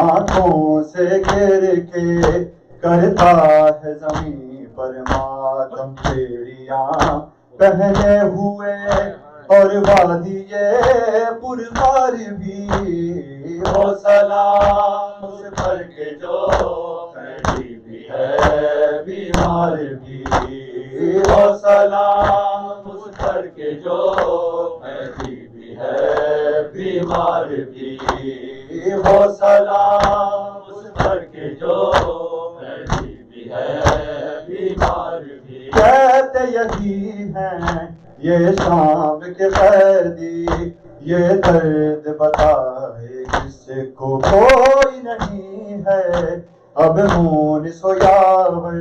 آنکھوں سے گر کے کرتا ہے زمین پر ماتم پھیڑیاں پہنے ہوئے اور وادی پرمار بھی ہو سلام اس پر کے جو قیدی بھی ہے بیمار بھی ہو سلام اس پر کے جو قیدی بھی ہے بیمار بھی ہو سلام اس پر کے جو قیدی بھی ہے بیمار بھی کہتے یہی ہیں یہ شام کے قیدی یہ درد بتائے کس کو کوئی نہیں ہے اب مونس و یاور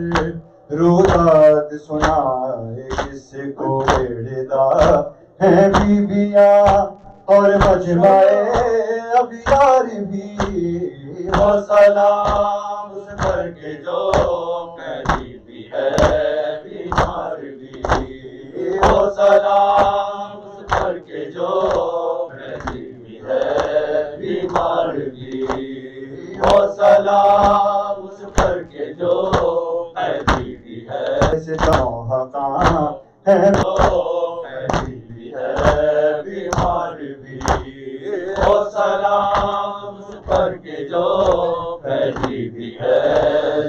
روداد سنائے کس کو بیڑدا ہیں بیبیاں اور مجمع ابیار بھی ہو سلام اس پر کے جو قیدی بھی ہے بیمار بھی ہو سلام اس پر کے جو قیدی بھی ہے بیمار بھی ہو سلام اس پر کے جو قیدی بھی ہے کہاں ہے وہ قیدی بھی ہے بیمار بھی ہو سلام اس پر کے جو قیدی بھی ہے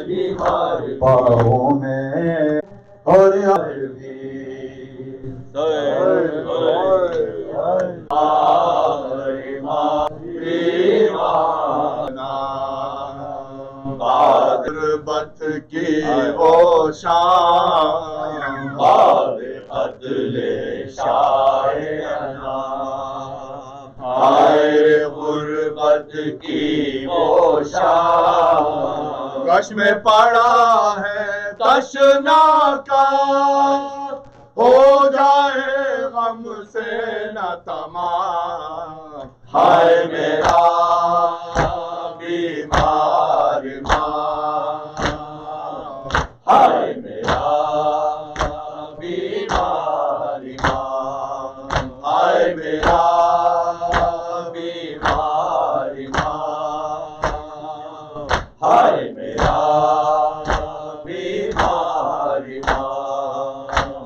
بیمار پاؤں میں اور بھی غربت کی وہ شام باب عدل شاعرانہ ہائے غربت کی وہ شام کش میں پڑا ہے تشنا کا ہو جائے غم سے نہ تمام ہائے میرا بیمار ماں ہائے میرا بیمار ماں ہائے میرا بیمار ماں ہائے میرا بیمار ماں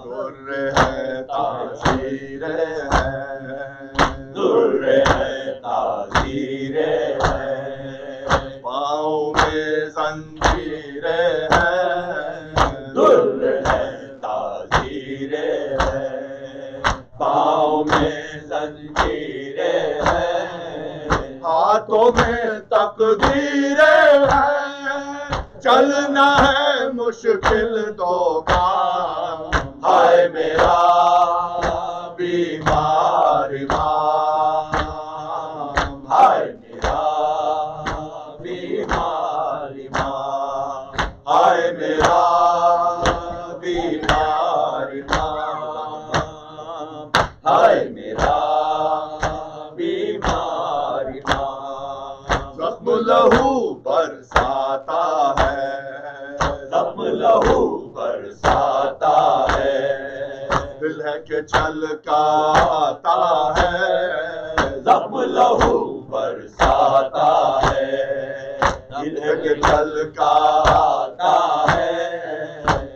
در ہے تاثیر ہے در ہے تاثیر ہے پاؤں میں زنجیر ہے در ہے تاثیر ہے پاؤں میں زنجیر ہے ہاتھوں میں تقدیر ہے چلنا ہے مشکل دو کام ہائے میرا بیمار ماں ہائے میرا بیمار ماں ہائے میرا بیمار ماں ہائے میرا بیمار ماں زخم لہو برساتا ہے زخم لہو برساتا ہے کہ چل کا آتا ہے زخم لہو برساتا ہے دل ہے کہ چل کا آتا ہے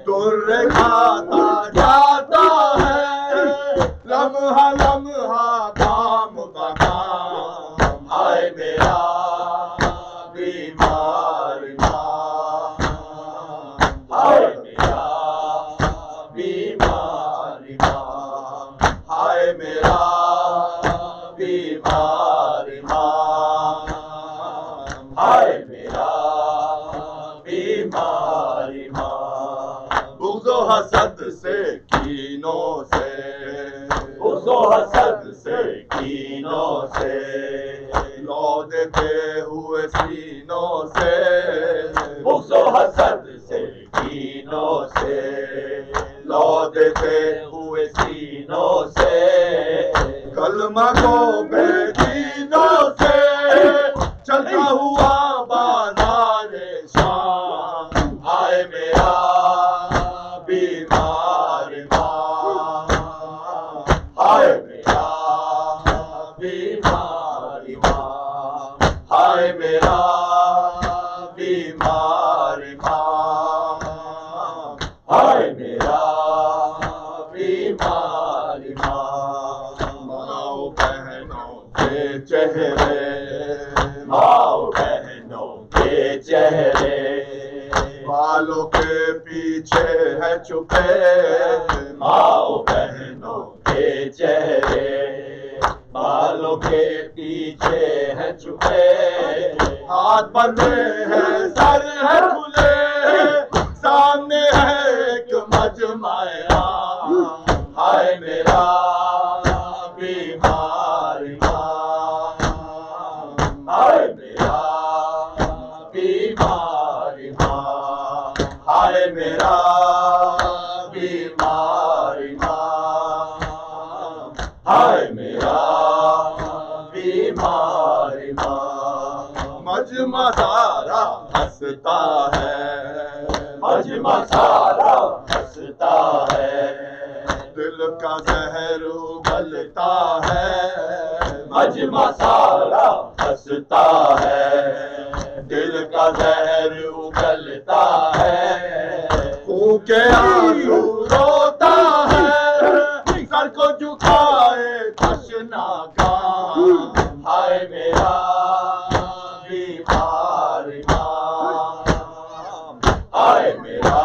در کھاتا جاتا ہے لمحہ لمحہ کام کا کام ہائے میرا بیمار ماں ہائے میرا بیمار ماں ہائے میرا بیمار ماں ہائے میرا بیمار ماں بغض و حسد سے کینوں سے بغض و حسد سے کینوں سے لو دیتے ہوئے سینوں سے بغض و حسد سے کینوں سے لو دیتے ہوئے سینوں سے کلمہ کو بے دینوں سے چلتا ہوا بازار شام ہائے میرا بیمار ماں ہائے میرا بیمار ماں ہائے میرا بیمار ماں ہائے میرا بیمار ماں ماؤں بہنوں کے چہرے ماؤں بہنوں کے چہرے بالوں کے پیچھے ہے چھپے ماؤں بہنوں کے چہرے بالوں کے پیچھے ہے چھپے ہاتھ بندھے ہیں سر ہے کھلے سامنے ہے ایک مجمع عام ہائے میرا بیمار ماں ہائے میرا بیمار ماں ہائے میرا بیمار ماں ہائے میرا بیمار ماں مجمع سارا ہنستا ہے مجمع سارا ہنستا ہے دل کا زہر اگلتا ہے مجمع سارا ہنستا ہے دل کا زہر اگلتا ہے خون کے آنسو روتا ہے سر کو جھکائے تشنا کام ہائے میرا بیمار ماں ہائے میرا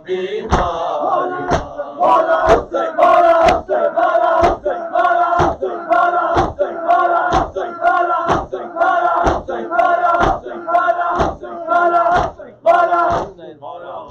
بیمار ماں مولا حسین مولا حسین مولا حسین مولا حسین مولا حسین مولا حسین مولا حسین مولا حسین مولا حسین مولا حسین مولا حسین مولا حسین مولا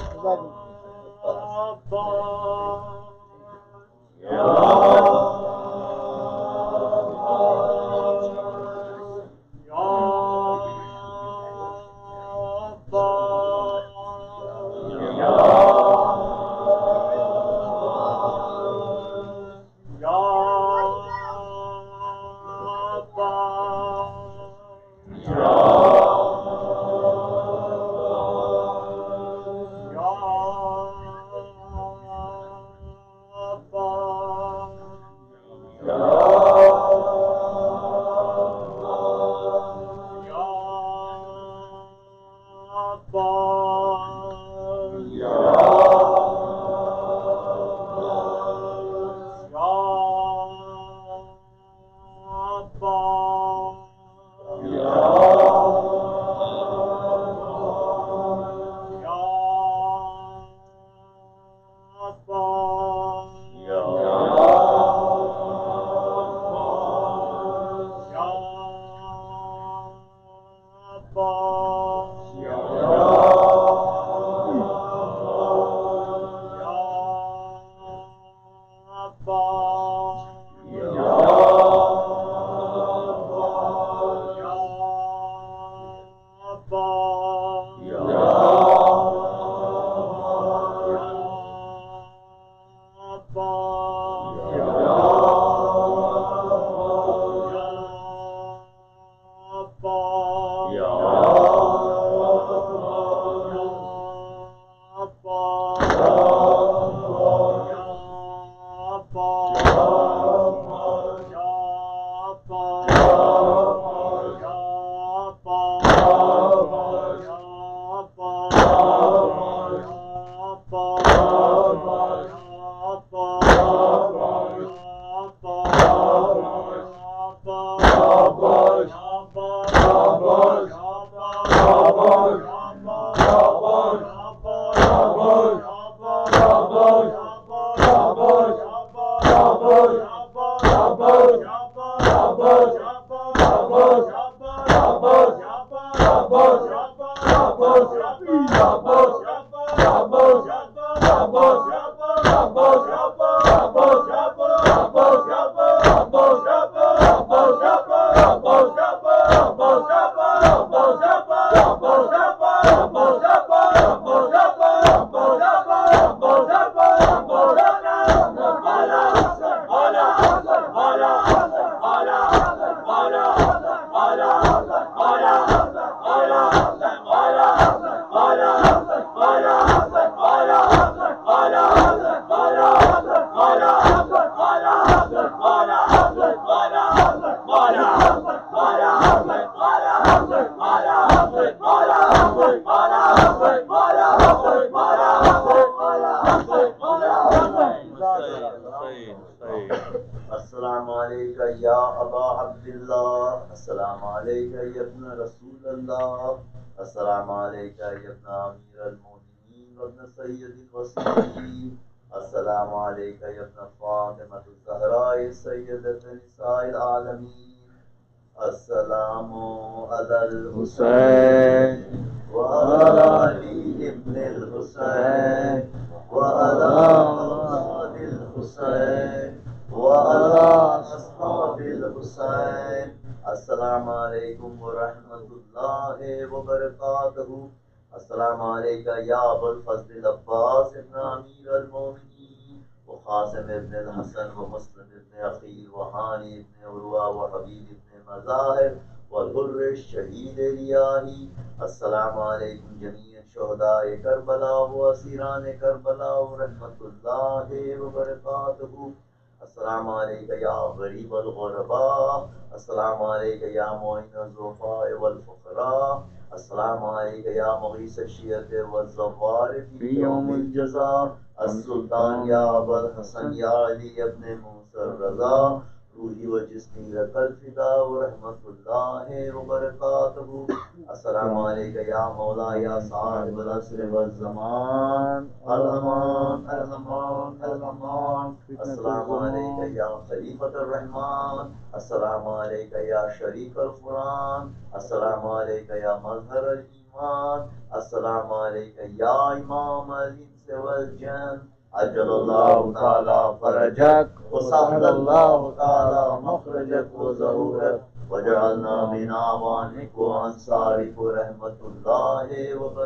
أبا عبد الله السلام عليك يا ابن رسول الله السلام عليك يا ابن أمير المؤمنين وابن سيد الوصيين السلام عليك يا ابن فاطمة الزهراء سيدة نساء العالمين السلام على الحسين وعلى علي ابن الحسين وعلى أولاد الحسين وعلى أصحاب الحسين السلام عليكم ورحمة الله وبركاته السلام عليك يا أبا الفضل العباس ابن أمير المؤمنين وقاسم ابن الحسن ومسلم ابن أخيل وهاني ابن عروة وحبيب ابن مظاهر والغر الشهيد الياهي السلام عليكم جميع شهداء كربلاء وأسيران كربلاء ورحمة الله وبركاته السلام عليك يا غريب الغرباء السلام عليك يا معين الضعفاء والفقراء السلام عليك يا مغيث الشيعة والزوار في يوم الجزاء السلطان يا أبا الحسن يا علي ابن موسى الرضا روحي وجسمي لك الفداء ورحمة الله وبركاته السلام عليك يا مولاي يا صاحب العصر والزمان الأمان الأمان الأمان السلام عليك يا خليفة الرحمن السلام عليك يا شريك القرآن السلام عليك يا مظهر الإيمان السلام عليك يا إمام الإنس والجن عجل الله تعالى فرجك وسهل الله تعالى مخرجك وظهورك وجعلنا من أعوانك وأنصارك ورحمة الله وبركاته